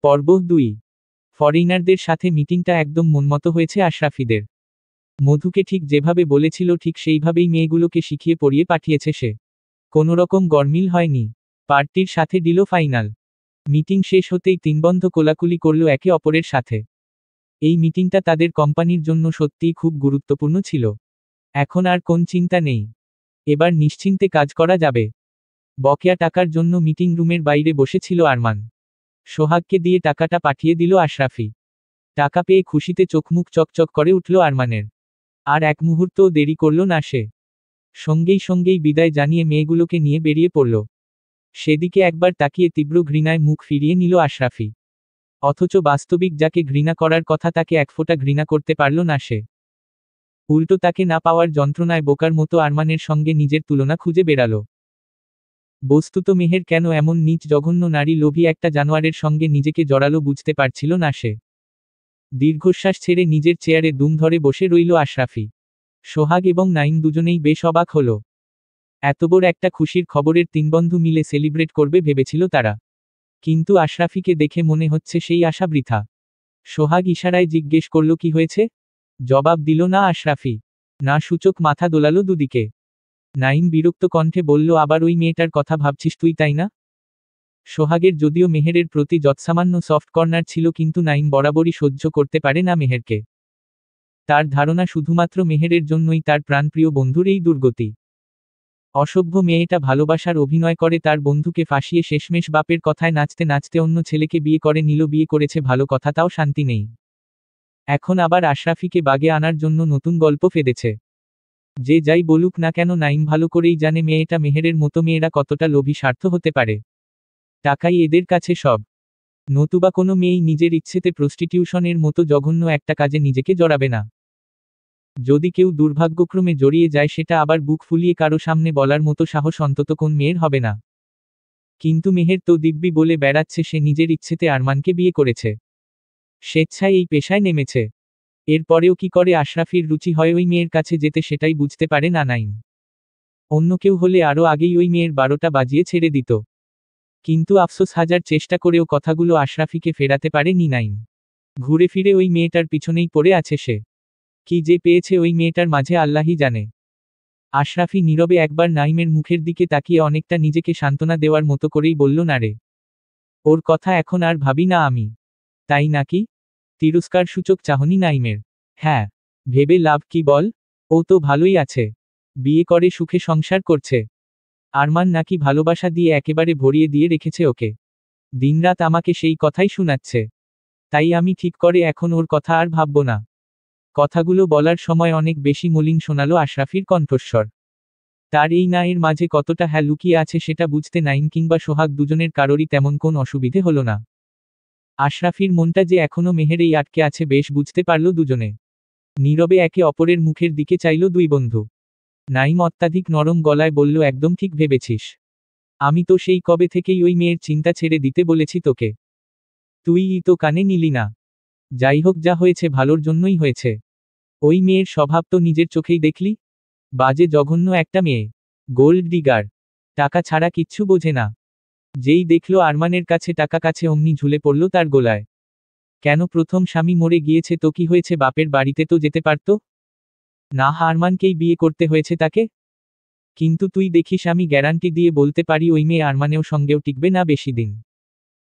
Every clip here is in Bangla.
পর্ব 2। ফরেইনারদের সাথে মিটিংটা একদম মনমতো হয়েছে আশরাফিদের। মধুকে ঠিক যেভাবে বলেছিল ঠিক সেইভাবেই মেয়েগুলোকে শিখিয়ে পড়িয়ে পাঠিয়েছে সে। কোনোরকম গরমিল হয়নি। পার্টির সাথে দিল ফাইনাল। মিটিং শেষ হতেই তিনবন্ধ কোলাকুলি করল একে অপরের সাথে। এই মিটিংটা তাদের কোম্পানির জন্য সত্যিই খুব গুরুত্বপূর্ণ ছিল। এখন আর কোন চিন্তা নেই। এবার নিশ্চিন্তে কাজ করা যাবে। বকেয়া টাকার জন্য মিটিং রুমের বাইরে বসেছিল আরমান। সোহাগকে দিয়ে টাকাটা পাঠিয়ে দিল আশরাফি। টাকা পেয়ে খুশিতে চোখমুখ চকচক করে উঠল আরমানের। আর এক মুহূর্তও দেরি করল না সে। সঙ্গেই বিদায় জানিয়ে মেয়েগুলোকে নিয়ে বেরিয়ে পড়ল। সেদিকে একবার তাকিয়ে তীব্র ঘৃণায় মুখ ফিরিয়ে নিল আশরাফি। অথচ বাস্তবিক যাকে ঘৃণা করার কথা তাকে একফোঁটা ঘৃণা করতে পারল না সে। উল্টো তাকে না পাওয়ার যন্ত্রণায় বোকার মতো আরমানের সঙ্গে নিজের তুলনা খুঁজে বেড়াল। বস্তুত মেহের কেন এমন নীচ জঘন্য নারী লোভী একটা জানোয়ারের সঙ্গে নিজেকে জড়ালো বুঝতে পারছিল না সে। দীর্ঘশ্বাস ছেড়ে নিজের চেয়ারে দুম ধরে বসে রইল আশরাফি। সোহাগ এবং নাইম দুজনেই বেশ অবাক হল। এত বড় একটা খুশির খবরের তিনবন্ধু মিলে সেলিব্রেট করবে ভেবেছিল তারা। কিন্তু আশরাফিকে দেখে মনে হচ্ছে সেই আশা বৃথা। সোহাগ ইশারায় জিজ্ঞেস করল কি হয়েছে। জবাব দিল না আশরাফি। না সূচক মাথা দোলালো দুদিকে। নাইম বিরক্ত কণ্ঠে বলল আবার ওই মেয়েটার কথা ভাবছিস তুই তাই না। সোহাগের যদিও মেহেরের প্রতি যৎসামান্য সফট কর্নার ছিল কিন্তু নাইম বরাবরই সহ্য করতে পারে না মেহেরকে। তার ধারণা শুধুমাত্র মেহেরের জন্যই তার প্রাণপ্রিয় বন্ধুর এই দুর্গতি। অসভ্য মেয়েটা ভালোবাসার অভিনয় করে তার বন্ধুকে ফাঁসিয়ে শেষমেশ বাপের কথায় নাচতে নাচতে অন্য ছেলেকে বিয়ে করে নিল। বিয়ে করেছে ভালো কথা, তাও শান্তি নেই। এখন আবার আশরাফিকে বাগে আনার জন্য নতুন গল্প ফেঁদেছে। যে যাই বলুক না কেন নাইম ভালো করেই জানে মেয়েটা মেহেরের মতো মেয়েরা কতটা লোভী স্বার্থ হতে পারে। টাকাই এদের কাছে সব। নতুবা কোনো মেয়েই নিজের ইচ্ছেতে প্রস্টিটিউশনের মতো জঘন্য একটা কাজে নিজেকে জড়াবে না। যদি কেউ দুর্ভাগ্যক্রমে জড়িয়ে যায় সেটা আবার বুক ফুলিয়ে কারো সামনে বলার মতো সাহস অন্তত কোন মেয়ের হবে না। কিন্তু মেহের তো দিব্যি বলে বেড়াচ্ছে সে নিজের ইচ্ছেতে আরমানকে বিয়ে করেছে। স্বেচ্ছায় এই পেশায় নেমেছে। এরপরেও কি করে আশরাফির রুচি হয় ওই মেয়ের কাছে যেতে সেটাই বুঝতে পারে না নাইম। অন্য কেউ হলে আরও আগেই ওই মেয়ের 12টা বাজিয়ে ছেড়ে দিত। কিন্তু আফসোস হাজার চেষ্টা করেও কথাগুলো আশরাফিকে ফেরাতে পারেনি নাইম। ঘুরে ফিরে ওই মেয়েটার পিছনেই পড়ে আছে সে। কি যে পেয়েছে ওই মেয়েটার মাঝে আল্লাহই জানে। আশরাফি নীরবে একবার নাইমের মুখের দিকে তাকিয়ে অনেকটা নিজেকে সান্ত্বনা দেওয়ার মতো করেই বলল না রে। ওর কথা এখন আর ভাবি না আমি। তাই নাকি? তিরস্কারসূচক চাহনি নাইমের। হ্যাঁ। ভেবে লাভ কি বল। ও তো ভালোই আছে। বিয়ে করে সুখে সংসার করছে। আরমান নাকি ভালোবাসা দিয়ে একেবারে ভরিয়ে দিয়ে রেখেছে ওকে। দিনরাত আমাকে সেই কথাই শোনাচ্ছে। তাই আমি ঠিক করে এখন ওর কথা আর ভাবব না। কথাগুলো বলার সময় অনেক বেশি মলিন শোনালো আশরাফির কণ্ঠস্বর। তার এই না এর মাঝে কতটা হ্যাঁ লুকিয়ে আছে সেটা বুঝতে নাইম কিংবা সোহাগ দুজনের কারোরই তেমন কোন অসুবিধে হলো না। আশরাফির মনটা যে এখনো মেহেরেই আটকে আছে বেশ বুঝতে পারল দুজনে। নীরবে একে অপরের মুখের দিকে চাইল দুই বন্ধু। নাইম অত্যাধিক নরম গলায় বলল একদম ঠিক ভেবেছিস। আমি তো সেই কবে থেকেই ওই মেয়ের চিন্তা ছেড়ে দিতে বলেছি তোকে। তুইই তো কানে নিলি না। যাই হোক যা হয়েছে ভালোর জন্যই হয়েছে। ওই মেয়ের স্বভাব তো নিজের চোখেই দেখলি। বাজে জঘন্য একটা মেয়ে। Gold digger. টাকা ছাড়া কিচ্ছু বোঝে না। যেই দেখলো আরমানের কাছে টাকা কাছে অমনি ঝুলে পড়ল তার গোলায়। কেন প্রথম স্বামী মরে গিয়েছে তো কি হয়েছে, বাপের বাড়িতে তো যেতে পারত না। আরমানকেই বিয়ে করতে হয়েছে তাকে। কিন্তু তুই দেখিস আমি গ্যারান্টি দিয়ে বলতে পারি ওই মেয়ে আরমানেও সঙ্গেও টিকবে না বেশি দিন।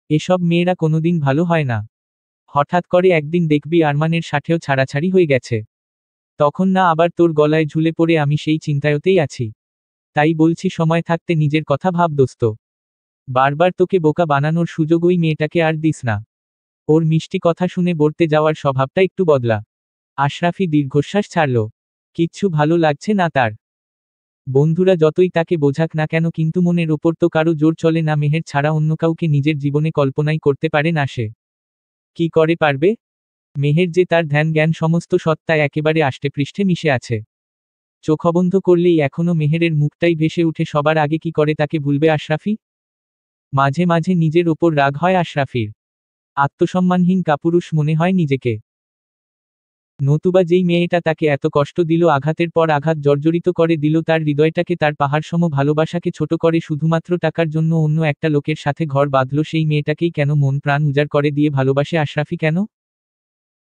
এসব মেয়েরা কোনোদিন ভালো হয় না। হঠাৎ করে একদিন দেখবি আরমানের সাথেও ছাড়াছাড়ি হয়ে গেছে। তখন না আবার তোর গলায় ঝুলে পড়ে আমি সেই চিন্তায়তেই আছি। তাই বলছি সময় থাকতে নিজের কথা ভাব দোস্ত। বারবার তোকে বোকা বানানোর সুযোগ ওই মেয়েটাকে আর দিস না। ওর মিষ্টি কথা শুনে বর্তে যাওয়ার স্বভাবটা একটু বদলা। আশরাফি দীর্ঘশ্বাস ছাড়ল। কিচ্ছু ভালো লাগছে না তার। বন্ধুরা যতই তাকে বোঝাক না কেন কিন্তু মনের ওপর তো কারো জোর চলে না। মেহের ছাড়া অন্য কাউকে নিজের জীবনে কল্পনাই করতে পারে না সে। কি করে পারবে। মেহের যে তার ধ্যান জ্ঞান সমস্ত সত্তায় একেবারে আষ্টেপৃষ্ঠে মিশে আছে। চোখবন্ধ করলেই এখনো মেহেরের মুখটাই ভেসে উঠে সবার আগে। কি করে তাকে ভুলবে আশরাফি। মাঝে মাঝে নিজের ওপর রাগ হয় আশরাফির। আত্মসম্মানহীন কাপুরুষ মনে হয় নিজেকে। নতুবা যেই মেয়েটা তাকে এত কষ্ট দিল, আঘাতের পর আঘাত জর্জরিত করে দিল, তার হৃদয়টাকে, তার পাহাড়সম ভালোবাসাকে ছোট করে শুধুমাত্র টাকার জন্য অন্য একটা লোকের সাথে ঘর বাঁধল, সেই মেয়েটাকেই কেন মন প্রাণ উজাড় করে দিয়ে ভালোবাসে আশরাফি? কেন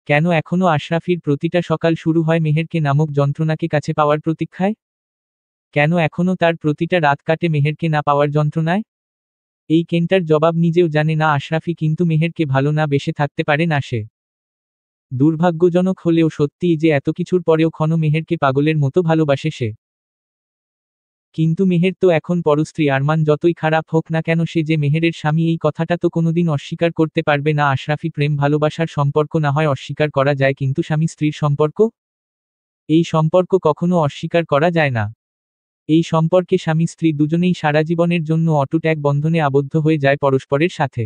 কেন এখনো আশরাফির প্রতিটা সকাল শুরু হয় মেহেরকে নামক যন্ত্রণাকে কাছে পাওয়ার প্রতীক্ষায়? কেন এখনো তার প্রতিটা রাত কাটে মেহেরকে না পাওয়ার যন্ত্রণায়? এই কেনটার জবাব নিজেও জানে না আশরাফি, কিন্তু মেহেরকে ভালো না বেসে থাকতে পারে না সে। দুর্ভাগ্যজনক হলেও সত্যিই যে এত কিছুর পরেও ক্ষণ মেহেরকে পাগলের মতো ভালোবাসে সে। কিন্তু মেহের তো এখন পরস্ত্রী, আরমান যতই খারাপ হোক না কেন সে যে মেহেরের স্বামী, এই কথাটা তো কোনোদিন অস্বীকার করতে পারবে না আশরাফি। প্রেম ভালোবাসার সম্পর্ক না হয় অস্বীকার করা যায়, কিন্তু স্বামী স্ত্রীর সম্পর্ক, এই সম্পর্ক কখনো অস্বীকার করা যায় না। এই সম্পর্কে স্বামী স্ত্রী দুজনেই সারা জীবনের জন্য অটুট এক বন্ধনে আবদ্ধ হয়ে যায় পরস্পরের সাথে।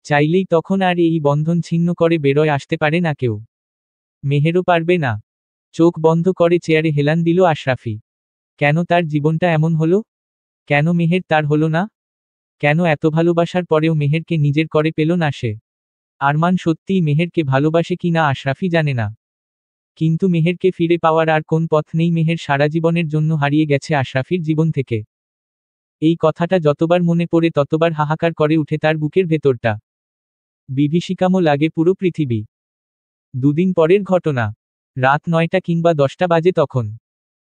চাইলেই তখন আর এই বন্ধন ছিন্ন করে বেরোয় আসতে পারে না কেউ। মেহেরও পারবে না। চোখ বন্ধ করে চেয়ারে হেলান দিল আশরাফি। কেন তার জীবনটা এমন হলো? কেন মেহের তার হলো না? কেন এত ভালোবাসার পরেও মেহেরকে নিজের করে পেল না সে? আরমান সত্যিই মেহেরকে ভালোবাসে কি না আশরাফি জানে না। কিন্তু মেহেরকে ফিরে পাওয়ার আর কোন পথ নেই। মেহের সারা জীবনের জন্য হারিয়ে গেছে আশরাফির জীবন থেকে। এই কথাটা যতবার মনে পড়ে ততবার হাহাকার করে উঠে তার বুকের ভেতরটা। বিভীষিকামও লাগে পুরো পৃথিবী। দুদিন পরের ঘটনা। রাত 9টা কিংবা 10টা বাজে তখন।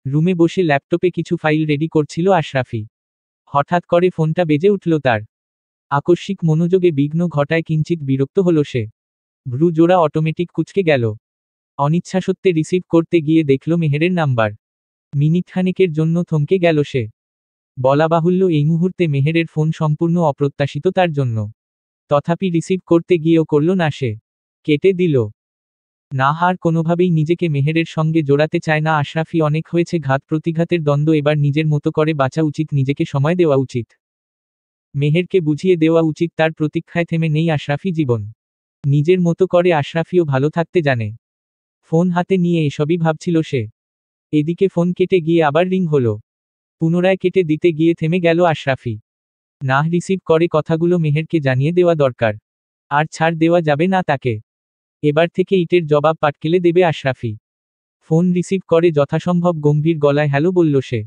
রুমে বসে ল্যাপটপে কিছু ফাইল রেডি করছিল আশরাফি। হঠাৎ করে ফোনটা বেজে উঠল তার। আকস্মিক মনোযোগে বিঘ্ন ঘটায় কিঞ্চিত বিরক্ত হল সে। ভ্রু জোড়া অটোমেটিক কুঁচকে গেল। অনিচ্ছাসত্ত্বে রিসিভ করতে গিয়ে দেখল মেহেরের নাম্বার। মিনিটখানেকের জন্য থমকে গেল সে। বলা বাহুল্য এই মুহূর্তে মেহেরের ফোন সম্পূর্ণ অপ্রত্যাশিত তার জন্য। তথাপি রিসিভ করতে গিয়েও করল না সে। কেটে দিল। না, আর কোনোভাবেই নিজেকে মেহেরের সঙ্গে জোড়াতে চায় না আশরাফি। অনেক হয়েছে ঘাত প্রতিঘাতের দ্বন্দ্ব, এবার নিজের মতো করে বাঁচা উচিত, নিজেকে সময় দেওয়া উচিত। মেহেরকে বুঝিয়ে দেওয়া উচিত তার প্রতীক্ষায় থেমে নেই আশরাফি জীবন। নিজের মতো করে আশরাফিও ভালো থাকতে জানে। ফোন হাতে নিয়ে এসবই ভাবছিল সে। এদিকে ফোন কেটে গিয়ে আবার রিং হলো। পুনরায় কেটে দিতে গিয়ে থেমে গেল আশরাফি। না, রিসিভ করে কথাগুলো মেহেরকে জানিয়ে দেওয়া দরকার। আর ছাড় দেওয়া যাবে না তাকে। এবার থেকে ইটের জবাব পাটকেলে দেবে আশরাফি। ফোন রিসিভ করে যথাসম্ভব গম্ভীর গলায় হ্যালো বলল সে।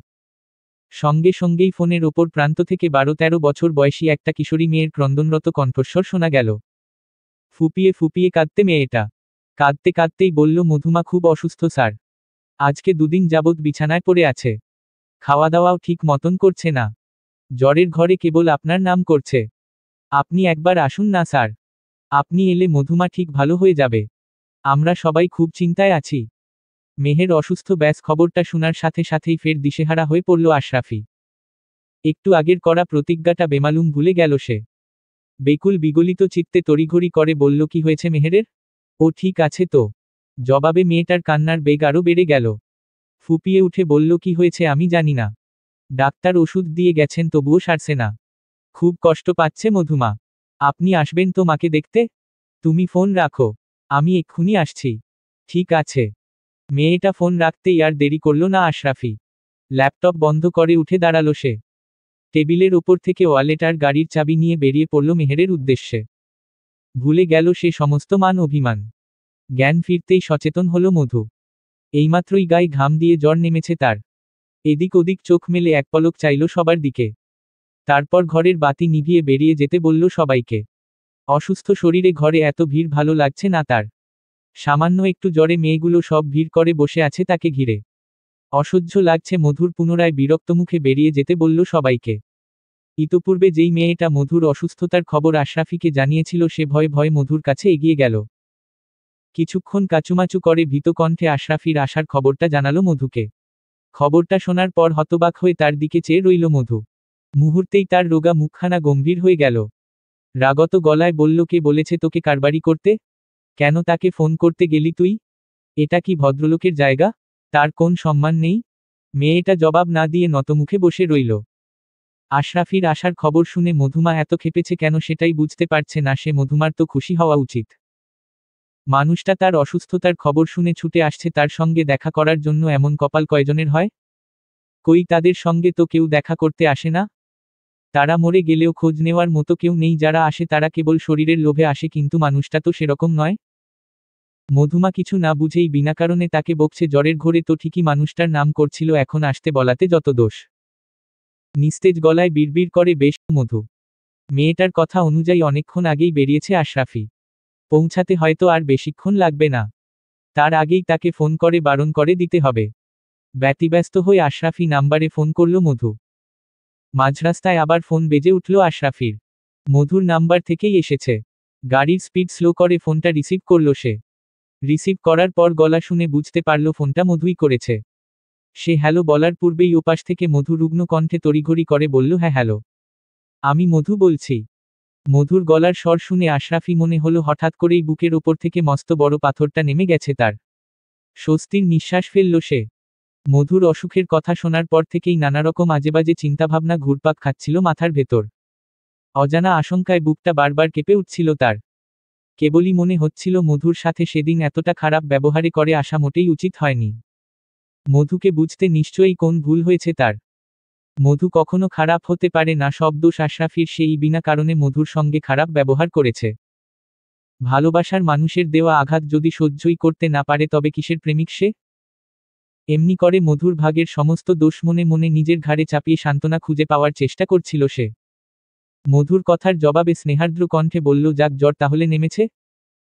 সঙ্গে সঙ্গেই ফোনের ওপর প্রান্ত থেকে 12-13 বছর বয়সী একটা কিশোরী মেয়ের ক্রন্দনরত কণ্ঠস্বর শোনা গেল। ফুপিয়ে ফুপিয়ে কাঁদতে মেয়েটা। কাঁদতে কাঁদতেই বলল, মধুমা খুব অসুস্থ স্যার। আজকে 2 দিন যাবৎ বিছানায় পড়ে আছে। খাওয়া দাওয়াও ঠিক মতন করছে না। জ্বরের ঘরে কেবল আপনার নাম করছে। আপনি একবার আসুন না স্যার। আপনি এলে মধুমা ঠিক ভালো হয়ে যাবে। আমরা সবাই খুব চিন্তায় আছি। মেহের অসুস্থ, ব্যাস খবরটা শোনার সাথে সাথেই ফের দিশেহারা হয়ে পড়ল আশরাফি। একটু আগের করা প্রতিজ্ঞাটা বেমালুম ভুলে গেল সে। বেকুল বিগলিত চিত্তে তড়িঘড়ি করে বলল, কি হয়েছে মেহেরের? ও ঠিক আছে তো? জবাবে মেয়েটার কান্নার বেগ আরও বেড়ে গেল। ফুপিয়ে উঠে বলল, কি হয়েছে আমি জানি না। ডাক্তার ওষুধ দিয়ে গেছেন তবুও সারছে না। খুব কষ্ট পাচ্ছে মধুমা। আপনি আসবেন তো মাকে দেখতে? তুমি ফোন রাখো, আমি এক্ষুনি আসছি। ঠিক আছে। মেয়েটা ফোন রাখতেই আর দেরি করল না আশরাফি। ল্যাপটপ বন্ধ করে উঠে দাঁড়ালো সে। টেবিলের ওপর থেকে ওয়ালেট আর গাড়ির চাবি নিয়ে বেরিয়ে পড়ল মেহেরের উদ্দেশ্যে। ভুলে গেল সে সমস্ত মান অভিমান। জ্ঞান ফিরতেই সচেতন হলো মধু। এইমাত্রই গায়ে ঘাম দিয়ে জ্বর নেমেছে তার। এদিক ওদিক চোখ মেলে এক পলক চাইল সবার দিকে। তারপর ঘরের বাতি নিভিয়ে বেরিয়ে যেতে বলল সবাইকে। অসুস্থ শরীরে ঘরে এত ভিড় ভালো লাগছে না তার। সামান্য একটু জ্বরে মেয়েগুলো সব ভিড় করে বসে আছে তাকে ঘিরে। অসহ্য লাগছে মধুর। পুনরায় বিরক্ত মুখে বেরিয়ে যেতে বলল সবাইকে। ইতোপূর্বে যেই মেয়েটা মধুর অসুস্থতার খবর আশরাফিকে জানিয়েছিল সে ভয়ে ভয়ে মধুর কাছে এগিয়ে গেল। কিছুক্ষণ কাচুমাচু করে ভীত কণ্ঠে আশরাফির আসার খবরটা জানালো মধুকে। খবরটা শোনার পর হতবাক হয়ে তার দিকে চেয়ে রইল মধু। মুহূর্তেই তার রোগা মুখখানা গম্ভীর হয়ে গেল। রাগত গলায় বলল, কে বলেছে তোকে কারবারি করতে? কেন তাকে ফোন করতে গেলি তুই? এটা কি ভদ্রলোকের জায়গা? তার কোন সম্মান নেই? মেয়েটা জবাব না দিয়ে নতমুখে বসে রইল। আশরাফির আসার খবর শুনে মধুমা এত ক্ষেপেছে কেন সেটাই বুঝতে পারছে না সে। মধুমার তো খুশি হওয়া উচিত। মানুষটা তার অসুস্থতার খবর শুনে ছুটে আসছে তার সঙ্গে দেখা করার জন্য। এমন কপাল কয়জনের হয়? কই, তাদের সঙ্গে তো কেউ দেখা করতে আসে না। তারা মরে গেলেও খোঁজ নেওয়ার মতো কেউ নেই। যারা আসে তারা কেবল শরীরের লোভে আসে, কিন্তু মানুষটা তো সেরকম নয়। মধুমা কিছু না বুঝেই বিনা কারণে তাকে বকছে, জ্বরের ঘোরে তো ঠিকই মানুষটার নাম করছিল, এখন আসতে বলাতে যত দোষ। নিস্তেজ গলায় বিড়বিড় করে, বেশ মধু। মেয়েটার কথা অনুযায়ী অনেকক্ষণ আগেই বেরিয়েছে আশরাফি। পৌঁছাতে হয়তো আর বেশিক্ষণ লাগবে না। তার আগেই তাকে ফোন করে বারণ করে দিতে হবে। ব্যতিব্যস্ত হয়ে আশরাফি নাম্বারে ফোন করল মধু। মাঝরাস্তায় আবার ফোন বেজে উঠল আশরাফির। মধুর নাম্বার থেকেই এসেছে। গাড়ির স্পিড স্লো করে ফোনটা রিসিভ করল সে। রিসিভ করার পর গলা শুনে বুঝতে পারল ফোনটা মধুই করেছে। সে হ্যালো বলার পূর্বেই ওপাশ থেকে মধু রুগ্ন কণ্ঠে তড়িঘড়ি করে বলল, হ্যাঁ হ্যালো, আমি মধু বলছি। মধুর গলার স্বর শুনে আশরাফি মনে হলো হঠাৎ করেই বুকের ওপর থেকে মস্ত বড় পাথরটা নেমে গেছে তার। স্বস্তির নিঃশ্বাস ফেলল সে। মধুর অসুখের কথা শোনার পর থেকেই নানারকম আজেবাজে চিন্তাভাবনা ঘুরপাক খাচ্ছিল মাথার ভেতর। অজানা আশঙ্কায় বুকটা বারবার কেঁপে উঠছিল তার। কেবলই মনে হচ্ছিল মধুর সাথে সেদিন এতটা খারাপ ব্যবহারে করে আসা মোটেই উচিত হয়নি। মধুকে বুঝতে নিশ্চয়ই কোন ভুল হয়েছে তার। মধু কখনো খারাপ হতে পারে না, সব দোষ আশরাফির, সেই বিনা কারণে মধুর সঙ্গে খারাপ ব্যবহার করেছে। ভালোবাসার মানুষের দেওয়া আঘাত যদি সহ্যই করতে না পারে তবে কিসের প্রেমিক সে? এমনি করে মধুর ভাগের সমস্ত দোষ মনে মনে নিজের ঘাড়ে চাপিয়ে সান্ত্বনা খুঁজে পাওয়ার চেষ্টা করছিল সে। মধুর কথার জবাবে স্নেহার্দ্র কণ্ঠে বলল, যাক, জ্বর তাহলে নেমেছে।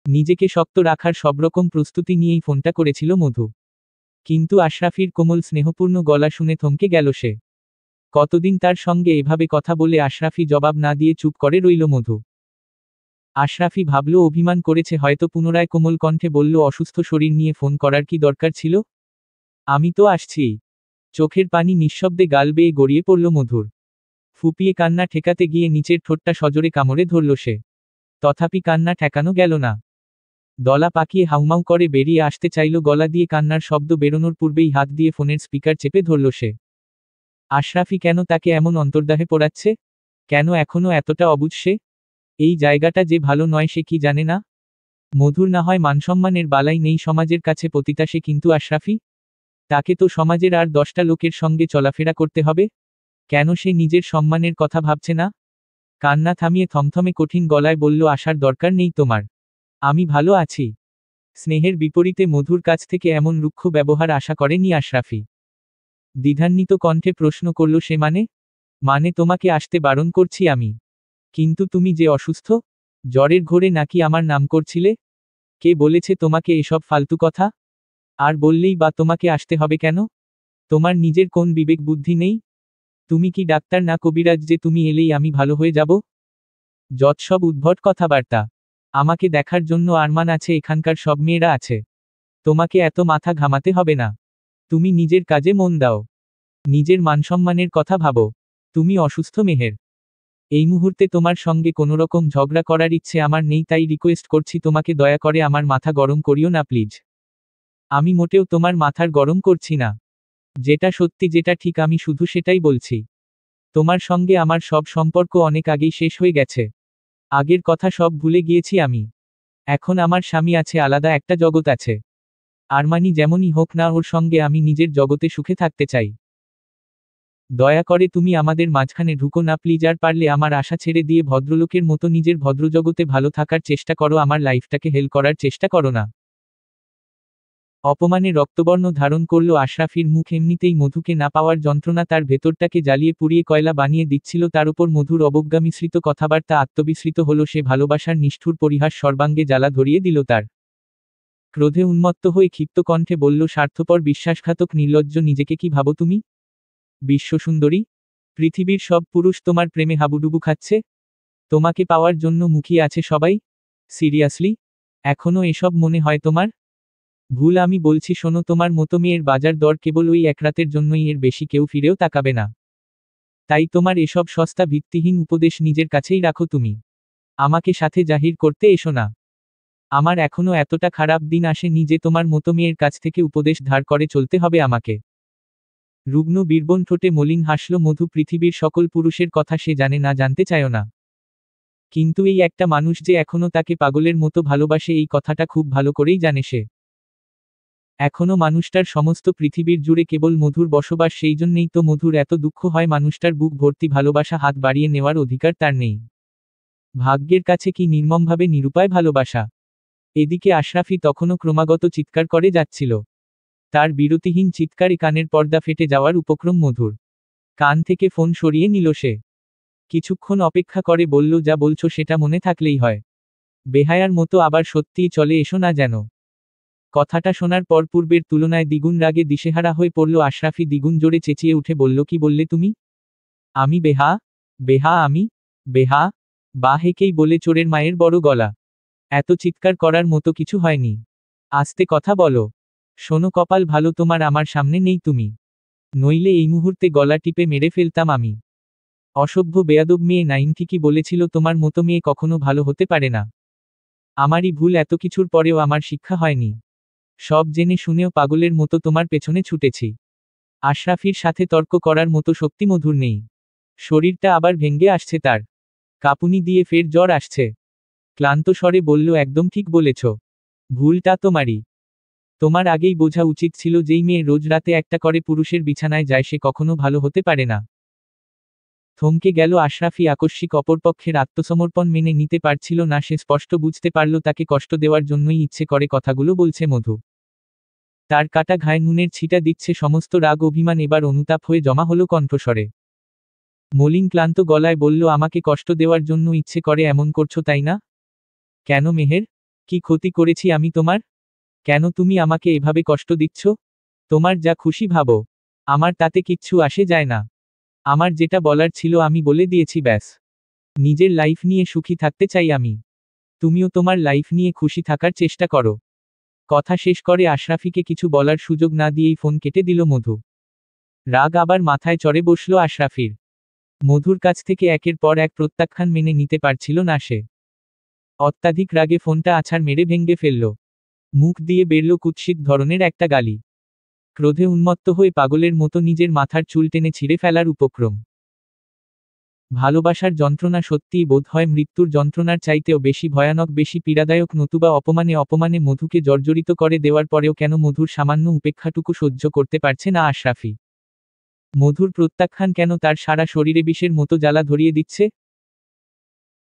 নিজেকে শক্ত রাখার সবরকম প্রস্তুতি নিয়েই ফোনটা করেছিল মধু। কিন্তু আশরাফির কোমল স্নেহপূর্ণ গলা শুনে থমকে গেল সে। কতদিন তার সঙ্গে এভাবে কথা বলে আশরাফি জবাব না দিয়ে চুপ করে রইল মধু। আশরাফি ভাবল অভিমান করেছে হয়তো, পুনরায় কোমল কণ্ঠে বলল, অসুস্থ শরীর নিয়ে ফোন করার কি দরকার ছিল? আমি তো আসছি। চোখের পানি নিঃশব্দে গাল বেয়ে গড়িয়ে পড়ল মধুর। ফুপিয়ে কান্না ঠেকাতে গিয়ে নিচের ঠোঁটটা সজোরে কামড়ে ধরল সে। তথাপি কান্না ঠেকানো গেল না। দলা পাকিয়ে হাউমাউ করে বেরিয়ে আসতে চাইল গলা দিয়ে, কান্নার শব্দ বেরোনোর পূর্বেই হাত দিয়ে ফোনের স্পিকার চেপে ধরল সে। আশরাফি কেন তাকে এমন অন্তর্দাহে পোড়াচ্ছে? কেন এখনো এতটা অবুঝ সে? এই জায়গাটা যে ভালো নয় সে কি জানে না? মধুর না হয় মানসম্মানের বালাই নেই সমাজের কাছে পতিতা সে, কিন্তু আশরাফি? তাকে তো সমাজের আর 10টা লোকের সঙ্গে চলাফেরা করতে হবে। কেন সে নিজের সম্মানের কথা ভাবছে না? কান্না থামিয়ে থমথমে কঠিন গলায় বলল, আসার দরকার নেই তোমার। আমি ভালো আছি। স্নেহের বিপরীতে মধুর কাছ থেকে এমন রুক্ষ ব্যবহার আশা করেনি আশরাফি। দ্বিধান্বিত কণ্ঠে প্রশ্ন করল সে, মানে তোমাকে আসতে বারণ করছি আমি, কিন্তু তুমি যে অসুস্থ, জ্বরের ঘোরে নাকি আমার নাম করছিলে? কে বলেছে তোমাকে এসব ফালতু কথা? আর বললেই বা তোমাকে আসতে হবে কেন? তোমার নিজের কোন বিবেক বুদ্ধি নেই? তুমি কি ডাক্তার না কবিরাজ যে তুমি এলেই আমি ভালো হয়ে যাব? যত সব উদ্ভট কথাবার্তা। আমাকে দেখার জন্য আরমান আছে, এখানকার সব মেয়েরা আছে। তোমাকে এত মাথা ঘামাতে হবে না। তুমি নিজের কাজে মন দাও। নিজের মানসম্মানের কথা ভাবো। তুমি অসুস্থ মেহের। এই মুহূর্তে তোমার সঙ্গে কোনোরকম ঝগড়া করার ইচ্ছে আমার নেই, তাই রিকোয়েস্ট করছি তোমাকে, দয়া করে আমার মাথা গরম করিও না প্লিজ। আমি মোটেও তোমার মাথার গরম করছি না। যেটা সত্যি, যেটা ঠিক, আমি শুধু সেটাই বলছি। তোমার সঙ্গে আমার সব সম্পর্ক অনেক আগেই শেষ হয়ে গেছে। আগের কথা সব ভুলে গিয়েছি আমি। এখন আমার স্বামী আছে, আলাদা একটা জগৎ আছে। আরমানি যেমনই হোক না, ওর সঙ্গে আমি নিজের জগতে সুখে থাকতে চাই। দয়া করে তুমি আমাদের মাঝখানে ঢুকো না প্লিজ, আর পারলে আমার আশা ছেড়ে দিয়ে ভদ্রলোকের মতো নিজের ভদ্রজগতে ভালো থাকার চেষ্টা করো, আমার লাইফটাকে হেল করার চেষ্টা করো না। অপমানে রক্তবর্ণ ধারণ করল আশরাফির মুখ। এমনিতেই মধুকে না পাওয়ার যন্ত্রণা তার ভেতরটাকে জ্বালিয়ে পুড়িয়ে কয়লা বানিয়ে দিচ্ছিল, তার উপর মধুর অবজ্ঞা মিশ্রিত কথাবার্তা আত্মবিস্মৃত হলো সে। ভালোবাসার নিষ্ঠুর পরিহাস সর্বাঙ্গে জ্বালা ধরিয়ে দিল তার। ক্রোধে উন্মত্ত হয়ে ক্ষিপ্ত কণ্ঠে বলল, স্বার্থপর, বিশ্বাসঘাতক, নির্লজ্জ, নিজেকে কি ভাবো তুমি? বিশ্বসুন্দরী? পৃথিবীর সব পুরুষ তোমার প্রেমে হাবুডুবু খাচ্ছে? তোমাকে পাওয়ার জন্য মুখিয়ে আছে সবাই? সিরিয়াসলি? এখনো এসব মনে হয় তোমার? ভুল। আমি বলছি শোনো, তোমার মতো মেয়ের বাজার দর কেবল ওই এক রাতের জন্যই, এর বেশি কেউ ফিরেও তাকাবে না। তাই তোমার এসব সস্তা ভিত্তিহীন উপদেশ নিজের কাছেই রাখো তুমি। আমাকে সাথে জাহির করতে এসো না। আমার এখনো এতটা খারাপ দিন আসেনি যে তোমার মতো মেয়ের কাছ থেকে উপদেশ ধার করে চলতে হবে আমাকে। রুগ্ন বীরবন ঠোঁটে মলিন হাসল মধু। পৃথিবীর সকল পুরুষের কথা সে জানে না, জানতে চায়ও না। কিন্তু এই একটা মানুষ যে এখনো তাকে পাগলের মতো ভালোবাসে, এই কথাটা খুব ভালো করেই জানে সে। এখনো মানুষটার সমস্ত পৃথিবীর জুড়ে কেবল মধুর বসবাস, সেই জন্যেই তো মধুর এত দুঃখ হয়। মানুষটার বুক ভর্তি ভালোবাসা, হাত বাড়িয়ে নেওয়ার অধিকার তার নেই। ভাগ্যের কাছে কি নির্মমভাবে নিরুপায় ভালোবাসা। এদিকে আশরাফি তখনও ক্রমাগত চিৎকার করে যাচ্ছিল। তার বিরতিহীন চিৎকারে কানের পর্দা ফেটে যাওয়ার উপক্রম মধুর। কান থেকে ফোন সরিয়ে নিল সে। কিছুক্ষণ অপেক্ষা করে বলল, যা বলছো সেটা মনে থাকলেই হয়। বেহায়ার মতো আবার সত্যিই চলে এসো না যেন। কথাটা শোনার পর পূর্বের তুলনায় দ্বিগুণ রাগে দিশেহারা হয়ে পড়ল আশরাফি। দ্বিগুণ জোরে চেঁচিয়ে উঠে বলল, কি বললে তুমি? আমি বেহা? বেহা আমি? বেহা? বা হেকেই বলে চোরের মায়ের বড় গলা। এত চিৎকার করার মতো কিছু হয়নি। আস্তে কথা বলো। শোনো, কপাল ভালো তোমার আমার সামনে নেই তুমি। নইলে এই মুহূর্তে গলা টিপে মেরে ফেলতাম আমি। অসভ্য বেয়াদব মেয়ে। নাইন ঠিকই বলেছিল, তোমার মতো মেয়ে কখনো ভালো হতে পারে না। আমারই ভুল, এত কিছুর পরেও আমার শিক্ষা হয়নি। সব জেনে শুনেও পাগলের মতো তোমার পেছনে ছুটেছি। আশরাফির সাথে তর্ক করার মতো শক্তি মধুর নেই। শরীরটা আবার ভেঙ্গে আসছে তার। কাঁপুনি দিয়ে ফের জ্বর আসছে। ক্লান্ত স্বরে বলল, একদম ঠিক বলেছ। ভুলটা তোমারই। তোমার আগেই বোঝা উচিত ছিল, যেই মেয়ে রোজ রাতে একটা করে পুরুষের বিছানায় যায় সে কখনো ভালো হতে পারে না। থমকে গেল আশরাফি। আকস্মিক অপরপক্ষের আত্মসমর্পণ মেনে নিতে পারছিল না সে। স্পষ্ট বুঝতে পারল তাকে কষ্ট দেওয়ার জন্যই ইচ্ছে করে কথাগুলো বলছে মধু। তার কাটা ঘায়ে নুনের ছিটা দিচ্ছে। সমস্ত রাগ অভিমান এবার অনুতাপ হয়ে জমা হলো কণ্ঠস্বরে। মলিন ক্লান্ত গলায় বলল, আমাকে কষ্ট দেওয়ার জন্য ইচ্ছে করে এমন করছো তাই না? কেন মেহের? কি ক্ষতি করেছি আমি তোমার? কেন তুমি আমাকে এভাবে কষ্ট দিচ্ছ? তোমার যা খুশি ভাবো, আমার তাতে কিচ্ছু আসে যায় না। আমার যেটা বলার ছিল আমি বলে দিয়েছি, ব্যাস। নিজের লাইফ নিয়ে সুখী থাকতে চাই আমি। তুমিও তোমার লাইফ নিয়ে খুশি থাকার চেষ্টা করো। কথা শেষ করে আশরাফিকে কিছু বলার সুযোগ না দিয়েই ফোন কেটে দিল মধু। রাগ আবার মাথায় চড়ে বসল আশরাফির। মধুর কাছ থেকে একের পর এক প্রত্যাখ্যান মেনে নিতে পারছিল না সে। অত্যাধিক রাগে ফোনটা আছাড় মেরে ভেঙে ফেলল। মুখ দিয়ে বেরল কুৎসিত ধরনের একটা গালি। ক্রোধে উন্মত্ত হয়ে পাগলের মতো নিজের মাথার চুল টেনে ছিঁড়ে ফেলার উপক্রম। ভালোবাসার যন্ত্রণা সত্যিই বোধ হয় মৃত্যুর যন্ত্রণার চাইতেও বেশি ভয়ানক, বেশি পীড়াদায়ক। নতুবা অপমানে অপমানে মধুকে জর্জরিত করে দেওয়ার পরেও কেন মধুর সামান্য উপেক্ষাটুকু সহ্য করতে পারছে না আশরাফি? মধুর প্রত্যাখ্যান কেন তার সারা শরীরে বিষের মতো জ্বালা ধরিয়ে দিচ্ছে?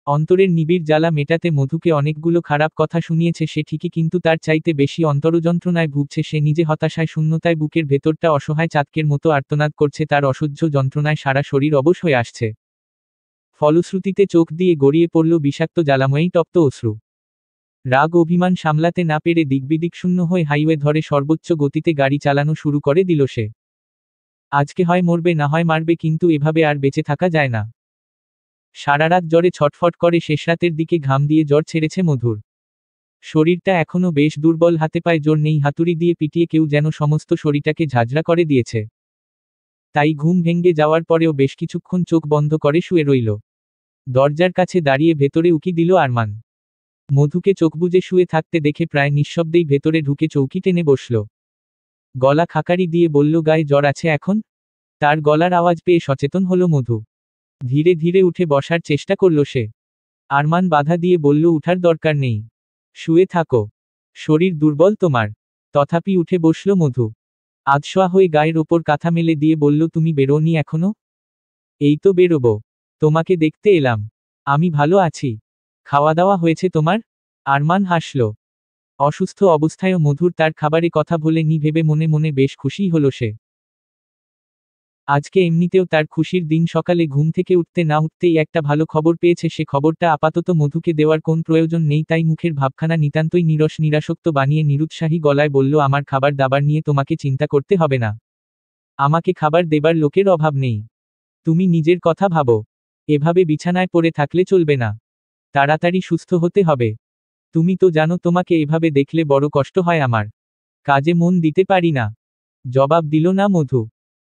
অন্তরের নিবিড় জ্বালা মেটাতে মধুকে অনেকগুলো খারাপ কথা শুনিয়েছে সে ঠিকই, কিন্তু তার চাইতে বেশি অন্তরযন্ত্রণায় ভুগছে সে নিজে। হতাশায়, শূন্যতায় বুকের ভেতরটা অসহায় চাতকের মতো আর্তনাদ করছে। তার অসহ্য যন্ত্রণায় সারা শরীর অবশ হয়ে আসছে। ফলশ্রুতিতে চোখ দিয়ে গড়িয়ে পড়ল বিষাক্ত জ্বালাময়ী তপ্ত অশ্রু। রাগ অভিমান সামলাতে না পেরে দিকবিদিক শূন্য হয়ে হাইওয়ে ধরে সর্বোচ্চ গতিতে গাড়ি চালানো শুরু করে দিল সে। আজকে হয় মরবে, না হয় মারবে, কিন্তু এভাবে আর বেঁচে থাকা যায় না। সারারাত জ্বরে ছটফট করে শেষরাতের দিকে ঘাম দিয়ে জ্বর ছেড়েছে মধুর। শরীরটা এখনো বেশ দুর্বল, হাতে পায়ে জোর নেই। হাতুড়ি দিয়ে পিটিয়ে কেউ যেন সমস্ত শরীরটাকে ঝাঁঝরা করে দিয়েছে। তাই ঘুম ভেঙে যাওয়ার পরেও বেশ কিছুক্ষণ চোখ বন্ধ করে শুয়ে রইল। দরজার কাছে দাঁড়িয়ে ভেতরে উকি দিল আরমান। মধুকে চোখ বুজে শুয়ে থাকতে দেখে প্রায় নিঃশব্দেই ভেতরে ঢুকে চৌকি টেনে বসল। গলা খাকারি দিয়ে বলল, গায়ে জ্বর আছে এখন? তার গলার আওয়াজ পেয়ে সচেতন হলো মধু। ধীরে ধীরে উঠে বসার চেষ্টা করল সে। আরমান বাধা দিয়ে বলল, উঠার দরকার নেই, শুয়ে থাকো, শরীর দুর্বল তোমার। তথাপি উঠে বসল মধু। আধশোয়া হয়ে গায়ের ওপর কাঁথা মেলে দিয়ে বলল, তুমি বেরোনি এখনো? এই তো বেরোবো, তোমাকে দেখতে এলাম। আমি ভালো আছি। খাওয়া দাওয়া হয়েছে তোমার? আরমান হাসল। অসুস্থ অবস্থায়ও মধুর তার খাবারে কথা বলেনি ভেবে মনে মনে বেশ খুশিই হল সে। আজকে এমনিতেও তার খুশির দিন। সকালে ঘুম থেকে উঠতে না উঠতেই একটা ভালো খবর পেয়েছে সে। খবরটা আপাতত মধুকে দেওয়ার কোন প্রয়োজন নেই, তাই মুখের ভাবখানা নিতান্তই নিরস নিরাসক্ত বানিয়ে নিরুৎসাহী গলায় বলল, আমার খাবার দাবার নিয়ে তোমাকে চিন্তা করতে হবে না। আমাকে খাবার দেবার লোকের অভাব নেই। তুমি নিজের কথা ভাবো। এভাবে বিছানায় পড়ে থাকলে চলবে না। তাড়াতাড়ি সুস্থ হতে হবে। তুমি তো জানো তোমাকে এভাবে দেখলে বড় কষ্ট হয় আমার। কাজে মন দিতে পারি না। জবাব দিল না মধু।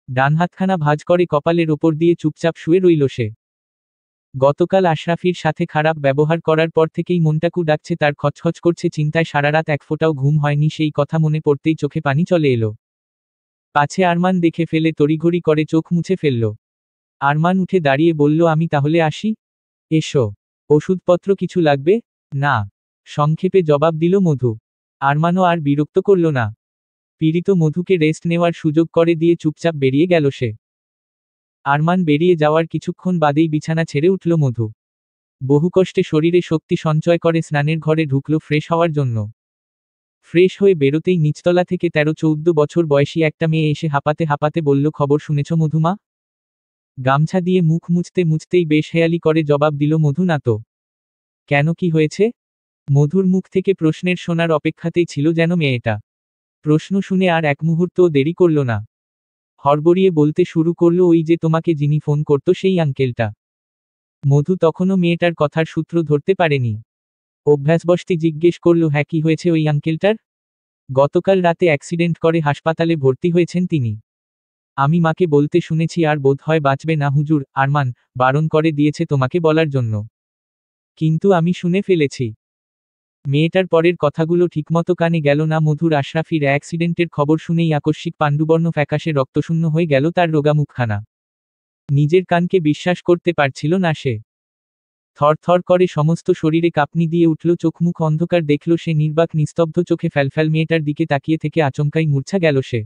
ডান হাতখানা ভাঁজ করে কপালের ওপর দিয়ে চুপচাপ শুয়ে রইল সে। গতকাল আশরাফির সাথে খারাপ ব্যবহার করার পর থেকেই মনটাকু ডাকছে তার, খচখচ করছে চিন্তায়। সারারাত এক ফোঁটাও ঘুম হয়নি। সেই কথা মনে পড়তেই চোখে পানি চলে এলো। পাছে আরমান দেখে ফেলে তড়িঘড়ি করে চোখ মুছে ফেলল। আরমান উঠে দাঁড়িয়ে বলল, আমি তাহলে আসি? এসো। ওষুধপত্র কিছু লাগবে? না, সংক্ষেপে জবাব দিল মধু। আরমানও আর বিরক্ত করল না। পীড়িত মধুকে রেস্ট নেওয়ার সুযোগ করে দিয়ে চুপচাপ বেরিয়ে গেল সে। আরমান বেরিয়ে যাওয়ার কিছুক্ষণ বাদেই বিছানা ছেড়ে উঠল মধু। বহু কষ্টে শরীরে শক্তি সঞ্চয় করে স্নানের ঘরে ঢুকল ফ্রেশ হওয়ার জন্য। ফ্রেশ হয়ে বেরোতেই নিচতলা থেকে 13-14 বছর বয়সী একটা মেয়ে এসে হাঁপাতে হাঁপাতে বলল, খবর শুনেছ মধুমা? গামছা দিয়ে মুখ মুছতে মুছতেই বেশ হেয়ালি করে জবাব দিল, মধু, না তো। কেন, কি হয়েছে? মধুর মুখ থেকে প্রশ্নের শোনার অপেক্ষাতেই ছিল যেন মেয়েটা। প্রশ্ন শুনে আর এক মুহূর্তও দেরি করল না। হড়বড়িয়ে বলতে শুরু করল, ওই যে তোমাকে যিনি ফোন করতো সেই আঙ্কেলটা। মধু তখনও মেয়েটার কথার সূত্র ধরতে পারেনি। অভ্যাসবশত জিজ্ঞেস করল, হ্যাঁ, কি হয়েছে ওই আঙ্কেলটার? গতকাল রাতে অ্যাক্সিডেন্ট করে হাসপাতালে ভর্তি হয়েছেন তিনি। আমি মাকে বলতে শুনেছি, আর বোধ হয় বাঁচবে না হুজুর, আরমান বারণ করে দিয়েছে তোমাকে বলার জন্য। কিন্তু আমি শুনে ফেলেছি। মেয়েটার পরের কথাগুলো ঠিকমতো কানে গেল না মধুর। আশরাফির অ্যাক্সিডেন্টের খবর শুনেই আকস্মিক পাণ্ডুবর্ণ ফ্যাকাশে রক্তশূন্য হয়ে গেল তার রোগা মুখখানা। নিজের কানকে বিশ্বাস করতে পারছিল না সে। থরথর করে সমস্ত শরীরে কাঁপুনি দিয়ে উঠল, চোখমুখ অন্ধকার দেখল সে নির্বাক নিস্তব্ধ চোখে ফ্যালফ্যাল মেয়েটার দিকে তাকিয়ে থেকে আচমকাই মূর্ছা গেল সে।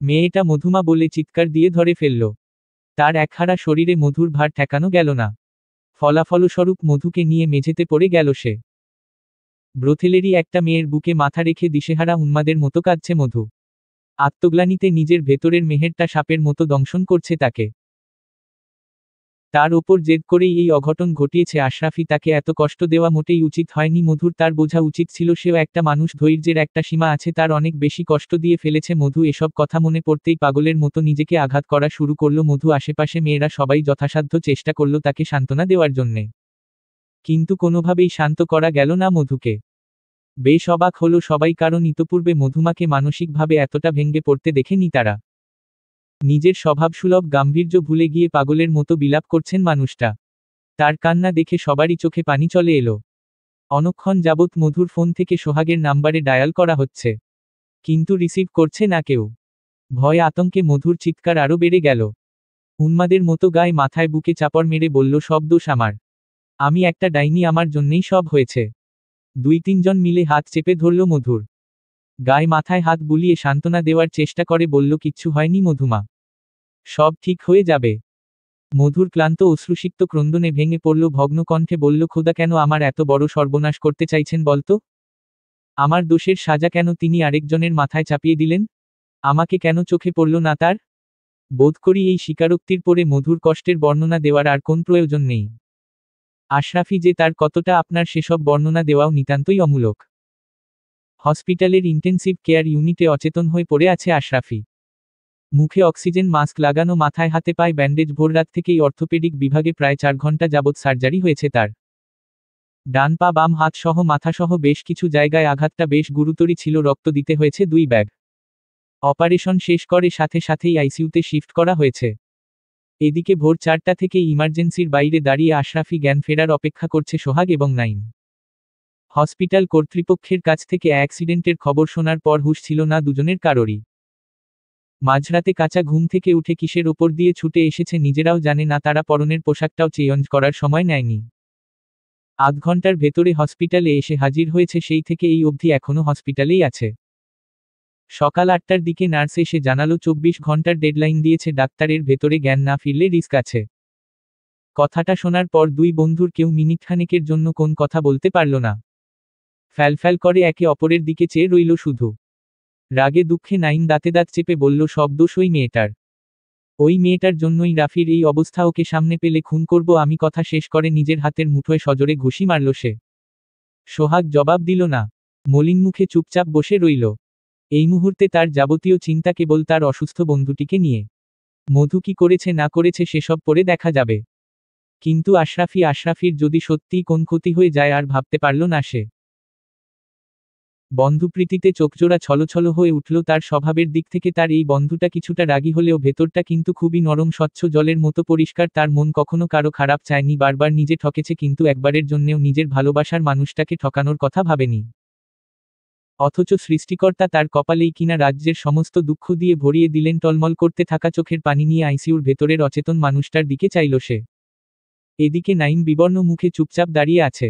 মেয়েটা মধুমা বলে চিৎকার দিয়ে ধরে ফেলল। তার একহারা শরীরে মধুর ভার ঠেকানো গেল না। ফলাফলস্বরূপ মধুকে নিয়ে মেঝেতে পড়ে গেল সে। ব্রোথেলেরই একটা মেয়ের বুকে মাথা রেখে দিশেহারা উন্মাদের মতো কাঁদছে মধু। আত্মগ্লানিতে নিজের ভেতরের মেহেরটা সাপের মতো দংশন করছে তাকে। তার ওপর জেদ করেই এই অঘটন ঘটিয়েছে আশরাফি। তাকে এত কষ্ট দেওয়া মোটেই উচিত হয়নি মধুর। তার বোঝা উচিত ছিল সেও একটা মানুষ, ধৈর্যের একটা সীমা আছে, তার অনেক বেশি কষ্ট দিয়ে ফেলেছে মধু। এসব কথা মনে পড়তেই পাগলের মতো নিজেকে আঘাত করা শুরু করল মধু। আশেপাশে মেয়েরা সবাই যথাসাধ্য চেষ্টা করল তাকে সান্ত্বনা দেওয়ার জন্যে, কিন্তু কোনোভাবেই শান্ত করা গেল না মধুকে। বেশ অবাক হলো সবাই, কারণ ইতপূর্বে মধুমাকে মানসিকভাবে এতটা ভেঙে পড়তে দেখেনি তারা। নিজের স্বভাবসুলভ গাম্ভীর্য ভুলে গিয়ে পাগলের মতো বিলাপ করছেন মানুষটা। তার কান্না দেখে সবারই চোখে পানি চলে এলো। অনেকক্ষণ যাবৎ মধুর ফোন থেকে সোহাগের নাম্বারে ডায়াল করা হচ্ছে, কিন্তু রিসিভ করছে না কেউ। ভয় আতঙ্কে মধুর চিৎকার আরও বেড়ে গেল। উন্মাদের মতো গায়ে মাথায় বুকে চাপড় মেরে বলল, সব দোষ আমার। আমি একটা ডাইনি, আমার জন্যেই সব হয়েছে। 2-3 জন মিলে হাত চেপে ধরল মধুর। গায়ে মাথায় হাত বুলিয়ে সান্ত্বনা দেওয়ার চেষ্টা করে বলল, কিচ্ছু হয়নি মধুমা, সব ঠিক হয়ে যাবে। মধুর ক্লান্ত অশ্রুসিক্ত ক্রন্দনে ভেঙে পড়ল, ভগ্ন কণ্ঠে বলল, খোদা, কেন আমার এত বড় সর্বনাশ করতে চাইছেন বলতো? আমার দোষের সাজা কেন তিনি আরেকজনের মাথায় চাপিয়ে দিলেন? আমাকে কেন চোখে পড়ল না তার? বোধ করি এই স্বীকারোক্তির পরে মধুর কষ্টের বর্ণনা দেওয়ার আর কোন প্রয়োজন নেই। আশরাফি যে তার কতটা আপনার, সেসব বর্ণনা দেওয়াও নিতান্তই অমূলক। হসপিটালের ইন্টেন্সিভ কেয়ার ইউনিটে অচেতন হয়ে পড়ে আছে আশরাফি। মুখে অক্সিজেন মাস্ক লাগানো, মাথায় হাতে পায়ে ব্যান্ডেজ। ভোররাত থেকেই অর্থোপেডিক বিভাগে প্রায় 4 ঘন্টা যাবৎ সার্জারি হয়েছে তার। ডান পা, বাম হাত সহ মাথাসহ বেশ কিছু জায়গায় আঘাতটা বেশ গুরুতরই ছিল। রক্ত দিতে হয়েছে 2 ব্যাগ। অপারেশন শেষ করে সাথে সাথেই আইসিইউতে শিফট করা হয়েছে। এদিকে ভোর 4টা থেকেই ইমার্জেন্সির বাইরে দাঁড়িয়ে আশরাফি জ্ঞান ফেরার অপেক্ষা করছে সোহাগ এবং নাইম। হসপিটাল কর্তৃপক্ষের কাছ থেকে অ্যাক্সিডেন্টের খবর শোনার পর হুঁশ ছিল না দুজনের কারোরই। মাঝরাতে কাঁচা ঘুম থেকে উঠে কিসের ওপর দিয়ে ছুটে এসেছে নিজেরাও জানে না তারা। পরনের পোশাকটাও চেঞ্জ করার সময় নেয়নি। আধ ঘন্টার ভেতরে হসপিটালে এসে হাজির হয়েছে, সেই থেকে এই অবধি এখনো হসপিটালেই আছে। সকাল 8টার দিকে নার্স এসে জানালো 24 ঘন্টার ডেডলাইন দিয়েছে ডাক্তারের, ভেতরে জ্ঞান না ফিরলে রিস্ক আছে। কথাটা শোনার পর 2 বন্ধুর কেউ মিনিটখানেকের জন্য কোন কথা বলতে পারল না। ফ্যালফ্যাল করে একে অপরের দিকে চেয়ে রইল শুধু। রাগে দুঃখে নাইম দাঁতে দাঁত চেপে বলল, সব দোষ ওই মেয়েটার। ওই মেয়েটার জন্যই রাফির এই অবস্থা, ওকে সামনে পেলে খুন করব আমি। কথা শেষ করে নিজের হাতের মুঠোয় সজোরে ঘুষি মারল সে। সোহাগ জবাব দিল না, মলিন মুখে চুপচাপ বসে রইল। এই মুহূর্তে তার যাবতীয় চিন্তা কেবল তার অসুস্থ বন্ধুটিকে নিয়ে। মধু কি করেছে না করেছে সেসব পরে দেখা যাবে, কিন্তু আশরাফির যদি সত্যিই কোন ক্ষতি হয়ে যায় আর ভাবতে পারল না সে। বন্ধুপ্রীতিতে চোখজোড়া ছলছল হয়ে উঠল তার। স্বভাবের দিক থেকে তার এই বন্ধুটা কিছুটা রাগী হলেও ভেতরটা কিন্তু খুবই নরম, স্বচ্ছ জলের মতো পরিষ্কার। তার মন কখনো কারো খারাপ চায়নি, বারবার নিজে ঠকেছে, কিন্তু একবারের জন্যেও নিজের ভালোবাসার মানুষটাকে ঠকানোর কথা ভাবেনি। অথচ সৃষ্টিকর্তা তার কপালেই কিনা রাজ্যের সমস্ত দুঃখ দিয়ে ভরিয়ে দিলেন। টলমল করতে থাকা চোখের পানি নিয়ে আইসিইউর ভেতরের অচেতন মানুষটার দিকে চাইল সে। এদিকে নাইম বিবর্ণ মুখে চুপচাপ দাঁড়িয়ে আছে।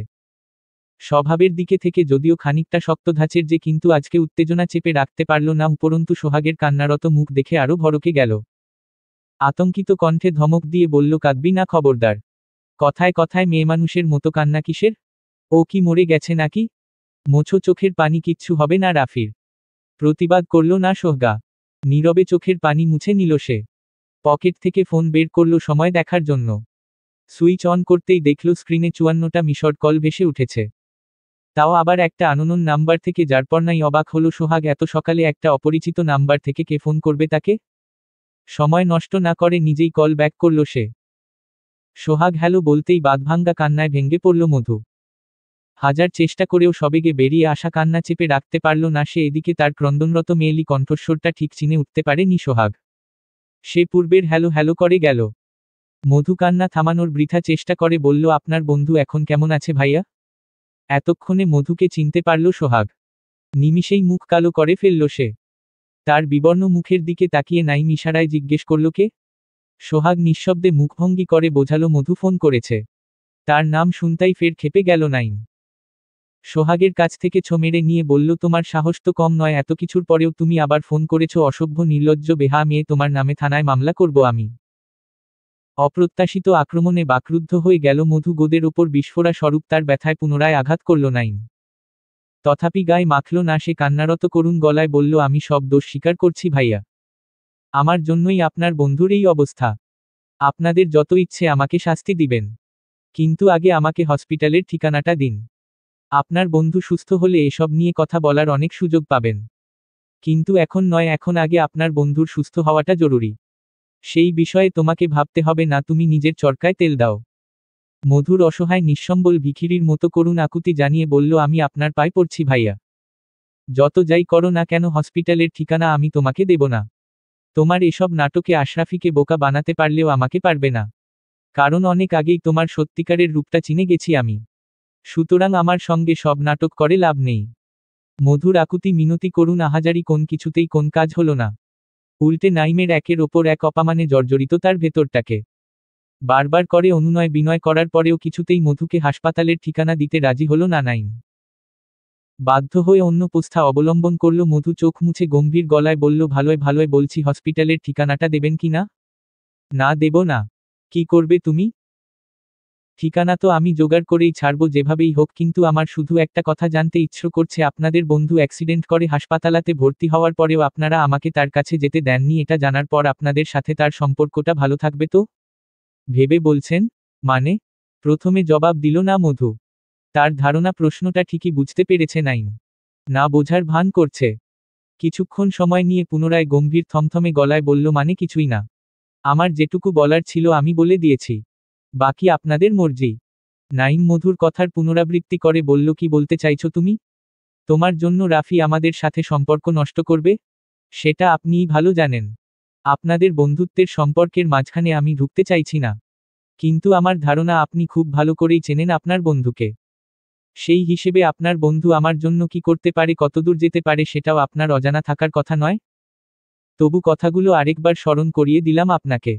স্বভাবের দিকে থেকে যদিও খানিকটা শক্ত ধাঁচের যে, কিন্তু আজকে উত্তেজনা চেপে রাখতে পারল না। উপরন্তু সোহাগের কান্নারত মুখ দেখে আরও ভড়কে গেল। আতঙ্কিত কণ্ঠে ধমক দিয়ে বলল, কাঁদবি না খবরদার। কথায় কথায় মেয়েমানুষের মতো কান্না কিসের? ও কি মরে গেছে নাকি? মোছো চোখের পানি, কিচ্ছু হবে না রাফির। প্রতিবাদ করল না সোহগা। নীরবে চোখের পানি মুছে নিল সে। পকেট থেকে ফোন বের করল সময় দেখার জন্য। সুইচ অন করতেই দেখল স্ক্রিনে 54টা মিসড কল ভেসে উঠেছে। তাও আবার একটা আননোন নাম্বার থেকে, যার পর নাই অবাক হলো সোহাগ, এত সকালে একটা অপরিচিত নাম্বার থেকে কে ফোন করবে তাকে? সময় নষ্ট না করে নিজেই কল ব্যাক করল সে। সোহাগ হ্যালো বলতেই বাঁধভাঙ্গা কান্নায় ভেঙে পড়ল মধু। হাজার চেষ্টা করেও সবেগে বেরিয়ে আসা কান্না চেপে রাখতে পারল না সে। এদিকে তার ক্রন্দনরত মেয়েলি কণ্ঠস্বরটা ঠিক চিনে উঠতে পারেনি সোহাগ। সে পূর্বের হ্যালো হ্যালো করে গেল। মধু কান্না থামানোর বৃথা চেষ্টা করে বলল, আপনার বন্ধু এখন কেমন আছে ভাইয়া? এতক্ষণে মধুকে চিনতে পারল সোহাগ। নিমিষেই মুখ কালো করে ফেলল সে। তার বিবর্ণ মুখের দিকে তাকিয়ে নাইম ইশারায় জিজ্ঞেস করল, কে? সোহাগ নিঃশব্দে মুখভঙ্গি করে বোঝালো মধু ফোন করেছে। তার নাম শুনতাই ফের ক্ষেপে গেল নাইম। সোহাগের কাছ থেকে ছো মেরে নিয়ে বলল, তোমার সাহস তো কম নয়, এত কিছুর পরেও তুমি আবার ফোন করেছো? অসভ্য নির্লজ্জ বেহা মেয়ে, তোমার নামে থানায় মামলা করব আমি। অপ্রত্যাশিত আক্রমণে বাকরুদ্ধ হয়ে গেল মধু। গোদের ওপর বিস্ফোরা স্বরূপ তার ব্যথায় পুনরায় আঘাত করল নাইম। তথাপি গায়ে মাখল না সে। কান্নারত করুণ গলায় বলল, আমি সব দোষ স্বীকার করছি ভাইয়া। আমার জন্যই আপনার বন্ধুর এই অবস্থা। আপনাদের যত ইচ্ছে আমাকে শাস্তি দিবেন, কিন্তু আগে আমাকে হসপিটালের ঠিকানাটা দিন। আপনার বন্ধু সুস্থ হলে এসব নিয়ে কথা বলার অনেক সুযোগ পাবেন, কিন্তু এখন নয়, এখন আগে আপনার বন্ধুর সুস্থ হওয়াটা জরুরি। সেই বিষয়ে তোমাকে ভাবতে হবে না, তুমি নিজের চরকায় তেল দাও। মধুর অসহায় নিঃসম্বল ভিখিরির মতো করুণ আকুতি জানিয়ে বলল, আমি আপনার পায়ে পড়ছি ভাইয়া। যত যাই করো না কেন, হসপিটালের ঠিকানা আমি তোমাকে দেব না। তোমার এসব নাটকে আশরাফিকে বোকা বানাতে পারলেও আমাকে পারবে না, কারণ অনেক আগেই তোমার সত্যিকারের রূপটা চিনে গেছি আমি। সুতরাং আমার সঙ্গে সব নাটক করে লাভ নেই। মধুর আকুতি মিনতি করুণ আহাজারি কোন কিছুতেই কোন কাজ হলো না। উল্টে নাইমের একের ওপর এক অপমানে জর্জরিত তার ভেতরটাকে। বারবার করে অনুনয় বিনয় করার পরেও কিছুতেই মধুকে হাসপাতালের ঠিকানা দিতে রাজি হলো না নাইম। বাধ্য হয়ে অন্য পন্থা অবলম্বন করল মধু। চোখ মুছে গম্ভীর গলায় বলল, ভালোয় ভালোয় বলছি, হসপিটালের ঠিকানাটা দেবেন কি না? না দেব না। কি করবে তুমি? ঠিকানা তো আমি জোগাড় করেই ছাড়বো যেভাবেই হোক, কিন্তু আমার শুধু একটা কথা জানতে ইচ্ছে করছে, আপনাদের বন্ধু অ্যাক্সিডেন্ট করে হাসপাতালাতে ভর্তি হওয়ার পরেও আপনারা আমাকে তার কাছে যেতে দেননি। এটা জানার পর আপনাদের সাথে তার সম্পর্কটা ভালো থাকবে তো? ভেবে বলছেন? মানে? প্রথমে জবাব দিল না মধু। তার ধারণা প্রশ্নটা ঠিকই বুঝতে পেরেছে নাইম। না বোঝার ভান করছে। কিছুক্ষণ সময় নিয়ে পুনরায় গম্ভীর থমথমে গলায় বলল, মানে কিছুই না। আমার যেটুকু বলার ছিল আমি বলে দিয়েছি, বাকি আপনাদের মর্জি। নাইম মধুর কথার পুনরাবৃত্তি করে বলল, কি বলতে চাইছো তুমি? তোমার জন্য রাফি আমাদের সাথে সম্পর্ক নষ্ট করবে? সেটা আপনিই ভালো জানেন। আপনাদের বন্ধুত্বের সম্পর্কের মাঝখানে আমি ঢুকতে চাইছি না, কিন্তু আমার ধারণা আপনি খুব ভালো করেই চেনেন আপনার বন্ধুকে। সেই হিসেবে আপনার বন্ধু আমার জন্য কি করতে পারে, কতদূর যেতে পারে, সেটাও আপনার অজানা থাকার কথা নয়। তবু কথাগুলো আরেকবার স্মরণ করিয়ে দিলাম আপনাকে।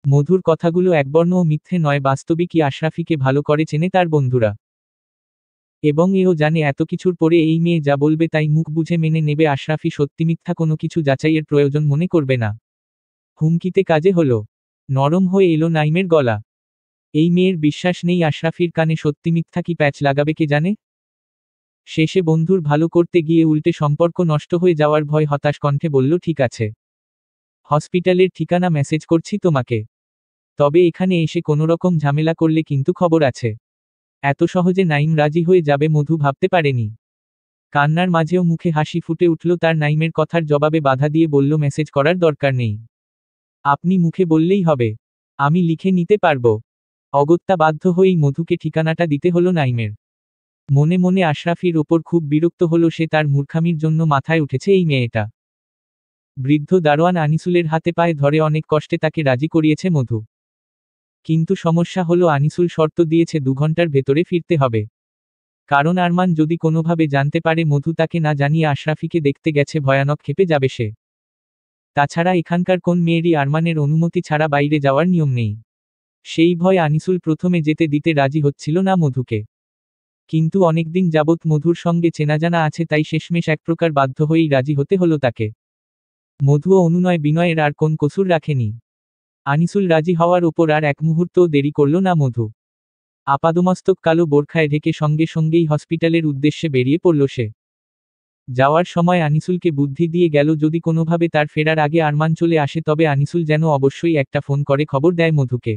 মধুর কথাগুলো একবর্ণও মিথ্যে নয়, বাস্তবিকই আশরাফিকে ভালো করে চেনে তার বন্ধুরা। এবং এও জানে এত কিছুর পরে এই মেয়ে যা বলবে তাই মুখ বুঝে মেনে নেবে। আশরাফি সত্যি মিথ্যা কোনো কিছু যাচাইয়ের প্রয়োজন মনে করবে না। হুমকিতে কাজে হলো। নরম হয়ে এলো নাইমের গলা। এই মেয়ের বিশ্বাস নেই আশরাফির কানে সত্যি মিথ্যা কি প্যাচ লাগাবে কে জানে। শেষে বন্ধুর ভালো করতে গিয়ে উল্টে সম্পর্ক নষ্ট হয়ে যাওয়ার ভয় হতাশ কণ্ঠে বলল, ঠিক আছে, হসপিটালের ঠিকানা মেসেজ করছি তোমাকে। তবে এখানে এসে কোনোরকম ঝামেলা করলে কিন্তু খবর আছে। এত সহজে নাইম রাজি হয়ে যাবে মধু ভাবতে পারেনি। কান্নার মাঝেও মুখে হাসি ফুটে উঠল তার। নাইমের কথার জবাবে বাধা দিয়ে বলল, মেসেজ করার দরকার নেই, আপনি মুখে বললেই হবে, আমি লিখে নিতে পারবো। অগত্যা বাধ্য হয়েই মধুকে ঠিকানাটা দিতে হলো নাইমের। মনে মনে আশরাফির ওপর খুব বিরক্ত হলো সে। তার মূর্খামির জন্য মাথায় উঠেছে এই মেয়েটা। বৃদ্ধ দারোয়ান আনিসুলের হাতে পায়ে ধরে অনেক কষ্টে তাকে রাজি করিয়েছে মধু। কিন্তু সমস্যা হলো আনিসুল শর্ত দিয়েছে 2 ঘন্টার ভেতরে ফিরতে হবে। কারণ আরমান যদি কোনোভাবে জানতে পারে মধু তাকে না জানিয়ে আশরাফিকে দেখতে গেছে, ভয়ানক ক্ষেপে যাবে সে। তাছাড়া এখানকার কোন মেয়েরই আরমানের অনুমতি ছাড়া বাইরে যাওয়ার নিয়ম নেই। সেই ভয় আনিসুল প্রথমে যেতে দিতে রাজি হচ্ছিল না মধুকে। কিন্তু অনেকদিন যাবৎ মধুর সঙ্গে চেনাজানা আছে, তাই শেষমেশ এক প্রকার বাধ্য হয়েই রাজি হতে হলো তাকে। মধুও অনুনয় বিনয়ের আর কোন কসুর রাখেনি। আনিসুল রাজি হওয়ার ওপর আর এক মুহূর্তও দেরি করল না মধু। আপাদমস্তক কালো বোরখায় ঢেকে সঙ্গে সঙ্গেই হসপিটালের উদ্দেশ্যে বেরিয়ে পড়ল সে। যাওয়ার সময় আনিসুলকে বুদ্ধি দিয়ে গেল যদি কোনোভাবে তার ফেরার আগে আরমান চলে আসে তবে আনিসুল যেন অবশ্যই একটা ফোন করে খবর দেয় মধুকে।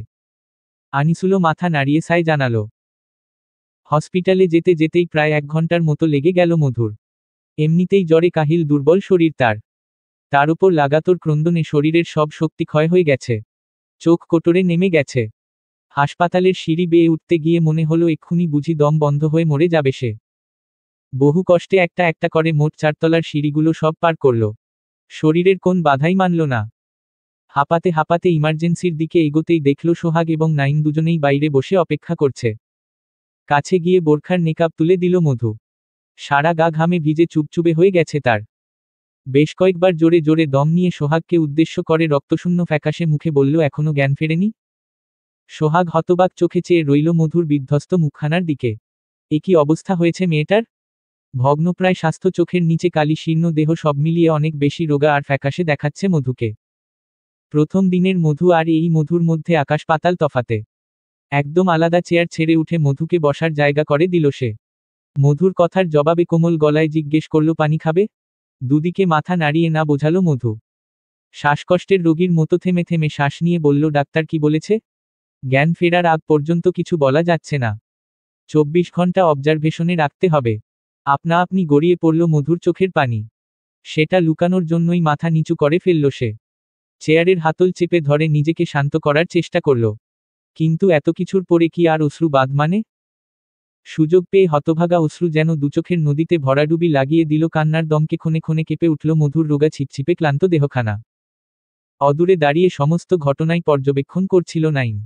আনিসুলও মাথা নাড়িয়ে সায় জানালো। হসপিটালে যেতে যেতেই প্রায় 1 ঘন্টার মতো লেগে গেল মধুর। এমনিতেই জ্বরে কাহিল দুর্বল শরীর তার উপর লাগাতার ক্রন্দনে শরীরের সব শক্তি ক্ষয় হয়ে গেছে। চোখ কোটরে নেমে গেছে। হাসপাতালের সিঁড়ি বেয়ে উঠতে গিয়ে মনে হলো এক্ষুনি বুঝি দম বন্ধ হয়ে মরে যাবে সে। বহু কষ্টে একটা একটা করে মোট 4 তলার সিঁড়িগুলো সব পার করল। শরীরের কোন বাধাই মানল না। হাঁপাতে হাঁপাতে ইমার্জেন্সির দিকে এগোতেই দেখল সোহাগ এবং নাইম দুজনেই বাইরে বসে অপেক্ষা করছে। কাছে গিয়ে বোরখার নেকাব তুলে দিল মধু। সারা গা ঘামে ভিজে চুপচুপে হয়ে গেছে তার। বেশ কয়েকবার জোরে জোরে দম নিয়ে সোহাগকে উদ্দেশ্য করে রক্তশূন্য ফ্যাকাশে মুখে বলল এখনো জ্ঞান ফেরেনি। সোহাগ হতবাক চোখে চেয়ে রইল মধুর বিধ্বস্ত মুখখানার দিকে। এ কি অবস্থা হয়েছে মেয়েটার? ভগ্নপ্রায় স্বাস্থ্য, চোখের নিচে কালি শীর্ণ দেহ, সব মিলিয়ে অনেক বেশি রোগা আর ফ্যাকাশে দেখাচ্ছে মধুকে। প্রথম দিনের মধু আর এই মধুর মধ্যে আকাশ পাতাল তফাতে। একদম আলাদা। চেয়ার ছেড়ে উঠে মধুকে বসার জায়গা করে দিল সে। মধুর কথার জবাবে কোমল গলায় জিজ্ঞেস করল পানি খাবে? দুদিকে মাথা নাড়িয়ে না বোঝালো মধু। শ্বাসকষ্টের রোগীর মতো থেমে থেমে শ্বাস নিয়ে বলল ডাক্তার কি বলেছে? জ্ঞান ফেরার আগ পর্যন্ত কিছু বলা যাচ্ছে না। 24 ঘন্টা অবজারভেশনে রাখতে হবে। আপনা আপনি গড়িয়ে পড়ল মধুর চোখের পানি। সেটা লুকানোর জন্যই মাথা নিচু করে ফেলল সে। চেয়ারের হাতল চেপে ধরে নিজেকে শান্ত করার চেষ্টা করল। কিন্তু এত কিছুর পরে কি আর অশ্রু বাঁধ মানে? সুযোগ পেয়ে হতভাগা অশ্রু যেন দুচোখের নদীতে ভরাডুবি লাগিয়ে দিল কান্নার দমকে। ক্ষণে ক্ষণে কেঁপে উঠল মধুর রোগা ছিপছিপে ক্লান্ত দেহখানা। অদূরে দাঁড়িয়ে সমস্ত ঘটনাই পর্যবেক্ষণ করছিল নাইম।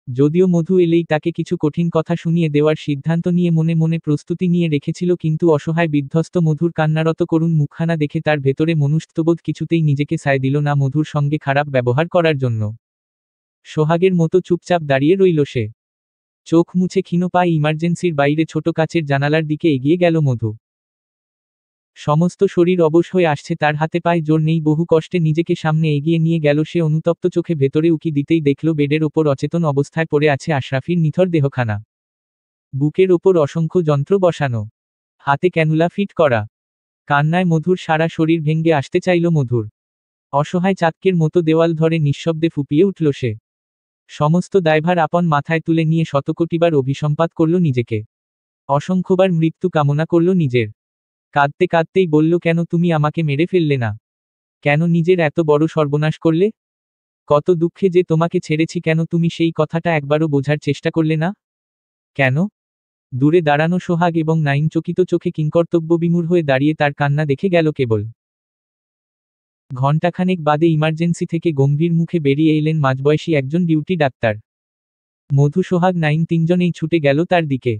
যদিও মধু এলেই তাকে কিছু কঠিন কথা শুনিয়ে দেওয়ার সিদ্ধান্ত নিয়ে মনে মনে প্রস্তুতি নিয়ে রেখেছিল, কিন্তু অসহায় বিধ্বস্ত মধুর কান্নারত করুণ মুখখানা দেখে তার ভেতরে মনুষ্যত্ববোধ কিছুতেই নিজেকে সায় দিল না মধুর সঙ্গে খারাপ ব্যবহার করার জন্য। সোহাগের মতো চুপচাপ দাঁড়িয়ে রইল সে। চোখ মুছে ক্ষীণ পায়ে ইমার্জেন্সির বাইরে ছোট কাচের জানালার দিকে এগিয়ে গেল মধু। সমস্ত শরীর অবশ হয়ে আসছে তার, হাতে পায়ে জোর নেই। বহু কষ্টে নিজেকে সামনে এগিয়ে নিয়ে গেল সে। অনুতপ্ত চোখে ভেতরে উকি দিতেই দেখল বেডের ওপর অচেতন অবস্থায় পড়ে আছে আশরাফির নিথর দেহখানা। বুকের ওপর অসংখ্য যন্ত্র বসানো, হাতে ক্যানুলা ফিট করা। কান্নায় মধুর সারা শরীর ভেঙে আসতে চাইল মধুর। অসহায় চাতকের মতো দেওয়াল ধরে নিঃশব্দে ফুপিয়ে উঠল সে। সমস্ত দায়ভার আপন মাথায় তুলে নিয়ে শতকোটিবার অভিসম্পাত করল নিজেকে। অসংখ্যবার মৃত্যু কামনা করল নিজের। কাঁদতে কাঁদতেই বলল কেন তুমি আমাকে মেরে ফেললে না? কেন নিজের এত বড় সর্বনাশ করলে? কত দুঃখে যে তোমাকে ছেড়েছি, কেন তুমি সেই কথাটা একবারও বোঝার চেষ্টা করলে না? কেন? দূরে দাঁড়ানো সোহাগ এবং নাইম চকিত চোখে কিংকর্তব্যবিমূঢ় হয়ে দাঁড়িয়ে তার কান্না দেখে গেল কেবল। ঘণ্টাখানেক বাদে ইমার্জেন্সি থেকে গম্ভীর মুখে বেরিয়ে এলেন মাঝবয়সী একজন ডিউটি ডাক্তার। মধু, সোহাগ, নাইম তিনজনেই ছুটে গেল তার দিকে।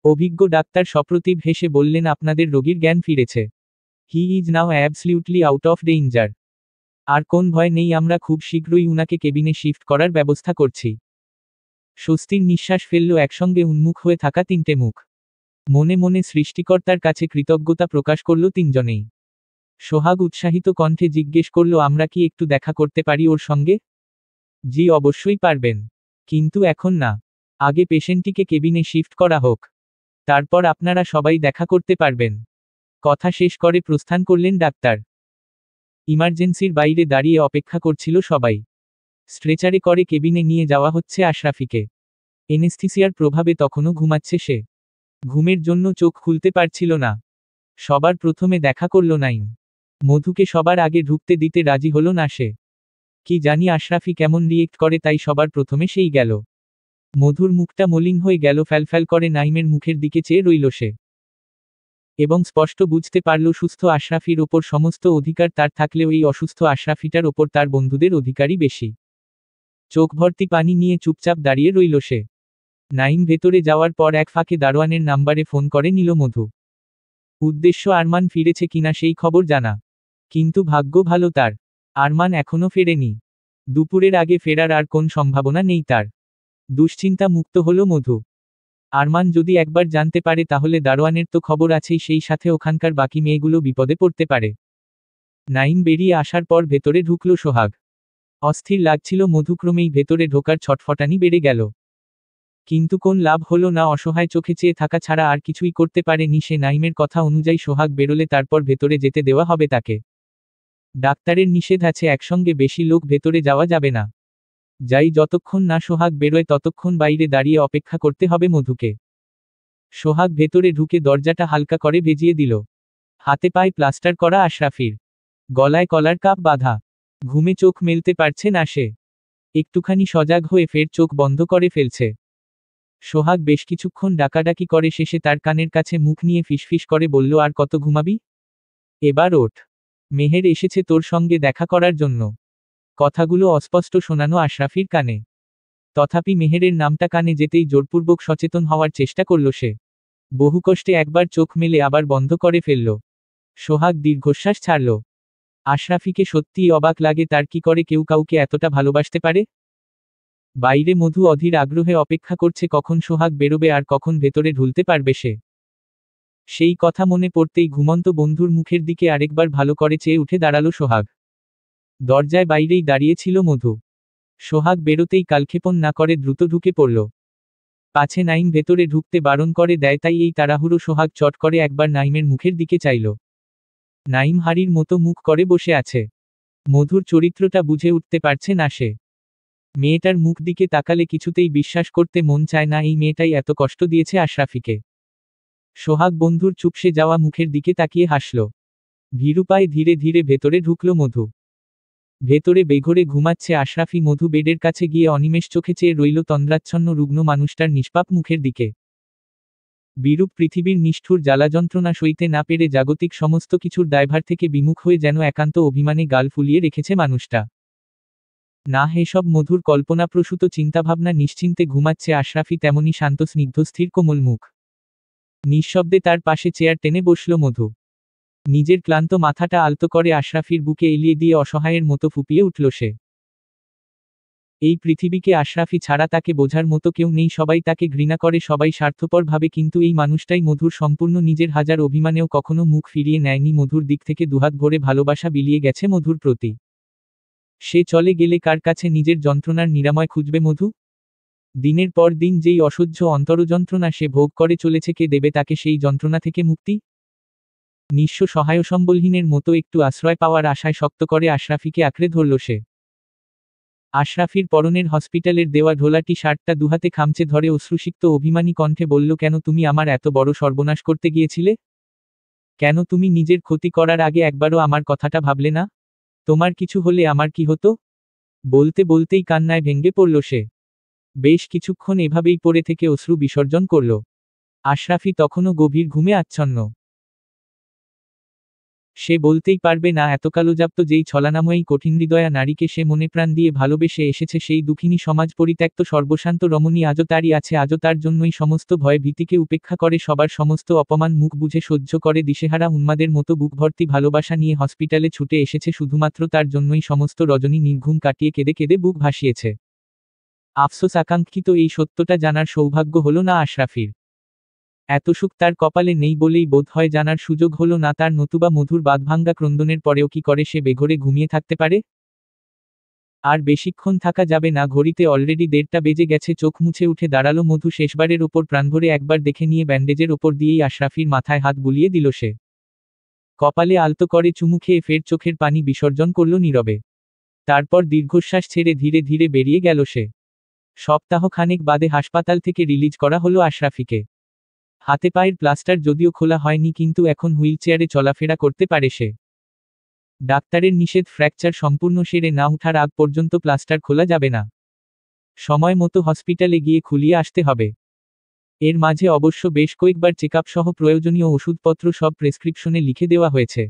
অভিজ্ঞ ডাক্তার সপ্রতিভ হেসে বললেন আপনাদের রোগীর জ্ঞান ফিরেছে। He is now absolutely out of danger. আর কোন ভয় নেই, আমরা খুব শীঘ্রই উনাকে কেবিনে শিফট করার ব্যবস্থা করছি। স্বস্তির নিঃশ্বাস ফেলল একসঙ্গে উন্মুখ হয়ে থাকা তিনটে মুখ। মনে মনে সৃষ্টিকর্তার কাছে কৃতজ্ঞতা প্রকাশ করল তিনজনেই। সোহাগ উৎসাহিত কণ্ঠে জিজ্ঞেস করল আমরা কি একটু দেখা করতে পারি ওর সঙ্গে? জি অবশ্যই পারবেন, কিন্তু এখন না। আগে পেশেন্টটিকে কেবিনে শিফট করা হোক, তারপর আপনারা সবাই দেখা করতে পারবেন। কথা শেষ করে প্রস্থান করলেন ডাক্তার। ইমার্জেন্সির বাইরে দাঁড়িয়ে অপেক্ষা করছিল সবাই। স্ট্রেচারে করে কেবিনে নিয়ে যাওয়া হচ্ছে আশরাফিকে। এনেস্থিসিয়ার প্রভাবে তখনও ঘুমাচ্ছে সে। ঘুমের জন্য চোখ খুলতে পারছিল না। সবার প্রথমে দেখা করল নাইম। মধুকে সবার আগে ঢুকতে দিতে রাজি হলো না সে। কি জানি আশরাফি কেমন রিয়েক্ট করে, তাই সবার প্রথমে সেই গেল। মধুর মুখটা মলিন হয়ে গেল। ফ্যালফ্যাল করে নাইমের মুখের দিকে চেয়ে রইল সে। এবং স্পষ্ট বুঝতে পারল সুস্থ আশরাফির ওপর সমস্ত অধিকার তার থাকলেও এই অসুস্থ আশরাফিটার ওপর তার বন্ধুদের অধিকারই বেশি। চোখ ভর্তি পানি নিয়ে চুপচাপ দাঁড়িয়ে রইল সে। নাইম ভেতরে যাওয়ার পর এক ফাঁকে দারোয়ানের নাম্বারে ফোন করে নিল মধু। উদ্দেশ্য আরমান ফিরেছে কিনা সেই খবর জানা। কিন্তু ভাগ্য ভালো তার, আরমান এখনো ফেরেনি। দুপুরের আগে ফেরার আর কোন সম্ভাবনা নেই তার। দুশ্চিন্তা মুক্ত হলো মধু। আরমান যদি একবার জানতে পারে তাহলে দারোয়ানের তো খবর আছেই, সেই সাথে ওখানকার বাকি মেয়েগুলো বিপদে পড়তে পারে। নাইম বেরিয়ে আসার পর ভেতরে ঢুকল সোহাগ। অস্থির লাগছিল মধু, ক্রমেই ভেতরে ঢোকার ছটফটানি বেড়ে গেল। কিন্তু কোন লাভ হলো না, অসহায় চোখে চেয়ে থাকা ছাড়া আর কিছুই করতে পারেনি সে। নাইমের কথা অনুযায়ী সোহাগ বেরোলে তারপর ভেতরে যেতে দেওয়া হবে তাকে। ডাক্তারের নিষেধ আছে, একসঙ্গে বেশি লোক ভেতরে যাওয়া যাবে না। যাই, যতক্ষণ না সোহাগ বেরোয় ততক্ষণ বাইরে দাঁড়িয়ে অপেক্ষা করতে হবে মধুকে। সোহাগ ভেতরে ঢুকে দরজাটা হালকা করে ভেজিয়ে দিল। হাতে পায়ে প্লাস্টার করা আশরাফির, গলায় কলার কাপ বাঁধা। ঘুমে চোখ মেলতে পারছে না সে। একটুখানি সজাগ হয়ে ফের চোখ বন্ধ করে ফেলছে। সোহাগ বেশ কিছুক্ষণ ডাকাডাকি করে, শেষে তার কানের কাছে মুখ নিয়ে ফিসফিস করে বলল, আর কত ঘুমাবি? এবার ওঠ, মেহের এসেছে তোর সঙ্গে দেখা করার জন্য। কথাগুলো অস্পষ্ট শোনানো আশরাফির কানে। তথাপি মেহেরের নামটা কানে যেতেই জোরপূর্বক সচেতন হওয়ার চেষ্টা করল সে। বহু কষ্টে একবার চোখ মেলে আবার বন্ধ করে ফেলল। সোহাগ দীর্ঘশ্বাস ছাড়ল। আশরাফিকে সত্যিই অবাক লাগে, তার কি করে কেউ কাউকে এতটা ভালোবাসতে পারে। বাইরে মধু অধীর আগ্রহে অপেক্ষা করছে কখন সোহাগ বেরোবে আর কখন ভেতরে ঢুলতে পারবে সে। সেই কথা মনে পড়তেই ঘুমন্ত বন্ধুর মুখের দিকে আরেকবার ভালো করে চেয়ে উঠে দাঁড়ালো সোহাগ। দরজায় বাইরেই দাঁড়িয়ে ছিল মধু। সোহাগ বেরোতেই কালক্ষেপণ না করে দ্রুত ঢুকে পড়ল। পাছে নাইম ভেতরে ঢুকতে বারণ করে দেয়, তাই এই তাড়াহুড়ো। সোহাগ চট করে একবার নাইমের মুখের দিকে চাইল। নাইম হাড়ির মতো মুখ করে বসে আছে। মধুর চরিত্রটা বুঝে উঠতে পারছে না সে। মেয়েটার মুখ দিকে তাকালে কিছুতেই বিশ্বাস করতে মন চায় না এই মেয়েটাই এত কষ্ট দিয়েছে আশরাফিকে। সোহাগ বন্ধুর চুপসে যাওয়া মুখের দিকে তাকিয়ে হাসল। ভীরু পায়ে ধীরে ধীরে ভেতরে ঢুকল মধু। ভেতরে বেঘোরে ঘুমাচ্ছে আশরাফি। মধু বেডের কাছে গিয়ে অনিমেষ চোখে চেয়ে রইল তন্দ্রাচ্ছন্ন রুগ্ন মানুষটার নিষ্পাপ মুখের দিকে। বিরূপ পৃথিবীর নিষ্ঠুর জ্বালা যন্ত্রণা সইতে না পেরে জাগতিক সমস্ত কিছুর দায়ভার থেকে বিমুখ হয়ে যেন একান্ত অভিমানে গাল ফুলিয়ে রেখেছে মানুষটা। না, এসব মধুর কল্পনাপ্রসূত চিন্তাভাবনা। নিশ্চিন্তে ঘুমাচ্ছে আশরাফি, তেমনি শান্ত স্নিগ্ধ স্থির কোমল মুখ। নিঃশব্দে তার পাশে চেয়ার টেনে বসল মধু। নিজের ক্লান্ত মাথাটা আলতো করে আশরাফির বুকে এলিয়ে দিয়ে অসহায়ের মতো ফুপিয়ে উঠল সে। এই পৃথিবীকে আশরাফি ছাড়া তাকে বোঝার মতো কেউ নেই। সবাই তাকে ঘৃণা করে, সবাই স্বার্থপর ভাবে, কিন্তু এই মানুষটাই মধুর সম্পূর্ণ। নিজের হাজার অভিমানেও কখনো মুখ ফিরিয়ে নেয়নি মধুর দিক থেকে। দুহাত ভরে ভালোবাসা বিলিয়ে গেছে মধুর প্রতি। সে চলে গেলে কার কাছে নিজের যন্ত্রণার নিরাময় খুঁজবে মধু? দিনের পর দিন যেই অসহ্য অন্তরযন্ত্রণা সে ভোগ করে চলেছে, কে দেবে তাকে সেই যন্ত্রণা থেকে মুক্তি? নিঃস্ব সহায়সম্বলহীনের মতো একটু আশ্রয় পাওয়ার আশায় শক্ত করে আশরাফিকে আঁকড়ে ধরল সে। আশরাফির পরনের হসপিটালের দেওয়া ঢোলাটি শার্টটা দুহাতে খামচে ধরে অশ্রুসিক্ত অভিমানী কণ্ঠে বলল, কেন তুমি আমার এত বড় সর্বনাশ করতে গিয়েছিলে? কেন তুমি নিজের ক্ষতি করার আগে একবারও আমার কথাটা ভাবলে না? তোমার কিছু হলে আমার কি হতো? বলতে বলতেই কান্নায় ভেঙে পড়ল সে। বেশ কিছুক্ষণ এভাবেই পড়ে থেকে অশ্রু বিসর্জন করল। আশরাফি তখনও গভীর ঘুমে আচ্ছন্ন। সে বলতেই পারবে না এতকালোজাপ্ত যেই ছলানাময়ী কঠিনহৃদয়া নারীকে সে মনে প্রাণ দিয়ে ভালোবেসে এসেছে, সেই দুঃখিনী সমাজ পরিত্যক্ত সর্বশান্ত রমণী আজও তারই আছে। আজও তার জন্যই সমস্ত ভয় ভীতিকে উপেক্ষা করে, সবার সমস্ত অপমান মুখ বুঝে সহ্য করে, দিশেহারা উন্মাদের মতো বুক ভর্তি ভালোবাসা নিয়ে হসপিটালে ছুটে এসেছে শুধুমাত্র তার জন্যই। সমস্ত রজনী নির্ঘুম কাটিয়ে কেঁদে কেঁদে বুক ভাসিয়েছে। আফসোস, আকাঙ্ক্ষিত এই সত্যটা জানার সৌভাগ্য হলো না আশরাফির। এত সুখ তার কপালে নেই বলেই বোধ হয় জানার সুযোগ হলো না তার। নতুবা মধুর বাঁধভাঙ্গা ক্রন্দনের পরেও কি করে সে বেঘোরে ঘুমিয়ে থাকতে পারে? আর বেশিক্ষণ থাকা যাবে না, ঘড়িতে অলরেডি 1:30 বেজে গেছে। চোখ মুছে উঠে দাঁড়ালো মধু। শেষবারের ওপর প্রাণভরে একবার দেখে নিয়ে ব্যান্ডেজের ওপর দিয়েই আশরাফির মাথায় হাত বুলিয়ে দিল সে। কপালে আলতো করে চুমু খেয়ে ফের চোখের পানি বিসর্জন করল নীরবে। তারপর দীর্ঘশ্বাস ছেড়ে ধীরে ধীরে বেরিয়ে গেল সে। সপ্তাহখানেক বাদে হাসপাতাল থেকে রিলিজ করা হলো আশরাফিকে। হাতে পায়ের প্লাস্টার যদিও খোলা হয়নি, কিন্তু এখন হুইলচেয়ারে চলাফেরা করতে পারে সে। ডাক্তারের নিষেধ, ফ্র্যাকচার সম্পূর্ণ সেরে না ওঠার আগ পর্যন্ত প্লাস্টার খোলা যাবে না। সময় মতো হসপিটালে গিয়ে খুলিয়ে আসতে হবে। এর মাঝে অবশ্য বেশ কয়েকবার চেকআপ সহ প্রয়োজনীয় ওষুধপত্র সব প্রেসক্রিপশনে লিখে দেওয়া হয়েছে।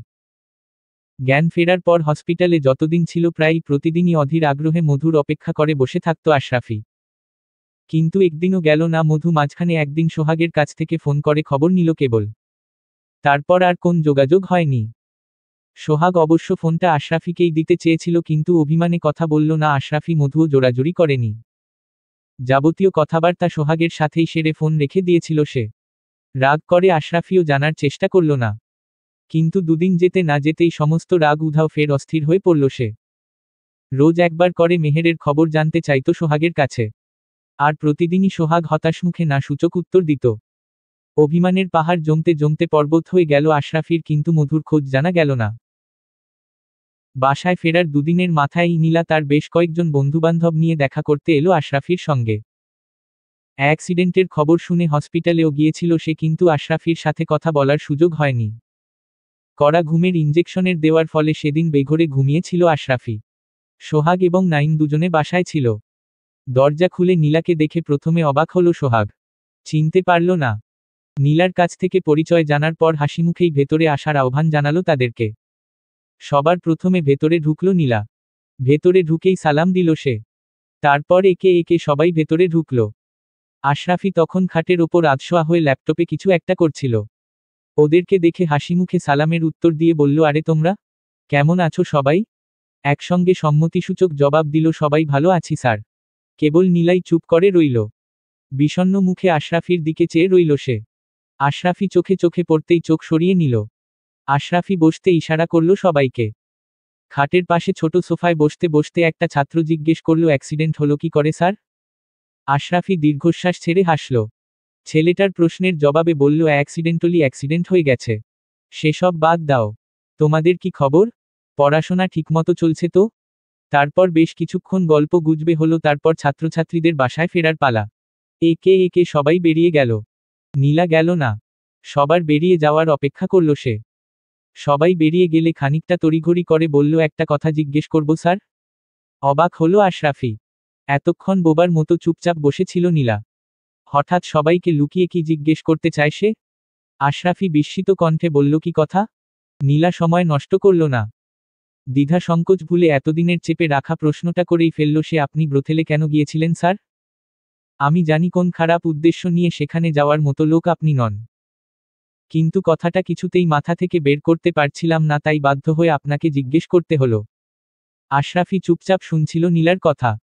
জ্ঞান ফেরার পর হসপিটালে যতদিন ছিল প্রায়ই প্রতিদিনই অধীর আগ্রহে মধুর অপেক্ষা করে বসে থাকত আশরাফি। কিন্তু একদিনও গেল না মধু। মাঝখানে একদিন সোহাগের কাছ থেকে ফোন করে খবর নিল কেবল। তারপর আর কোন যোগাযোগ হয়নি। সোহাগ অবশ্য ফোনটা আশরাফিকেই দিতে চেয়েছিল, কিন্তু অভিমানে কথা বলল না আশরাফি। মধুও জোরাজুরি করেনি। যাবতীয় কথাবার্তা সোহাগের সাথেই সেরে ফোন রেখে দিয়েছিল সে। রাগ করে আশরাফিও জানার চেষ্টা করল না। কিন্তু দুদিন যেতে না যেতেই সমস্ত রাগ উধাও, ফের অস্থির হয়ে পড়ল সে। রোজ একবার করে মেহেরের খবর জানতে চাইত সোহাগের কাছে। আর প্রতিদিনই সোহাগ হতাশমুখে না সূচক উত্তর দিত। অভিমানের পাহাড় জমতে জমতে পর্বত হয়ে গেল আশরাফির, কিন্তু মধুর খোঁজ জানা গেল না। বাসায় ফেরার দুদিনের মাথায় নীলা তার বেশ কয়েকজন বন্ধুবান্ধব নিয়ে দেখা করতে এলো আশরাফির সঙ্গে। অ্যাক্সিডেন্টের খবর শুনে হসপিটালেও গিয়েছিল সে, কিন্তু আশরাফির সাথে কথা বলার সুযোগ হয়নি। কড়া ঘুমের ইঞ্জেকশনের দেওয়ার ফলে সেদিন বেঘোরে ঘুমিয়েছিল আশরাফি। সোহাগ এবং নাইম দুজনে বাসায় ছিল। দরজা খুলে নীলাকে দেখে প্রথমে অবাক হলো সোহাগ। চিনতে পারল না। নীলার কাছ থেকে পরিচয় জানার পর হাসিমুখেই ভেতরে আসার আহ্বান জানালো তাদেরকে। সবার প্রথমে ভেতরে ঢুকল নীলা। ভেতরে ঢুকেই সালাম দিল সে। তারপর একে একে সবাই ভেতরে ঢুকল। আশরাফি তখন খাটের ওপর আধশোয়া হয়ে ল্যাপটপে কিছু একটা করছিল। ওদেরকে দেখে হাসিমুখে সালামের উত্তর দিয়ে বলল, আরে তোমরা কেমন আছো সবাই? একসঙ্গে সম্মতিসূচক জবাব দিল সবাই, ভালো আছি স্যার। কেবল নীলাই চুপ করে রইল। বিষণ্ণ মুখে আশরাফির দিকে চেয়ে রইল সে। আশরাফি চোখে চোখে পড়তেই চোখ সরিয়ে নিল। আশরাফি বসতে ইশারা করল সবাইকে। খাটের পাশে ছোট সোফায় বসতে বসতে একটা ছাত্র জিজ্ঞেস করল, অ্যাক্সিডেন্ট হলো কি করে স্যার? আশরাফি দীর্ঘশ্বাস ছেড়ে হাসল। ছেলেটার প্রশ্নের জবাবে বলল, অ্যাক্সিডেন্ট হয়ে গেছে। সেসব বাদ দাও। তোমাদের কি খবর? পড়াশোনা ঠিকমতো চলছে তো? তারপর বেশ কিছুক্ষণ গল্প গুজবে হলো, তারপর ছাত্রছাত্রীদের বাসায় ফেরার পালা। একে একে সবাই বেরিয়ে গেল। নীলা গেল না। সবার বেরিয়ে যাওয়ার অপেক্ষা করল সে। সবাই বেরিয়ে গেলে খানিকটা তড়িঘড়ি করে বলল, একটা কথা জিজ্ঞেস করব স্যার? অবাক হলো আশরাফি। এতক্ষণ বোবার মতো চুপচাপ বসেছিল নীলা। হঠাৎ সবাইকে লুকিয়ে কি জিজ্ঞেস করতে চায় সে? আশরাফি বিস্মিত কণ্ঠে বলল, কি কথা? নীলা সময় নষ্ট করল না। দ্বিধা সংকোচ ভুলে এতদিনের চেপে রাখা প্রশ্নটা করেই ফেলল সে, আপনি ব্রথেলে কেন গিয়েছিলেন স্যার? আমি জানি কোন খারাপ উদ্দেশ্য নিয়ে সেখানে যাওয়ার মতো লোক আপনি নন। কিন্তু কথাটা কিছুতেই মাথা থেকে বের করতে পারছিলাম না, তাই বাধ্য হয়ে আপনাকে জিজ্ঞেস করতে হলো। আশরাফি চুপচাপ শুনছিল নীলার কথা।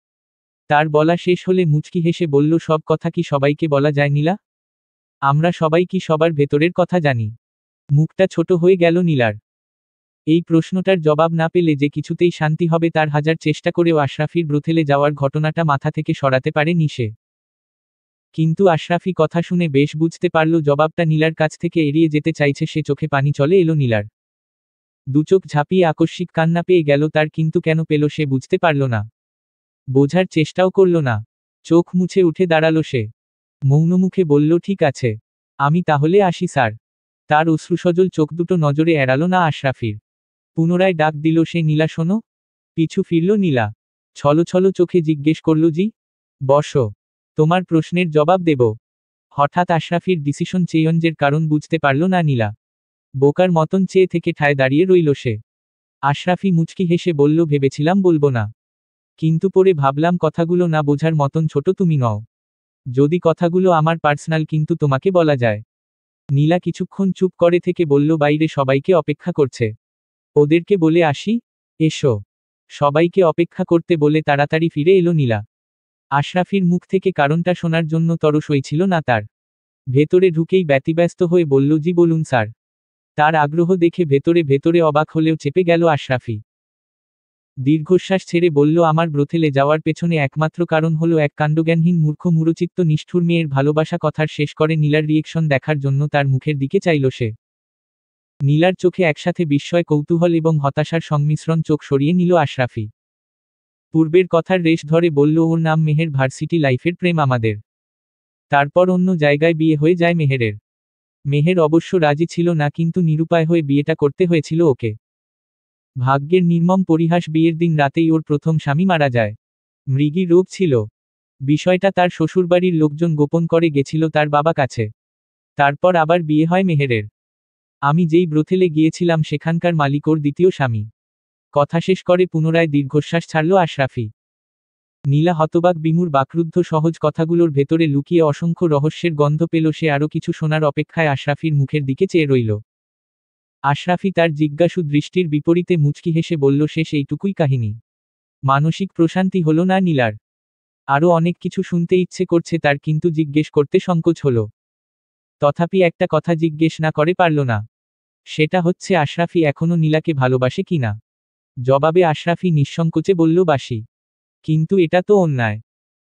তার বলা শেষ হলে মুচকি হেসে বলল, সব কথা কি সবাইকে বলা যায় নীলা? আমরা সবাই কি সবার ভেতরের কথা জানি? মুখটা ছোট হয়ে গেল নীলার। এই প্রশ্নটার জবাব না পেলে যে কিছুতেই শান্তি হবে, তার হাজার চেষ্টা করেও আশরাফির ব্রথেলে যাওয়ার ঘটনাটা মাথা থেকে সরাতে পারেনি সে। কিন্তু আশরাফি কথা শুনে বেশ বুঝতে পারল জবাবটা নীলার কাছ থেকে এড়িয়ে যেতে চাইছে সে। চোখে পানি চলে এলো নীলার। দুচোখ ঝাঁপিয়ে আকস্মিক কান্না পেয়ে গেল তার, কিন্তু কেন পেল সে বুঝতে পারল না। বোঝার চেষ্টাও করল না। চোখ মুছে উঠে দাঁড়ালো সে। মৌনমুখে বলল, ঠিক আছে, আমি তাহলে আসি স্যার। তার অশ্রুসজল চোখ দুটো নজরে এড়াল না আশরাফির। পুনরায় ডাক দিল সে, নীলা শোনো। পিছু ফিরল নীলা। ছলছল চোখে জিজ্ঞেস করল, জি? বসো, তোমার প্রশ্নের জবাব দেব। হঠাৎ আশরাফির ডিসিশন চেঞ্জের কারণ বুঝতে পারল না নীলা। বোকার মতন চেয়ে থেকে ঠায় দাঁড়িয়ে রইল সে। আশরাফি মুচকি হেসে বলল, ভেবেছিলাম বলবো না, কিন্তু পরে ভাবলাম কথাগুলো না বোঝার মতন ছোট তুমি নও। যদি কথাগুলো আমার পার্সোনাল, কিন্তু তোমাকে বলা যায়। নীলা কিছুক্ষণ চুপ করে থেকে বলল, বাইরে সবাইকে অপেক্ষা করছে, ওদেরকে বলে আসি। এসো। সবাইকে অপেক্ষা করতে বলে তাড়াতাড়ি ফিরে এলো নীলা। আশরাফির মুখ থেকে কারণটা শোনার জন্য তরস হয়েছিল না তার। ভেতরে ঢুকেই ব্যতিব্যস্ত হয়ে বলল, জি বলুন স্যার। তার আগ্রহ দেখে ভেতরে ভেতরে অবাক হলেও চেপে গেল আশরাফি। দীর্ঘশ্বাস ছেড়ে বলল, আমার ব্রথেলে যাওয়ার পেছনে একমাত্র কারণ হলো এক কাণ্ডজ্ঞানহীন মূর্খ মুরচিত্ত নিষ্ঠুর মেয়ের ভালোবাসা। কথার শেষ করে নীলার রিয়েকশন দেখার জন্য তার মুখের দিকে চাইল সে। নীলার চোখে একসাথে বিস্ময়, কৌতূহল এবং হতাশার সংমিশ্রণ। চোখ সরিয়ে নিল আশরাফি। পূর্বের কথার রেশ ধরে বলল, ওর নাম মেহের, ভার্সিটি লাইফের প্রেম আমাদের। তারপর অন্য জায়গায় বিয়ে হয়ে যায় মেহেরের। মেহের অবশ্য রাজি ছিল না, কিন্তু নিরুপায় হয়ে বিয়েটা করতে হয়েছিল ওকে। ভাগ্যের নির্মম পরিহাস, বিয়ের দিন রাতেই ওর প্রথম স্বামী মারা যায়। মৃগী রোগ ছিল। বিষয়টা তার শ্বশুরবাড়ির লোকজন গোপন করে গেছিল তার বাবা কাছে। তারপর আবার বিয়ে হয় মেহেরের। আমি যেই ব্রথেলে গিয়েছিলাম সেখানকার মালিক ওর দ্বিতীয় স্বামী। কথা শেষ করে পুনরায় দীর্ঘশ্বাস ছাড়ল আশরাফি। নীলা হতবাক, বিমূঢ়, বাকরুদ্ধ। সহজ কথাগুলোর ভেতরে লুকিয়ে অসংখ্য রহস্যের গন্ধ পেল সে। আরও কিছু শোনার অপেক্ষায় আশরাফির মুখের দিকে চেয়ে রইল। আশরাফি তার জিজ্ঞাসু দৃষ্টির বিপরীতে মুচকি হেসে বলল, শেষ এইটুকুই কাহিনী? মানসিক প্রশান্তি হলো না নীলার। আরও অনেক কিছু শুনতে ইচ্ছে করছে তার, কিন্তু জিজ্ঞেস করতে সংকোচ হলো। তথাপি একটা কথা জিজ্ঞেস না করে পারল না। সেটা হচ্ছে, আশরাফি এখনো নীলাকে ভালোবাসে কিনা। জবাবে আশরাফি নিঃসংকোচে বলল বাসি। কিন্তু এটা তো অন্যায়।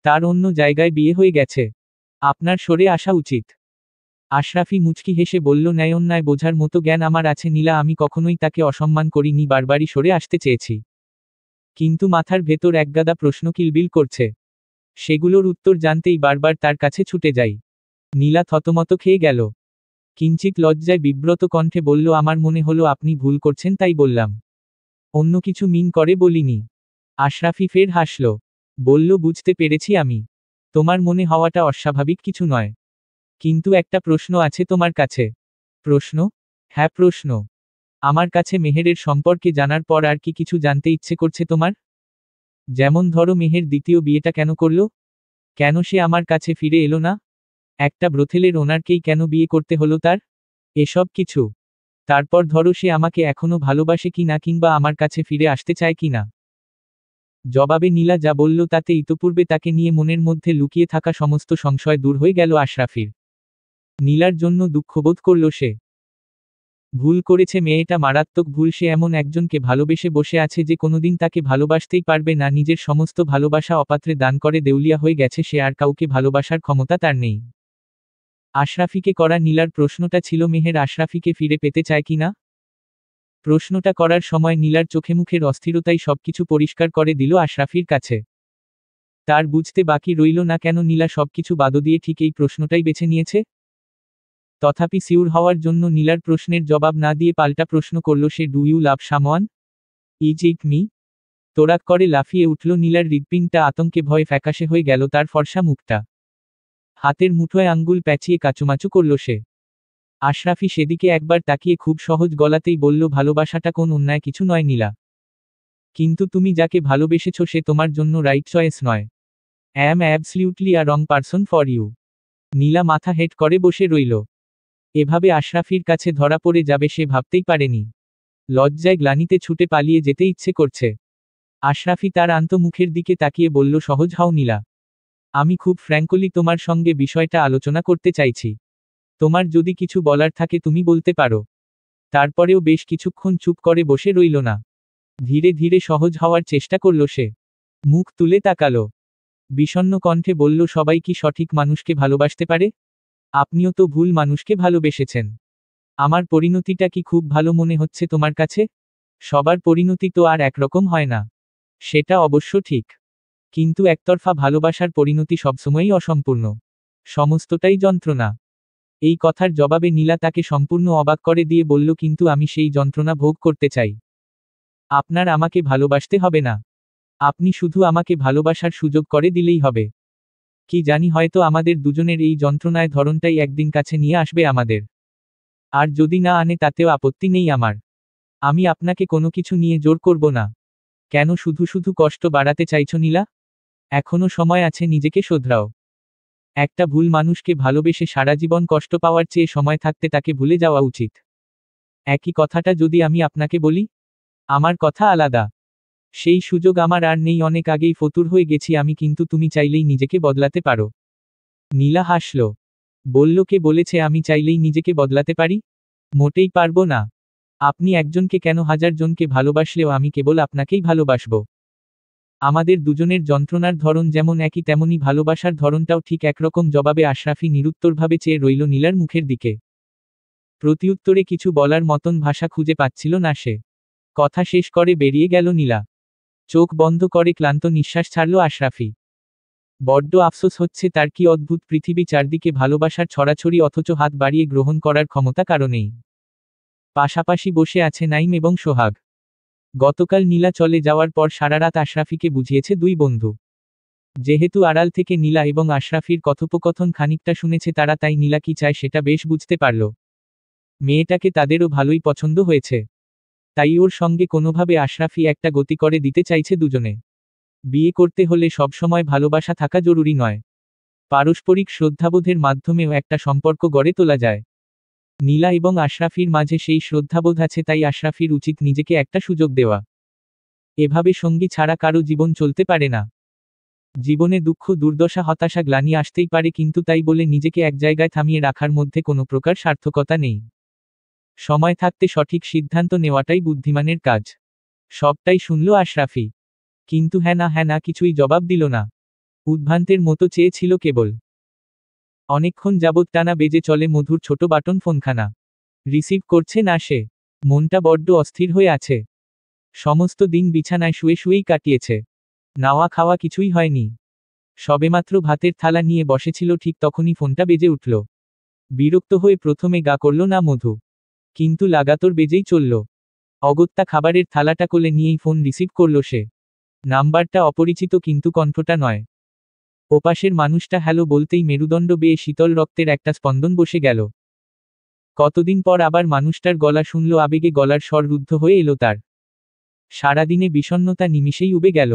তার অন্য জায়গায় বিয়ে হয়ে গেছে। আপনার সরে আসা উচিত। আশরাফি মুচকি হেসে বলল ন্যায় অন্যায় বোঝার মতো জ্ঞান আমার আছে নীলা, আমি কখনোই তাকে অসম্মান করিনি, বারবারই সরে আসতে চেয়েছি। কিন্তু মাথার ভেতর একগাদা প্রশ্ন কিলবিল করছে। সেগুলোর উত্তর জানতেই বারবার তার কাছে ছুটে যাই। নীলা থতমত খেয়ে গেল। কিঞ্চিত লজ্জায় বিব্রত কণ্ঠে বলল আমার মনে হলো আপনি ভুল করছেন তাই বললাম। অন্য কিছু মিন করে বলিনি। আশরাফি ফের হাসল। বলল বুঝতে পেরেছি আমি। তোমার মনে হওয়াটা অস্বাভাবিক কিছু নয়। কিন্তু একটা প্রশ্ন আছে তোমার কাছে। প্রশ্ন? হ্যাঁ প্রশ্ন। আমার কাছে মেহেরের সম্পর্কে জানার পর আর কি কিছু জানতে ইচ্ছে করছে তোমার? যেমন ধরো মেহের দ্বিতীয় বিয়েটা কেন করলো? কেন সে আমার কাছে ফিরে এলো না? একটা ব্রোথেলের ওনারকেই কেন বিয়ে করতে হলো তার? এসব কিছু। তারপর ধরো সে আমাকে এখনো ভালোবাসে কি না, কিংবা আমার কাছে ফিরে আসতে চায় কি না। জবাবে নীলা যা বলল তাতে ইতোপূর্বে তাকে নিয়ে মনের মধ্যে লুকিয়ে থাকা সমস্ত সংশয় দূর হয়ে গেল আশরাফির। নীলার জন্য দুঃখবোধ করল সে। ভুল করেছে মেয়েটা, মারাত্মক ভুল। সে এমন একজনকে ভালোবেসে বসে আছে যে কোনোদিন তাকে ভালোবাসতেই পারবে না। নিজের সমস্ত ভালোবাসা অপাত্রে দান করে দেউলিয়া হয়ে গেছে সে, আর কাউকে ভালোবাসার ক্ষমতা তার নেই। আশরাফিকে করা নীলার প্রশ্নটা ছিল মেহের আশরাফিকে ফিরে পেতে চায় কি না। প্রশ্নটা করার সময় নীলার চোখে মুখের অস্থিরতাই সবকিছু পরিষ্কার করে দিল আশরাফির কাছে। তার বুঝতে বাকি রইল না কেন নীলা সবকিছু বাদ দিয়ে ঠিক এই প্রশ্নটাই বেছে নিয়েছে। তথাপি সিউর হওয়ার জন্য নীলার প্রশ্নের জবাব না দিয়ে পাল্টা প্রশ্ন করল সে, do you love someone? Is it me? তোড়াক করে লাফিয়ে উঠল নীলার হৃৎপিণ্ডটা, আতঙ্কে ভয়ে ফ্যাকাশে হয়ে গেল তার ফর্সা মুখটা। হাতের মুঠোয় আঙ্গুল প্যাঁচিয়ে কাচুমাচু করল সে। আশরাফি সেদিকে একবার তাকিয়ে খুব সহজ গলাতেই বলল ভালোবাসাটা কোন অন্যায় কিছু নয় নীলা। কিন্তু তুমি যাকে ভালোবেসেছ সে তোমার জন্য রাইট চয়েস নয়। Am absolutely a wrong person for you. Nila মাথা হেট করে বসে রইল। এভাবে আশরাফির কাছে ধরা পড়ে যাবে সে ভাবতেই পারেনি। লজ্জায় গ্লানিতে ছুটে পালিয়ে যেতে ইচ্ছে করছে। আশরাফি তার আন্ত মুখের দিকে তাকিয়ে বলল সহজ হও নীলা। আমি খুব ফ্র্যাঙ্কলি তোমার সঙ্গে বিষয়টা আলোচনা করতে চাইছি। তোমার যদি কিছু বলার থাকে তুমি বলতে পারো। তারপরেও বেশ কিছুক্ষণ চুপ করে বসে রইল না। ধীরে ধীরে সহজ হওয়ার চেষ্টা করল সে। মুখ তুলে তাকালো। বিষণ্ণ কণ্ঠে বলল সবাই কি সঠিক মানুষকে ভালোবাসতে পারে? আপনিও তো ভুল মানুষকে ভালোবেসেছেন। আমার পরিণতিটা কি খুব ভালো মনে হচ্ছে তোমার কাছে? সবার পরিণতি তো আর একরকম হয় না। সেটা অবশ্য ঠিক। কিন্তু একতরফা ভালোবাসার পরিণতি সবসময়ই অসম্পূর্ণ। সমস্তটাই যন্ত্রণা। এই কথার জবাবে নীলা তাকে সম্পূর্ণ অবাক করে দিয়ে বলল কিন্তু আমি সেই যন্ত্রণা ভোগ করতে চাই। আপনার আমাকে ভালোবাসতে হবে না। আপনি শুধু আমাকে ভালোবাসার সুযোগ করে দিলেই হবে। কি জানি হয়তো আমাদের দুজনের এই যন্ত্রণায় ধরনটাই একদিন কাছে নিয়ে আসবে আমাদের। আর যদি না আনে তাতেও আপত্তি নেই আমার। আমি আপনাকে কোনো কিছু নিয়ে জোর করব না। কেন শুধু শুধু কষ্ট বাড়াতে চাইছো নীলা? এখনো সময় আছে, নিজেকে শোধরাও। একটা ভুল মানুষকে ভালোবেসে সারা জীবন কষ্ট পাওয়ার চেয়ে সময় থাকতে তাকে ভুলে যাওয়া উচিত। একই কথাটা যদি আমি আপনাকে বলি? আমার কথা আলাদা। সেই সুযোগ আমার আর নেই, অনেক আগেই ফতুর হয়ে গেছি আমি, কিন্তু তুমি চাইলেই নিজেকে বদলাতে পারো। নীলা হাসল। বলল কে বলেছে আমি চাইলেই নিজেকে বদলাতে পারি? মোটেই পারবো না। আপনি একজনকে কেন, হাজার জনকে ভালোবাসলেও আমি কেবল আপনাকেই ভালোবাসব। আমাদের দুজনের যন্ত্রণার ধরন যেমন একই তেমনি ভালোবাসার ধরনটাও ঠিক একরকম। জবাবে আশরাফি নিরুত্তরভাবে চেয়ে রইল নীলার মুখের দিকে। প্রতিউত্তরে কিছু বলার মতন ভাষা খুঁজে পাচ্ছিল না সে। কথা শেষ করে বেরিয়ে গেল নীলা। চোখ বন্ধ করে ক্লান্ত নিঃশ্বাস ছাড়ল আশরাফি। বড্ড আফসোস হচ্ছে তার, কি অদ্ভুত পৃথিবী, চারদিকে ভালোবাসার ছড়াছড়ি অথচ হাত বাড়িয়ে গ্রহণ করার ক্ষমতা কারণেই। পাশাপাশি বসে আছে নাইম এবং সোহাগ। গতকাল নীলা চলে যাওয়ার পর সারারাত আশরাফিকে বুঝিয়েছে দুই বন্ধু। যেহেতু আড়াল থেকে নীলা এবং আশরাফির কথোপকথন খানিকটা শুনেছে তারা, তাই নীলা কি চায় সেটা বেশ বুঝতে পারল। মেয়েটাকে তাদেরও ভালোই পছন্দ হয়েছে। তাই ওর সঙ্গে কোনোভাবে আশরাফি একটা গতি করে দিতে চাইছে দুজনে। বিয়ে করতে হলে সবসময় ভালোবাসা থাকা জরুরি নয়। পারস্পরিক শ্রদ্ধাবোধের মাধ্যমেও একটা সম্পর্ক গড়ে তোলা যায়। নীলা এবং আশরাফির মাঝে সেই শ্রদ্ধাবোধ আছে, তাই আশরাফির উচিত নিজেকে একটা সুযোগ দেওয়া। এভাবে সঙ্গী ছাড়া কারো জীবন চলতে পারে না। জীবনে দুঃখ, দুর্দশা, হতাশা, গ্লানি আসতেই পারে, কিন্তু তাই বলে নিজেকে এক জায়গায় থামিয়ে রাখার মধ্যে কোনো প্রকার সার্থকতা নেই। সময় থাকতে সঠিক সিদ্ধান্ত নেওয়াটাই বুদ্ধিমানের কাজ। সবটাই শুনল আশরাফি। কিন্তু হ্যাঁ না কিছুই জবাব দিল না। উদ্ভ্রান্তের মতো চেয়েছিল কেবল। অনেকক্ষণ যাবৎ টানা বেজে চলে মধুর ছোট বাটন ফোনখানা। রিসিভ করছে না সে। মনটা বড্ড অস্থির হয়ে আছে। সমস্ত দিন বিছানায় শুয়ে শুয়েই কাটিয়েছে। নাওয়া খাওয়া কিছুই হয়নি। সবেমাত্র ভাতের থালা নিয়ে বসেছিল ঠিক তখনই ফোনটা বেজে উঠল। বিরক্ত হয়ে প্রথমে গা করল না মধু। কিন্তু লাগাতার বেজেই চলল। অগত্যা খাবারের থালাটা কোলে নিয়েই ফোন রিসিভ করল সে। নাম্বারটা অপরিচিত কিন্তু কণ্ঠটা নয়। ওপাশের মানুষটা হ্যালো বলতেই মেরুদণ্ড বেয়ে শীতল রক্তের একটা স্পন্দন বসে গেল। কতদিন পর আবার মানুষটার গলা শুনল, আবেগে গলার স্বর রুদ্ধ হয়ে এলো তার। সারাদিনে বিষণ্ণতা নিমিষেই উবে গেল।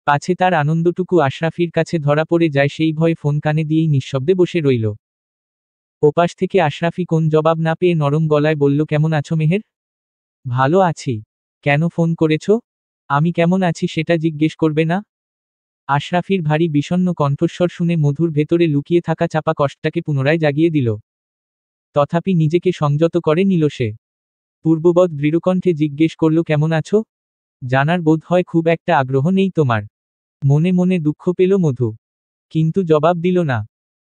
পাছে তার আনন্দটুকু আশরাফির কাছে ধরা পড়ে যায় সেই ভয়ে ফোন কানে দিয়েই নিঃশব্দে বসে রইল। ওপাশ থেকে আশরাফি কোন জবাব না পেয়ে নরম গলায় বলল, কেমন আছো মেহের? ভালো আছি। কেন ফোন করেছ? আমি কেমন আছি সেটা জিজ্ঞেস করবে না? আশরাফির ভারী বিষণ্ণ কণ্ঠস্বর শুনে মধুর ভেতরে লুকিয়ে থাকা চাপা কষ্টটাকে পুনরায় জাগিয়ে দিল। তথাপি নিজেকে সংযত করে নিল সে। পূর্ববৎ দৃঢ়কণ্ঠে জিজ্ঞেস করল, কেমন আছো? জানার বোধ হয় খুব একটা আগ্রহ নেই তোমার। মনে মনে দুঃখ পেল মধু। কিন্তু জবাব দিল না।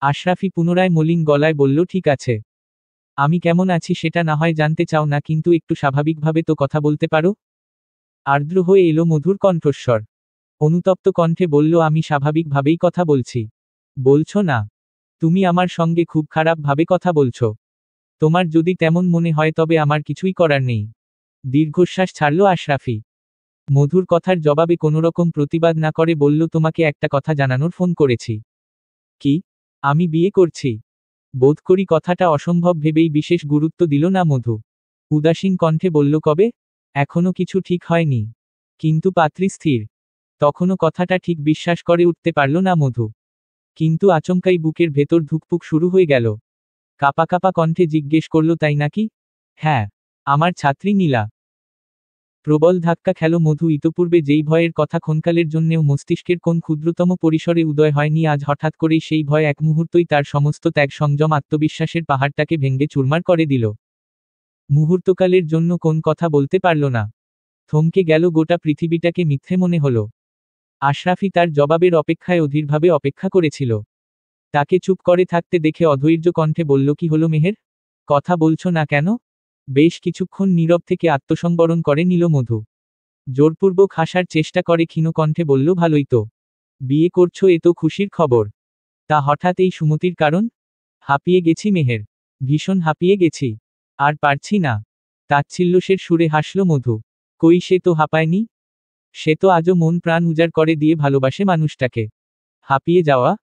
আশরাফি পুনরায় মলিন গলায় বলল, ঠিক আছে। আমি কেমন আছি সেটা না হয় জানতে চাও না, কিন্তু একটু স্বাভাবিকভাবে তো কথা বলতে পারো। আর্দ্র হয়ে এলো মধুর কণ্ঠস্বর। অনুতপ্ত কণ্ঠে বলল, আমি স্বাভাবিকভাবেই কথা বলছি। বলছো না? তুমি আমার সঙ্গে খুব খারাপভাবে কথা বলছো। তোমার যদি তেমন মনে হয় তবে আমার কিছুই করার নেই। দীর্ঘশ্বাস ছাড়ল আশরাফি। মধুর কথার জবাবে কোনোরকম প্রতিবাদ না করে বলল, তোমাকে একটা কথা জানানোর ফোন করেছি। কি? আমি বিয়ে করছি। বোধ করি কথাটা অসম্ভব ভেবেই বিশেষ গুরুত্ব দিল না মধু। উদাসীন কণ্ঠে বলল, কবে? এখনো কিছু ঠিক হয়নি। কিন্তু পাত্রী স্থির। তখনও কথাটা ঠিক বিশ্বাস করে উঠতে পারল না মধু। কিন্তু আচমকাই বুকের ভেতর ধুকপুক শুরু হয়ে গেল। কাপা কাপা কণ্ঠে জিজ্ঞেস করল, তাই নাকি? হ্যাঁ। আমার ছাত্রী নীলা। প্রবল ধাক্কা খেল মধু। ইতপূর্বে যেই ভয়ের কথা ক্ষণকালের জন্যেও মস্তিষ্কের কোন ক্ষুদ্রতম পরিসরে উদয় হয়নি, আজ হঠাৎ করেই সেই ভয় এক মুহূর্তই তার সমস্ত ত্যাগ সংযম আত্মবিশ্বাসের পাহাড়টাকে ভেঙে চুরমার করে দিল। মুহূর্তকালের জন্য কোন কথা বলতে পারল না। থমকে গেল, গোটা পৃথিবীটাকে মিথ্যে মনে হলো। আশরাফি তার জবাবের অপেক্ষায় অধীরভাবে অপেক্ষা করেছিল। তাকে চুপ করে থাকতে দেখে অধৈর্য কণ্ঠে বলল, কি হলো মেহের? কথা বলছো না কেন? বেশ কিছুক্ষণ নীরব থেকে আত্মসংবরণ করে নিল মধু। জোরপূর্বক হাসার চেষ্টা করে ক্ষীণ কণ্ঠে বলল, ভালোই তো। বিয়ে করছো, এ তো খুশির খবর। তা হঠাৎ এই সুমতির কারণ? হাঁপিয়ে গেছি মেহের। ভীষণ হাঁপিয়ে গেছি। আর পারছি না। তাচ্ছিল্যের সুরে হাসল মধু। কই, সে তো হাঁপায়নি। সে তো আজও মন প্রাণ উজাড় করে দিয়ে ভালোবাসে মানুষটাকে। হাঁপিয়ে যাওয়া?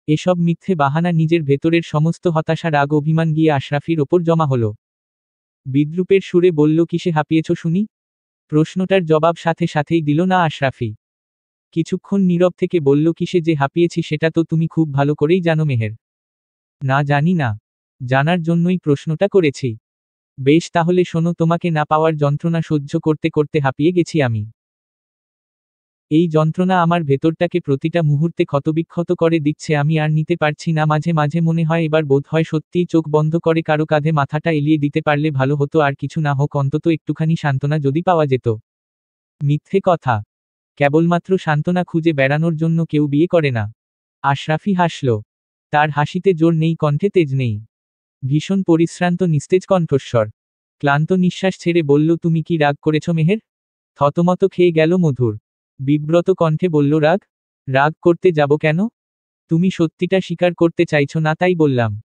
এসব মিথ্যে বাহানা। নিজের ভেতরের সমস্ত হতাশা, রাগ, অভিমান গিয়ে আশরাফির ওপর জমা হলো। বিদ্রূপের সুরে বলল, কিসে হাঁপিয়েছ শুনি? প্রশ্নটার জবাব সাথে সাথেই দিল না আশরাফি। কিছুক্ষণ নীরব থেকে বলল, কিসে যে হাঁপিয়েছি সেটা তো তুমি খুব ভালো করেই জানো মেহের। না, জানি না। জানার জন্যই প্রশ্নটা করেছি। বেশ, তাহলে শোনো, তোমাকে না পাওয়ার যন্ত্রণা সহ্য করতে করতে হাঁপিয়ে গেছি আমি। এই যন্ত্রণা আমার ভেতরটাকে প্রতিটা মুহূর্তে ক্ষতবিক্ষত করে দিচ্ছে। আমি আর নিতে পারছি না। মাঝে মাঝে মনে হয় এবার বোধ হয় সত্যিই চোখ বন্ধ করে কারো কাঁধে মাথাটা এলিয়ে দিতে পারলে ভালো হতো। আর কিছু না হোক, অন্তত একটুখানি সান্ত্বনা যদি পাওয়া যেত। মিথ্যে কথা। কেবলমাত্র সান্ত্বনা খুঁজে বেড়ানোর জন্য কেউ বিয়ে করে না। আশরাফি হাসল। তার হাসিতে জোর নেই, কণ্ঠে তেজ নেই। ভীষণ পরিশ্রান্ত নিস্তেজ কণ্ঠস্বর। ক্লান্ত নিঃশ্বাস ছেড়ে বলল, তুমি কি রাগ করেছ মেহের? থতমত খেয়ে গেল মধুর। বিব্রত কণ্ঠে বলল, রাগ? রাগ করতে যাব কেন? তুমি সত্যিটা স্বীকার করতে চাইছো না তাই বললাম।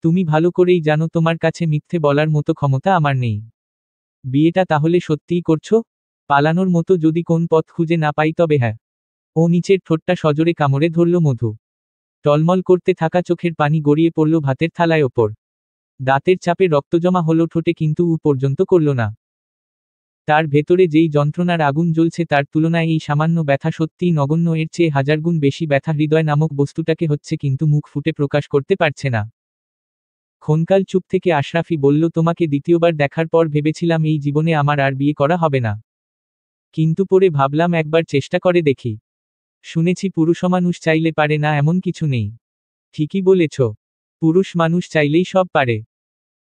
তুমি ভালো করেই জানো তোমার কাছে মিথ্যে বলার মতো ক্ষমতা আমার নেই। বিয়েটা তাহলে সত্যিই করছো? পালানোর মতো যদি কোন পথ খুঁজে না পাই তবে হ্যাঁ। ও নিচের ঠোঁটটা সজোরে কামড়ে ধরল মধু। টলমল করতে থাকা চোখের পানি গড়িয়ে পড়ল ভাতের থালায় ওপর। দাঁতের চাপে রক্ত জমা হলো ঠোঁটে, কিন্তু পর্যন্ত করল না। তার ভেতরে যেই যন্ত্রণার আগুন জ্বলছে তার তুলনায় এই সামান্য ব্যথা সত্যিই নগণ্য। এর চেয়ে হাজারগুণ বেশি ব্যথা হৃদয় নামক বস্তুটাকে হচ্ছে, কিন্তু মুখ ফুটে প্রকাশ করতে পারছে না। ক্ষণকাল চুপ থেকে আশরাফি বলল, তোমাকে দ্বিতীয়বার দেখার পর ভেবেছিলাম এই জীবনে আমার আর বিয়ে করা হবে না। কিন্তু পরে ভাবলাম একবার চেষ্টা করে দেখি। শুনেছি পুরুষমানুষ চাইলে পারে না, এমন কিছু নেই। ঠিকই বলেছ। পুরুষ মানুষ চাইলেই সব পারে।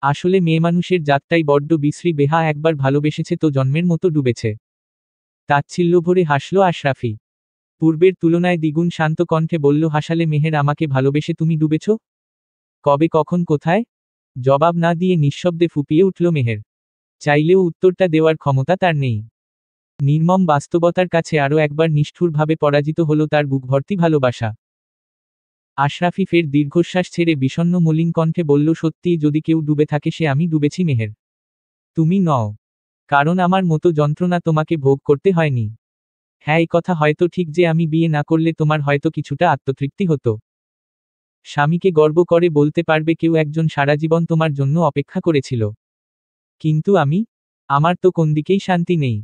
আসলে মেয়ে মানুষের জাতটাই বড্ড বিশ্রী বেহা। একবার ভালোবেসেছে তো জন্মের মতো ডুবেছে। তাচ্ছিল্য ভরে হাসল আশরাফি। পূর্বের তুলনায় দ্বিগুণ শান্ত কণ্ঠে বলল, হাসালে মেহের, আমাকে ভালোবেসে তুমি ডুবেছ? কবে, কখন, কোথায়? জবাব না দিয়ে নিঃশব্দে ফুঁপিয়ে উঠল মেহের। চাইলেও উত্তরটা দেওয়ার ক্ষমতা তার নেই। নির্মম বাস্তবতার কাছে আরও একবার নিষ্ঠুরভাবে পরাজিত হল তার বুকভর্তি ভালোবাসা। আশরাফি ফের দীর্ঘশ্বাস ছেড়ে বিষণ্ণ মলিন কণ্ঠে বলল, সত্যিই যদি কেউ ডুবে থাকে সে আমি ডুবেছি মেহের। তুমি নও। কারণ আমার মতো যন্ত্রণা তোমাকে ভোগ করতে হয়নি। হ্যাঁ, এই কথা হয়তো ঠিক যে আমি বিয়ে না করলে তোমার হয়তো কিছুটা আত্মতৃপ্তি হতো। স্বামীকে গর্ব করে বলতে পারবে কেউ একজন সারা জীবন তোমার জন্য অপেক্ষা করেছিল। কিন্তু আমার তো কোন দিকেই শান্তি নেই।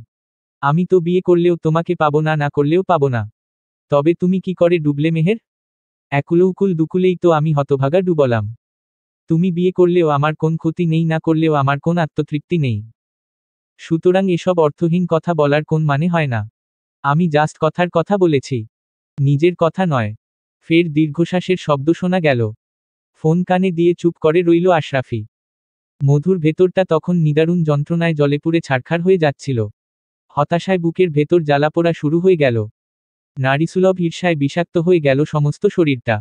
আমি তো বিয়ে করলেও তোমাকে পাবো না, না করলেও পাবো না। তবে তুমি কি করে ডুবলে মেহের? একুলউকুল দুকুলেই তো আমি হতভাগা ডুবলাম। তুমি বিয়ে করলেও আমার কোন ক্ষতি নেই, না করলেও আমার কোন আত্মতৃপ্তি নেই। সুতরাং এসব অর্থহীন কথা বলার কোন মানে হয় না। আমি জাস্ট কথার কথা বলেছি, নিজের কথা নয়। ফের দীর্ঘশ্বাসের শব্দ শোনা গেল। ফোন কানে দিয়ে চুপ করে রইল আশরাফি। মধুর ভেতরটা তখন নিদারুণ যন্ত্রণায় জ্বলে পুড়ে ছারখার হয়ে যাচ্ছিল। হতাশায় বুকের ভেতর জ্বালাপোড়া শুরু হয়ে গেল। নারীসুলভ ঈর্ষায় বিষাক্ত হয়ে গেল সমস্ত শরীরটা।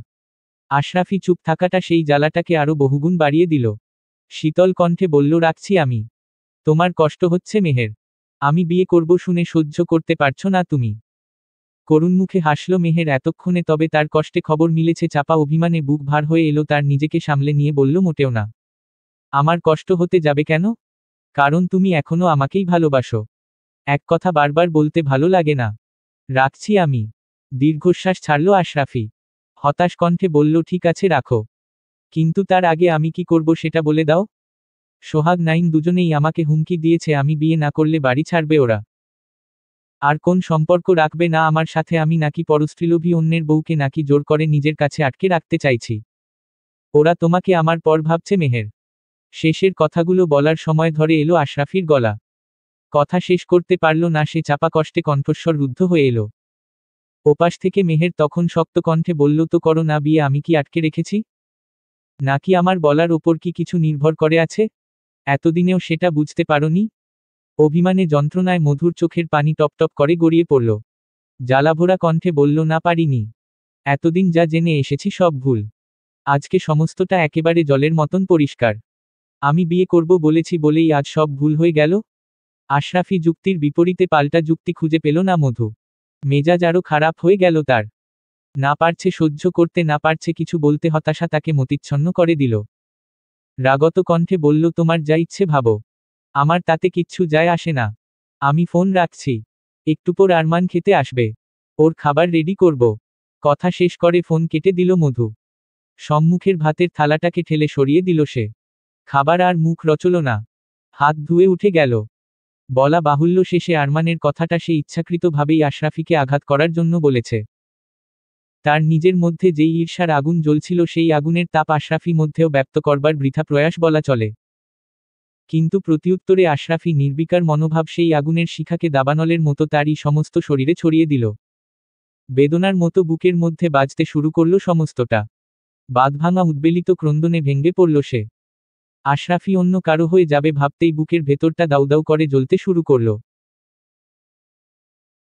আশরাফি চুপ থাকাটা সেই জ্বালাটাকে আরো বহুগুণ বাড়িয়ে দিল। শীতল কণ্ঠে বলল, রাখছি আমি। তোমার কষ্ট হচ্ছে মেহের। আমি বিয়ে করব শুনে সহ্য করতে পারছো না তুমি। করুণ মুখে হাসল মেহের এতক্ষণে, তবে তার কষ্টে খবর মিলেছে চাপা অভিমানে বুক ভার হয়ে এলো তার। নিজেকে সামলে নিয়ে বলল, মোটেও না। আমার কষ্ট হতে যাবে কেন? কারণ তুমি এখনো আমাকেই ভালোবাসো। এক কথা বারবার বলতে ভালো লাগে না। রাখছি আমি। দীর্ঘশ্বাস ছাড়ল আশরাফি। হতাশ কণ্ঠে বলল, ঠিক আছে রাখো। কিন্তু তার আগে আমি কি করব সেটা বলে দাও। সোহাগ নাইম দুজনেই আমাকে হুমকি দিয়েছে, আমি বিয়ে না করলে বাড়ি ছাড়বে ওরা। আর কোন সম্পর্ক রাখবে না আমার সাথে। আমি নাকি পরস্ত্রীলোভী অন্যের বউকে নাকি জোর করে নিজের কাছে আটকে রাখতে চাইছি। ওরা তোমাকে আমার পর ভাবছে মেহের। শেষের কথাগুলো বলার সময় ধরে এলো আশরাফির গলা। কথা শেষ করতে পারল না সে, চাপা কষ্টে কণ্ঠস্বর রুদ্ধ হয়ে এলো। ওপাশ থেকে মেহের তখন শক্ত কণ্ঠে বলল, তো করো না বিয়ে। আমি কি আটকে রেখেছি? নাকি আমার বলার ওপর কি কিছু নির্ভর করে আছে? এতদিনেও সেটা বুঝতে পারোনি? অভিমানে যন্ত্রণায় মধুর চোখের পানি টপটপ করে গড়িয়ে পড়ল। জ্বালাভরা কণ্ঠে বলল, না পারিনি। এতদিন যা জেনে এসেছি সব ভুল। আজকে সমস্তটা একেবারে জলের মতন পরিষ্কার। আমি বিয়ে করব বলেছি বলেই আজ সব ভুল হয়ে গেল। আশরাফি যুক্তির বিপরীতে পাল্টা যুক্তি খুঁজে পেল না মধু। মেজাজ আরও খারাপ হয়ে গেল তার। না পারছে সহ্য করতে, না পারছে কিছু বলতে। হতাশা তাকে মতিচ্ছন্ন করে দিল। রাগত কণ্ঠে বলল, তোমার যা ইচ্ছে ভাবো। আমার তাতে কিচ্ছু যায় আসে না। আমি ফোন রাখছি। একটু পর আরমান খেতে আসবে। ওর খাবার রেডি করব। কথা শেষ করে ফোন কেটে দিল মধু। সম্মুখের ভাতের থালাটাকে ঠেলে সরিয়ে দিল সে। খাবার আর মুখ রচল না। হাত ধুয়ে উঠে গেল। বলা বাহুল্য শেষে আরমানের কথাটা সে ইচ্ছাকৃতভাবেই আশরাফিকে আঘাত করার জন্য বলেছে। তার নিজের মধ্যে যেই ঈর্ষার আগুন জ্বলছিল সেই আগুনের তাপ আশরাফি মধ্যেও ব্যক্ত করবার বৃথা প্রয়াস বলা চলে। কিন্তু প্রতিউত্তরে আশরাফি নির্বিকার মনোভাব সেই আগুনের শিখাকে দাবানলের মতো তারই সমস্ত শরীরে ছড়িয়ে দিল। বেদনার মতো বুকের মধ্যে বাজতে শুরু করল সমস্তটা। বাঁধভাঙা উদ্বেলিত ক্রন্দনে ভেঙে পড়ল সে। আশরাফি অন্য কারো হয়ে যাবে ভাবতেই বুকের ভেতরটা দাউদাউ করে জ্বলতে শুরু করল।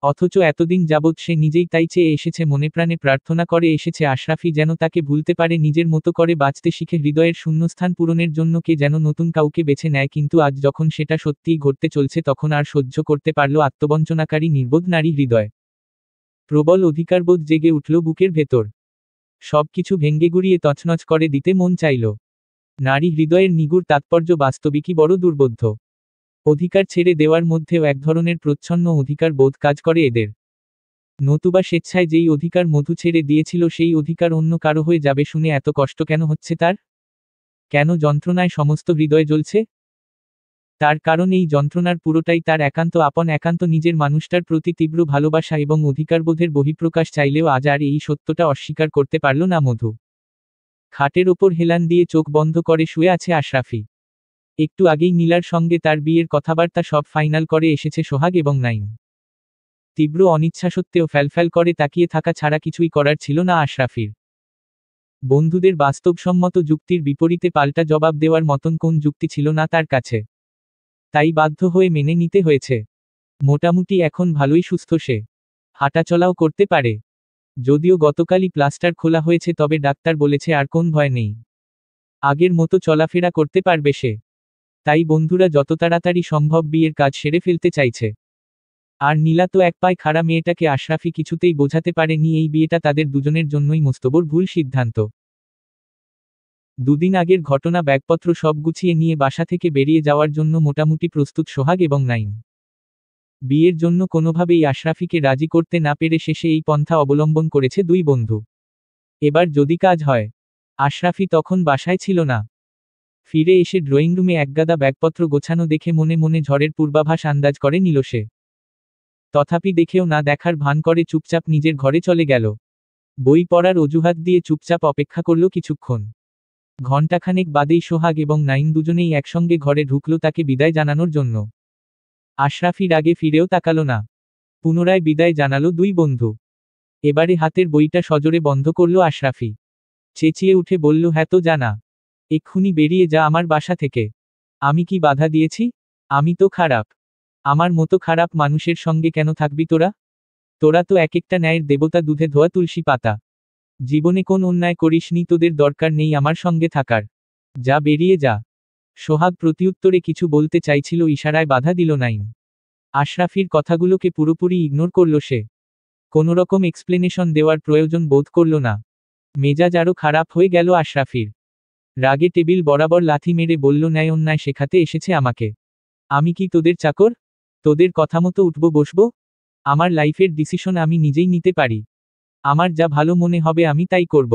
অথচ এতদিন যাবৎ সে নিজেই তাই চেয়ে এসেছে, মনে প্রাণে প্রার্থনা করে এসেছে আশরাফি যেন তাকে ভুলতে পারে, নিজের মতো করে বাঁচতে শিখে হৃদয়ের শূন্যস্থান পূরণের জন্য কে যেন নতুন কাউকে বেছে নেয়। কিন্তু আজ যখন সেটা সত্যিই ঘটতে চলছে তখন আর সহ্য করতে পারল আত্মবঞ্চনাকারী নির্বোধ নারী হৃদয়। প্রবল অধিকারবোধ জেগে উঠল বুকের ভেতর। সবকিছু ভেঙ্গে গুড়িয়ে তছনছ করে দিতে মন চাইল। নারী হৃদয়ের নিগুড় তাৎপর্য বাস্তবিকই বড় দুর্বোধ্য। অধিকার ছেড়ে দেওয়ার মধ্যেও এক ধরনের প্রচ্ছন্ন অধিকার বোধ কাজ করে এদের। নতুবা স্বেচ্ছায় যেই অধিকার মধু ছেড়ে দিয়েছিল সেই অধিকার অন্য কারো হয়ে যাবে শুনে এত কষ্ট কেন হচ্ছে তার? কেন যন্ত্রণায় সমস্ত হৃদয় জ্বলছে? তার কারণ এই যন্ত্রণার পুরোটাই তার একান্ত আপন, একান্ত নিজের মানুষটার প্রতি তীব্র ভালোবাসা এবং অধিকারবোধের বহিঃপ্রকাশ। চাইলেও আজ আর এই সত্যটা অস্বীকার করতে পারল না মধু। খাটের ওপর হেলান দিয়ে চোখ বন্ধ করে শুয়ে আছে আশরাফি। একটু আগেই নীলার সঙ্গে তার বিয়ের কথাবার্তা সব ফাইনাল করে এসেছে সোহাগ এবং নাইম। তীব্র অনিচ্ছা সত্ত্বেও ফ্যালফ্যাল করে তাকিয়ে থাকা ছাড়া কিছুই করার ছিল না আশরাফির। বন্ধুদের বাস্তবসম্মত যুক্তির বিপরীতে পাল্টা জবাব দেওয়ার মতন কোন যুক্তি ছিল না তার কাছে। তাই বাধ্য হয়ে মেনে নিতে হয়েছে। মোটামুটি এখন ভালোই সুস্থ সে। হাঁটাচলাও করতে পারে। যদিও গতকালই প্লাস্টার খোলা হয়েছে, তবে ডাক্তার বলেছে আর কোন ভয় নেই। আগের মতো চলাফেরা করতে পারবে সে। তাই বন্ধুরা যত তাড়াতাড়ি সম্ভব বিয়ের কাজ সেরে ফেলতে চাইছে। আর নীলা তো এক পায়ে খাড়া মেয়েটাকে আশরাফি কিছুতেই বোঝাতে পারেনি এই বিয়েটা তাদের দুজনের জন্যই মোস্তবর ভুল সিদ্ধান্ত। দুদিন আগের ঘটনা, ব্যাগপত্র সব গুছিয়ে নিয়ে বাসা থেকে বেরিয়ে যাওয়ার জন্য মোটামুটি প্রস্তুত সোহাগ এবং নাইম। বিয়ের জন্য কোনোভাবেই আশরাফিকে রাজি করতে না পেরে শেষে এই পন্থা অবলম্বন করেছে দুই বন্ধু। এবার যদি কাজ হয়। আশরাফি তখন বাসায় ছিল না। ফিরে এসে ড্রয়িং রুমে একগাদা ব্যাগপত্র গোছানো দেখে মনে মনে ঝড়ের পূর্বাভাস আন্দাজ করে নিল সে। তথাপি দেখেও না দেখার ভান করে চুপচাপ নিজের ঘরে চলে গেল। বই পড়ার অজুহাত দিয়ে চুপচাপ অপেক্ষা করল কিছুক্ষণ। ঘণ্টাখানেক বাদেই সোহাগ এবং নাইম দুজনেই একসঙ্গে ঘরে ঢুকল তাকে বিদায় জানানোর জন্য। আশরাফির আগে ফিরেও তাকালো না। পুনরায় বিদায় জানালো দুই বন্ধু। এবারে হাতের বইটা সজোরে বন্ধ করল আশরাফি। চেঁচিয়ে উঠে বলল, হ্যাঁ তো জানা। এক্ষুনি বেরিয়ে যা আমার বাসা থেকে। আমি কি বাধা দিয়েছি? আমি তো খারাপ। আমার মতো খারাপ মানুষের সঙ্গে কেন থাকবি তোরা? তোরা তো এক একটা ন্যায়ের দেবতা, দুধে ধোয়া তুলসী পাতা। জীবনে কোন অন্যায় করিসনি, তোদের দরকার নেই আমার সঙ্গে থাকার। যা, বেরিয়ে যা। সোহাগ প্রত্যুত্তরে কিছু বলতে চাইছিল, ইশারায় বাধা দিল নাইম। আশরাফির কথাগুলোকে পুরোপুরি ইগনোর করল সে। কোনোরকম এক্সপ্লেনেশন দেওয়ার প্রয়োজন বোধ করল না। মেজাজ আরও খারাপ হয়ে গেল আশরাফির। রাগে টেবিল বরাবর লাথি মেরে বলল, ন্যায় অন্যায় শেখাতে এসেছে আমাকে? আমি কি তোদের চাকর? তোদের কথামতো উঠব বসবো? আমার লাইফের ডিসিশন আমি নিজেই নিতে পারি। আমার যা ভালো মনে হবে আমি তাই করব।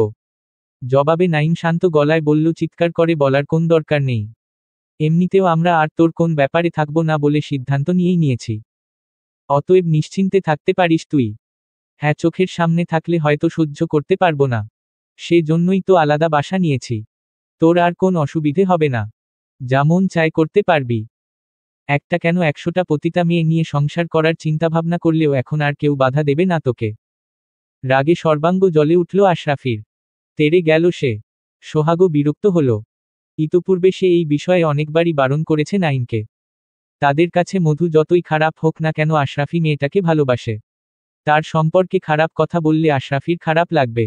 জবাবে নাইম শান্ত গলায় বলল, চিৎকার করে বলার কোন দরকার নেই। এমনিতেও আমরা আর তোর কোন ব্যাপারে থাকবো না বলে সিদ্ধান্ত নিয়েই নিয়েছি। অতএব নিশ্চিন্তে থাকতে পারিস তুই। হ্যাঁ, চোখের সামনে থাকলে হয়তো সহ্য করতে পারবো না। সে জন্যই তো আলাদা বাসা নিয়েছি। তোর আর কোন অসুবিধে হবে না। যা মন চায় করতে পারবি। একটা কেন 100টা পতিতা মেয়ে নিয়ে সংসার করার চিন্তাভাবনা করলেও এখন আর কেউ বাধা দেবে না তোকে। রাগে সর্বাঙ্গ জ্বলে উঠল আশরাফির। তেড়ে গেল সে। সোহাগও বিরক্ত হল। ইতোপূর্বে সে এই বিষয়ে অনেকবারই বারণ করেছে নাইমকে। তাদের কাছে মধু যতই খারাপ হোক না কেন আশরাফি মেয়েটাকে ভালোবাসে। তার সম্পর্কে খারাপ কথা বললে আশরাফির খারাপ লাগবে।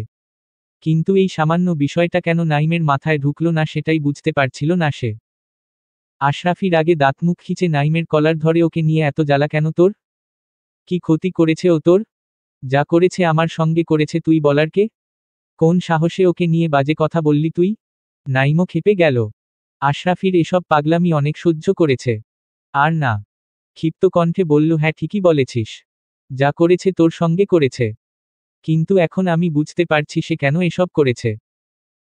কিন্তু এই সামান্য বিষয়টা কেন নাইমের মাথায় ঢুকল না সেটাই বুঝতে পারছিল না সে। আশরাফির আগে দাঁতমুখ খিচে নাইমের কলার ধরে, ওকে নিয়ে এত জ্বালা কেন তোর? কি ক্ষতি করেছে ও তোর? যা করেছে আমার সঙ্গে করেছে, তুই বলার কে? কোন সাহসে ওকে নিয়ে বাজে কথা বললি তুই? নাইমও ক্ষেপে গেল। আশরাফির এসব পাগলামি অনেক সহ্য করেছে। আর না। ক্ষিপ্ত কণ্ঠে বলল, হ্যাঁ ঠিকই বলেছিস। যা করেছে তোর সঙ্গে করেছে। কিন্তু এখন আমি বুঝতে পারছি সে কেন এসব করেছে।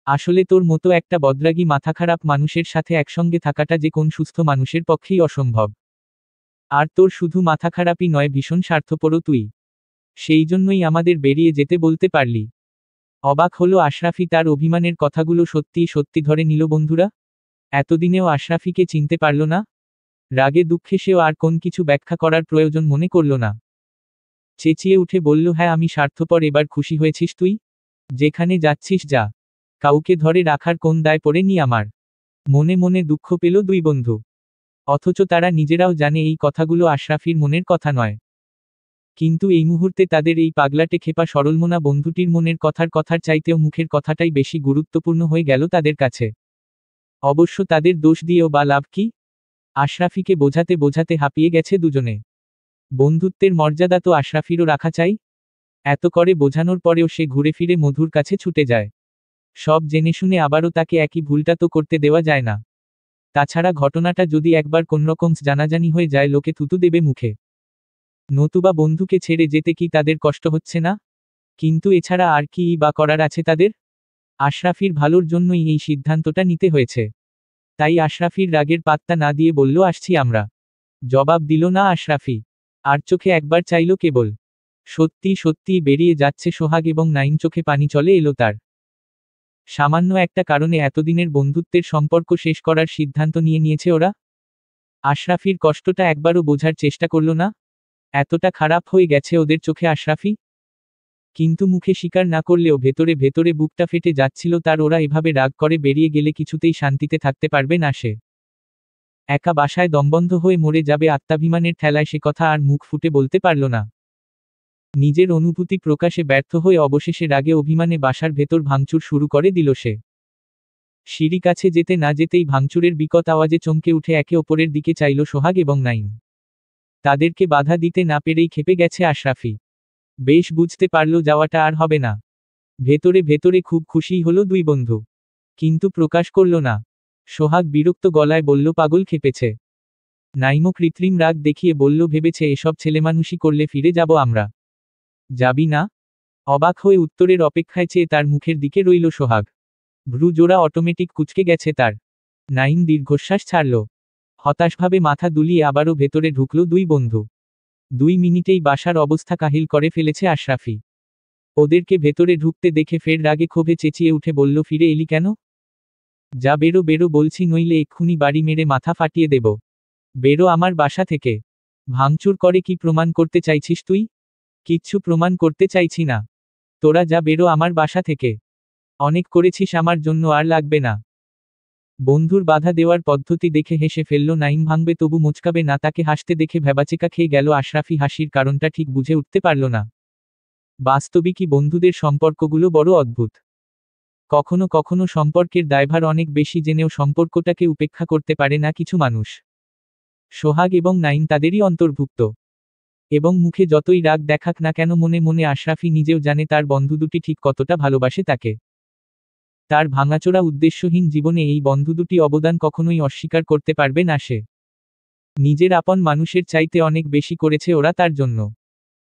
আসলে তোর মতো একটা বদরাগী মাথাখারাপ মানুষের সাথে একসঙ্গে থাকাটা যে কোন সুস্থ মানুষের পক্ষেই অসম্ভব। আর তোর শুধু মাথা খারাপই নয়, ভীষণ স্বার্থপরও তুই। সেই জন্যই আমাদের বেরিয়ে যেতে বলতে পারলি। অবাক হলো আশরাফি, তার অভিমানের কথাগুলো সত্যিই সত্যি ধরে নিল বন্ধুরা। এতদিনেও আশরাফিকে চিনতে পারল না। রাগে দুঃখে সেও আর কোন কিছু ব্যাখ্যা করার প্রয়োজন মনে করল না। চেঁচিয়ে উঠে বলল, হ্যাঁ আমি স্বার্থপর, এবার খুশি হয়েছিস তুই? যেখানে যাচ্ছিস যা। কাউকে ধরে রাখার কোন দায় পড়ে নি আমার? মনে মনে দুঃখ পেল দুই বন্ধু। অথচ তারা নিজেরাও জানে এই কথাগুলো আশরাফির মনের কথা নয়। কিন্তু এই মুহূর্তে তাদের এই পাগলাটে খেপা সরলমনা বন্ধুটির মনের কথার চাইতেও মুখের কথাটাই বেশি গুরুত্বপূর্ণ হয়ে গেল তাদের কাছে। অবশ্য তাদের দোষ দিয়েও বা লাভ কি? আশরাফিকে বোঝাতে বোঝাতে হাঁপিয়ে গেছে দুজনে। বন্ধুত্বের মর্যাদা তো আশরাফিরও রাখা চাই। এত করে বোঝানোর পরেও সে ঘুরে ফিরে মধুর কাছে ছুটে যায়। সব জেনে শুনে আবারও তাকে একই ভুলটা তো করতে দেওয়া যায় না। তাছাড়া ঘটনাটা যদি একবার কোনরকম জানাজানি হয়ে যায়, লোকে থুতু দেবে মুখে। নতুবা বন্ধুকে ছেড়ে যেতে কি তাদের কষ্ট হচ্ছে না? কিন্তু এছাড়া আর কি বা করার আছে তাদের? আশরাফির ভালোর জন্যই এই সিদ্ধান্তটা নিতে হয়েছে। তাই আশরাফির রাগের পাত্তা না দিয়ে বলল, আসছি আমরা। জবাব দিল না আশরাফি। আর চোখে একবার চাইল কেবল। সত্যি সত্যি বেরিয়ে যাচ্ছে সোহাগ এবং নাইম, চোখে পানি চলে এলো তার। সামান্য একটা কারণে এতদিনের বন্ধুত্বের সম্পর্ক শেষ করার সিদ্ধান্ত নিয়েছে ওরা। আশরাফির কষ্টটা একবারও বোঝার চেষ্টা করল না। এতটা খারাপ হয়ে গেছে ওদের চোখে আশরাফি। কিন্তু মুখে স্বীকার না করলেও ভেতরে ভেতরে বুকটা ফেটে যাচ্ছিল তার। ওরা এভাবে রাগ করে বেরিয়ে গেলে কিছুতেই শান্তিতে থাকতে পারবে না সে। একা বাসায় দমবন্ধ হয়ে মরে যাবে আত্মাভিমানের ঠেলায় সে কথা আর মুখ ফুটে বলতে পারল না। নিজের অনুভূতি প্রকাশে ব্যর্থ হয়ে অবশেষে রাগে অভিমানে বাসার ভেতর ভাঙচুর শুরু করে দিল সে। সিঁড়ি কাছে যেতে না যেতেই ভাঙচুরের বিকট আওয়াজে চমকে উঠে একে অপরের দিকে চাইল সোহাগ এবং নাইম। তাদেরকে বাধা দিতে না পেরেই ক্ষেপে গেছে আশরাফি। বেশ বুঝতে পারল যাওয়াটা আর হবে না। ভেতরে ভেতরে খুব খুশিই হলো দুই বন্ধু, কিন্তু প্রকাশ করল না। সোহাগ বিরক্ত গলায় বলল, পাগল খেপেছে। নাইমও কৃত্রিম রাগ দেখিয়ে বলল, ভেবেছে এসব ছেলেমানুষি করলে ফিরে যাব আমরা। যাবি না? অবাক হয়ে উত্তরের অপেক্ষায় চেয়ে তার মুখের দিকে রইল সোহাগ। ভ্রু জোড়া অটোমেটিক কুঁচকে গেছে তার। নাইম দীর্ঘশ্বাস ছাড়ল। হতাশভাবে মাথা দুলিয়ে আবারও ভেতরে ঢুকল দুই বন্ধু। 2 মিনিটেই বাসার অবস্থা কাহিল করে ফেলেছে আশরাফি। ওদেরকে ভেতরে ঢুকতে দেখে ফের রাগে ক্ষোভে চেঁচিয়ে উঠে বলল, ফিরে এলি কেন? যা, বেরো বেরো বলছি, নইলে এক্ষুনি বাড়ি মেরে মাথা ফাটিয়ে দেব। বেরো আমার বাসা থেকে। ভাঙচুর করে কি প্রমাণ করতে চাইছিস তুই? কিচ্ছু প্রমাণ করতে চাইছি না। তোরা যা, বেরো আমার বাসা থেকে। অনেক করেছিস আমার জন্য, আর লাগবে না। বন্ধুর বাধা দেওয়ার পদ্ধতি দেখে হেসে ফেলল নাইম। ভাঙবে তবু মুচকাবে না। তাকে হাসতে দেখে ভ্যাবাচেকা খেয়ে গেল আশরাফি। হাসির কারণটা ঠিক বুঝে উঠতে পারল না। বাস্তবিকই বন্ধুদের সম্পর্কগুলো বড় অদ্ভুত। কখনো কখনো সম্পর্কের দায়ভার অনেক বেশি জেনেও সম্পর্কটাকে উপেক্ষা করতে পারে না কিছু মানুষ। সোহাগ এবং নাইম তাদেরই অন্তর্ভুক্ত। এবং মুখে যতই রাগ দেখাক না কেন, মনে মনে আশরাফি নিজেও জানে তার বন্ধু দুটি ঠিক কতটা ভালোবাসে তাকে। তার ভাঙাচোরা উদ্দেশ্যহীন জীবনে এই বন্ধু দুটি অবদান কখনোই অস্বীকার করতে পারবে না সে। নিজের আপন মানুষের চাইতে অনেক বেশি করেছে ওরা তার জন্য।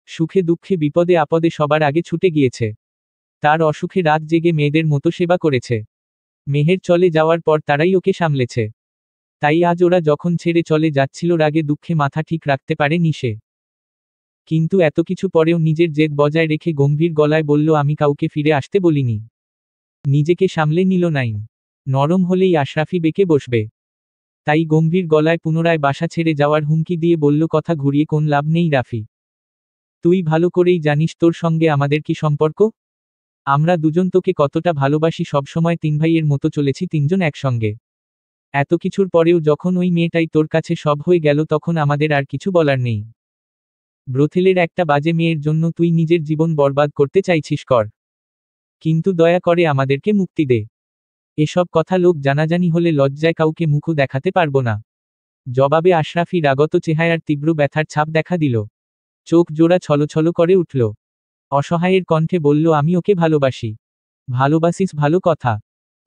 সুখে দুঃখে বিপদে আপদে সবার আগে ছুটে গিয়েছে। তার অসুখে রাত জেগে মেয়েদের মতো সেবা করেছে। মেহের চলে যাওয়ার পর তারাই ওকে সামলেছে। তাই আজ ওরা যখন ছেড়ে চলে যাচ্ছিল, রাগে দুঃখে মাথা ঠিক রাখতে পারেনি সে। কিন্তু এত কিছু পরেও নিজের জেদ বজায় রেখে গম্ভীর গলায় বলল, আমি কাউকে ফিরে আসতে বলিনি। নিজেকে সামলে নিল নাইম। নরম হলেই আশরাফি বেঁকে বসবে। তাই গম্ভীর গলায় পুনরায় বাসা ছেড়ে যাওয়ার হুমকি দিয়ে বলল, কথা ঘুরিয়ে কোন লাভ নেই রাফি। তুই ভালো করেই জানিস তোর সঙ্গে আমাদের কি সম্পর্ক। আমরা দুজন তোকে কতটা ভালোবাসি। সবসময় 3 ভাইয়ের মতো চলেছি, 3 জন একসঙ্গে। এত কিছুর পরেও যখন ওই মেয়েটাই তোর কাছে সব হয়ে গেল, তখন আমাদের আর কিছু বলার নেই। ব্রোথেলের একটা বাজে মেয়ের জন্য তুই নিজের জীবন বরবাদ করতে চাইছিস, কর। কিন্তু দয়া করে আমাদেরকে মুক্তি দে। এসব কথা লোক জানাজানি হলে লজ্জায় কাউকে মুখও দেখাতে পারবো না। জবাবে আশরাফি রাগত চেহারার তীব্র ব্যথার ছাপ দেখা দিল। চোখ জোড়া ছলছল করে উঠল। অসহায়ের কণ্ঠে বলল, আমি ওকে ভালোবাসি। ভালোবাসিস, ভালো কথা।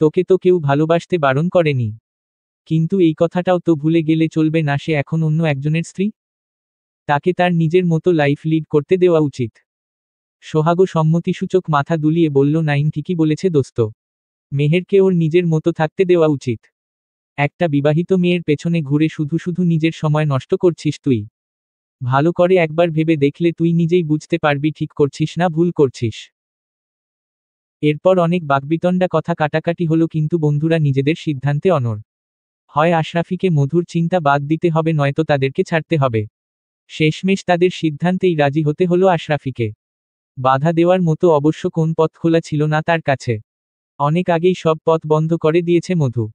তোকে তো কেউ ভালোবাসতে বারণ করেনি। কিন্তু এই কথাটাও তো ভুলে গেলে চলবে না, সে এখন অন্য একজনের স্ত্রী। তাকে তার নিজের মতো লাইফ লিড করতে দেওয়া উচিত। সোহাগও সম্মতিসূচক মাথা দুলিয়ে বলল, নাইম ঠিকই বলেছে দোস্ত। মেহেরকে ওর নিজের মতো থাকতে দেওয়া উচিত। একটা বিবাহিত মেয়ের পেছনে ঘুরে শুধু শুধু নিজের সময় নষ্ট করছিস তুই। ভালো করে একবার ভেবে দেখলে তুই নিজেই বুঝতে পারবি ঠিক করছিস না ভুল করছিস। এরপর অনেক বাকবিতণ্ডা, কথা কাটাকাটি হলো, কিন্তু বন্ধুরা নিজেদের সিদ্ধান্তে অনড়। হয় আশরাফিকে মধুর চিন্তা বাদ দিতে হবে, নয়তো তাদেরকে ছাড়তে হবে। শেষমেশ তাদের সিদ্ধান্তেই রাজি হতে হলো আশরাফিকে। বাধা দেওয়ার মতো অবশ্য কোন পথ খোলা ছিল না তার কাছে। অনেক আগেই সব পথ বন্ধ করে দিয়েছে মধু।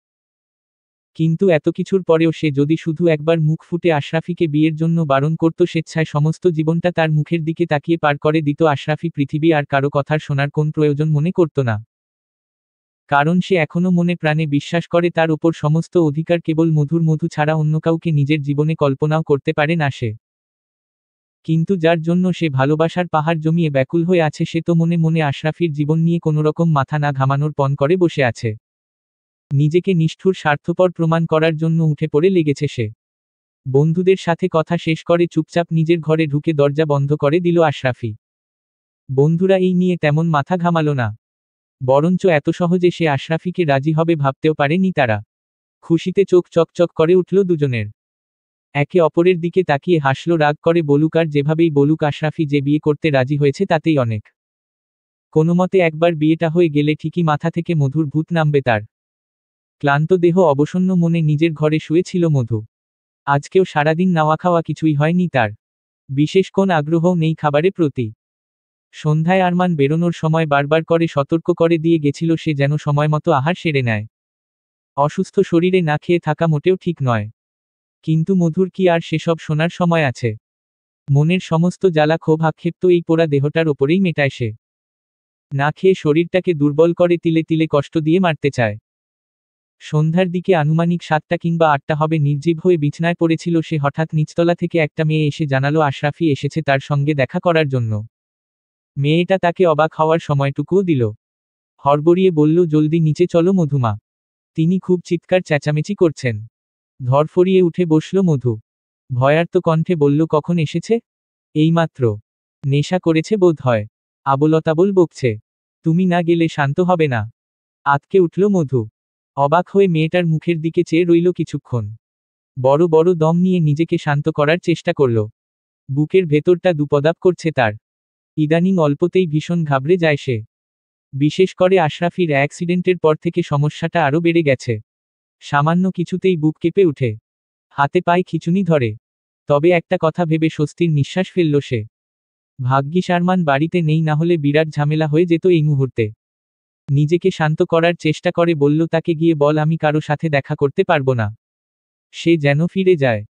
কিন্তু এত কিছুর পরেও সে যদি শুধু একবার মুখ ফুটে আশরাফিকে বিয়ের জন্য বারণ করত, স্বেচ্ছায় সমস্ত জীবনটা তার মুখের দিকে তাকিয়ে পার করে দিত, আশরাফি পৃথিবী আর কারো কথার শোনার কোন প্রয়োজন মনে করত না। কারণ সে এখনো মনে প্রাণে বিশ্বাস করে তার ওপর সমস্ত অধিকার কেবল মধু ছাড়া অন্য কাউকে নিজের জীবনে কল্পনাও করতে পারে না সে। কিন্তু যার জন্য সে ভালোবাসার পাহাড় জমিয়ে ব্যাকুল হয়ে আছে, সে তো মনে মনে আশরাফির জীবন নিয়ে কোনোরকম মাথা না ঘামানোর পণ করে বসে আছে। নিজেকে নিষ্ঠুর স্বার্থপর প্রমাণ করার জন্য উঠে পড়ে লেগেছে সে। বন্ধুদের সাথে কথা শেষ করে চুপচাপ নিজের ঘরে ঢুকে দরজা বন্ধ করে দিল আশরাফি। বন্ধুরা এই নিয়ে তেমন মাথা ঘামালো না। বরঞ্চ এত সহজে সে আশরাফিকে রাজি হবে ভাবতেও পারেনি তারা। খুশিতে চোখ চকচক করে উঠল দুজনের। একে অপরের দিকে তাকিয়ে হাসল, রাগ করে বলুক আর যেভাবেই বলুক, আশরাফি যে বিয়ে করতে রাজি হয়েছে তাতেই অনেক। কোনোমতে একবার বিয়েটা হয়ে গেলে ঠিকই মাথা থেকে মধুর ভূত নামবে তার। ক্লান্ত দেহ অবসন্ন মনে নিজের ঘরে শুয়েছিল মধু। আজকেও সারাদিন নাওয়া খাওয়া কিছুই হয়নি তার। বিশেষ কোন আগ্রহও নেই খাবারের প্রতি। সন্ধ্যায় আরমান বেরোনোর সময় বারবার করে সতর্ক করে দিয়ে গেছিল সে যেন সময়মতো আহার সেরে নেয়। অসুস্থ শরীরে না খেয়ে থাকা মোটেও ঠিক নয়। কিন্তু মধুর কি আর সেসব শোনার সময় আছে? মনের সমস্ত জ্বালা ক্ষোভ আক্ষেপ তো এই পোড়া দেহটার ওপরেই মেটায় সে। না খেয়ে শরীরটাকে দুর্বল করে তিলে তিলে কষ্ট দিয়ে মারতে চায়। সন্ধ্যার দিকে আনুমানিক 7টা কিংবা 8টা হবে, নির্জীব হয়ে বিছনায় পড়েছিল সে, হঠাৎ নিচতলা থেকে একটা মেয়ে এসে জানালো আশরাফি এসেছে তার সঙ্গে দেখা করার জন্য। মেয়েটা তাকে অবাক হওয়ার সময়টুকুও দিল। হড়বড়িয়ে বলল, জলদি নিচে চলো মধুমা। তিনি খুব চিৎকার চেঁচামেচি করছেন। ধরফরিয়ে উঠে বসল মধু। ভয়ার্ত কণ্ঠে বলল, কখন এসেছে? এইমাত্র। নেশা করেছে বোধ হয়। আবোলতাবোল বকছে। তুমি না গেলে শান্ত হবে না। আঁতকে উঠল মধু। অবাক হয়ে মেয়েটার মুখের দিকে চেয়ে রইল কিছুক্ষণ। বড় বড় দম নিয়ে নিজেকে শান্ত করার চেষ্টা করল। বুকের ভেতরটা দুপদাপ করছে তার। ইদানিং অল্পতেই ভীষণ ঘাবড়ে যায় সে। বিশেষ করে আশরাফির অ্যাক্সিডেন্টের পর থেকে সমস্যাটা আরও বেড়ে গেছে। সামান্য কিছুতেই বুক কেঁপে উঠে। হাতে পায়ে খিঁচুনি ধরে। তবে একটা কথা ভেবে স্বস্তির নিঃশ্বাস ফেলল সে। ভাগ্যিস আরমান বাড়িতে নেই, না হলে বিরাট ঝামেলা হয়ে যেত এই মুহূর্তে। নিজেকে শান্ত করার চেষ্টা করে বলল, তাকে গিয়ে বল আমি কারো সাথে দেখা করতে পারবো না। সে যেন ফিরে যায়।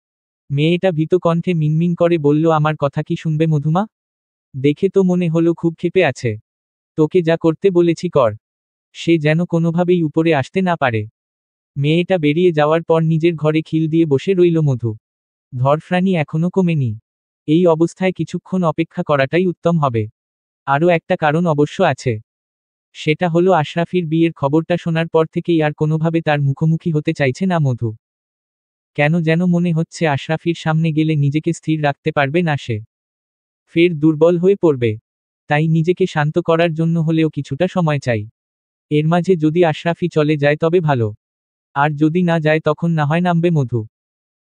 মেয়েটা ভীত কণ্ঠে মিনমিন করে বলল, আমার কথা কি শুনবে মধুমা? দেখে তো মনে হলো খুব ক্ষেপে আছে। তোকে যা করতে বলেছি কর। সে যেন কোনোভাবেই উপরে আসতে না পারে। মেয়েটা বেরিয়ে যাওয়ার পর নিজের ঘরে খিল দিয়ে বসে রইল মধু। ধরফরানি এখনো কমেনি। এই অবস্থায় কিছুক্ষণ অপেক্ষা করাটাই উত্তম হবে। আরও একটা কারণ অবশ্য আছে। সেটা হলো আশরাফির বিয়ের খবরটা শোনার পর থেকেই আর কোনোভাবে তার মুখোমুখি হতে চাইছে না মধু। কেন যেন মনে হচ্ছে আশরাফির সামনে গেলে নিজেকে স্থির রাখতে পারবে না সে। ফের দুর্বল হয়ে পড়বে। তাই নিজেকে শান্ত করার জন্য হলেও কিছুটা সময় চাই। এর মাঝে যদি আশরাফি চলে যায় তবে ভালো। আর যদি না যায় তখন না হয় নামবে মধু।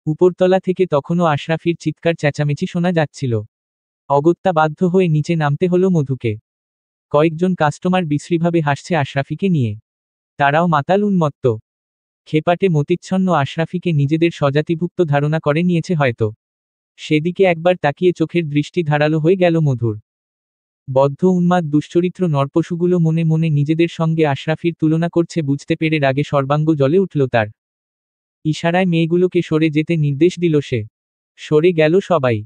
উপরতলা থেকে তখনও আশরাফির চিৎকার চেঁচামেচি শোনা যাচ্ছিল। অগত্যা বাধ্য হয়ে নিচে নামতে হলো মধুকে। কয়েকজন কাস্টমার বিশ্রীভাবে হাসছে আশরাফিকে নিয়ে। তারাও মাতাল উন্মত্ত। খেপাটে মতিচ্ছন্ন আশরাফিকে নিজেদের স্বজাতিভুক্ত ধারণা করে নিয়েছে হয়তো। সেদিকে একবার তাকিয়ে চোখের দৃষ্টি ধারালো হয়ে গেল মধুর। বদ্ধ উন্মাদ দুশ্চরিত্র নরপশুগুলো মনে মনে নিজেদের সঙ্গে আশরাফির তুলনা করছে বুঝতে পেরে রাগে সর্বাঙ্গ জ্বলে উঠল তার। ইশারায় মেয়েগুলোকে সরে যেতে নির্দেশ দিল সে। সরে গেল সবাই।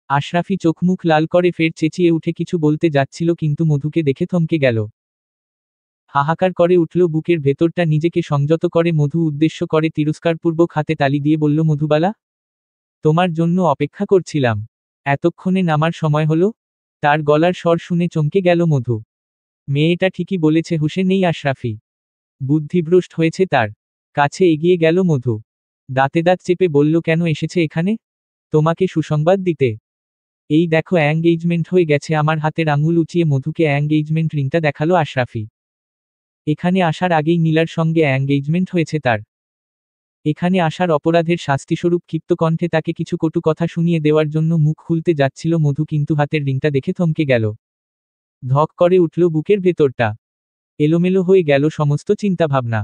আশরাফি চোখমুখ লাল করে ফের চেঁচিয়ে উঠে কিছু বলতে যাচ্ছিল, কিন্তু মধুকে দেখে থমকে গেল। হাহাকার করে উঠল বুকের ভেতরটা। নিজেকে সংযত করে মধু উদ্দেশ্য করে তিরস্কারপূর্বক হাতে তালি দিয়ে বলল, মধুবালা, তোমার জন্য অপেক্ষা করছিলাম। এতক্ষণে নামার সময় হলো? তার গলার স্বর শুনে চমকে গেল মধু। মেয়েটা ঠিকই বলেছে, হুঁশে নেই আশরাফি। বুদ্ধিভ্রষ্ট হয়েছে তার। কাছে এগিয়ে গেল মধু। দাঁতে দাঁত চেপে বলল, কেন এসেছে এখানে? তোমাকে সুসংবাদ দিতে। এই দেখো এঙ্গেজমেন্ট হয়ে গেছে। আমার হাতের আঙুল উঁচিয়ে মধুকে এঙ্গেজমেন্ট রিংটা দেখালো আশরাফি। এখানে আসার আগেই নীলার সঙ্গে এঙ্গেজমেন্ট হয়েছে তার। এখানে আসার অপরাধের শাস্তিস্বরূপ ক্ষিপ্ত কণ্ঠে তাকে কিছু কটু কথা শুনিয়ে দেওয়ার জন্য মুখ খুলতে যাচ্ছিল মধু, কিন্তু হাতের রিংটা দেখে থমকে গেল। ধক করে উঠল বুকের ভেতরটা। এলোমেলো হয়ে গেল সমস্ত চিন্তাভাবনা।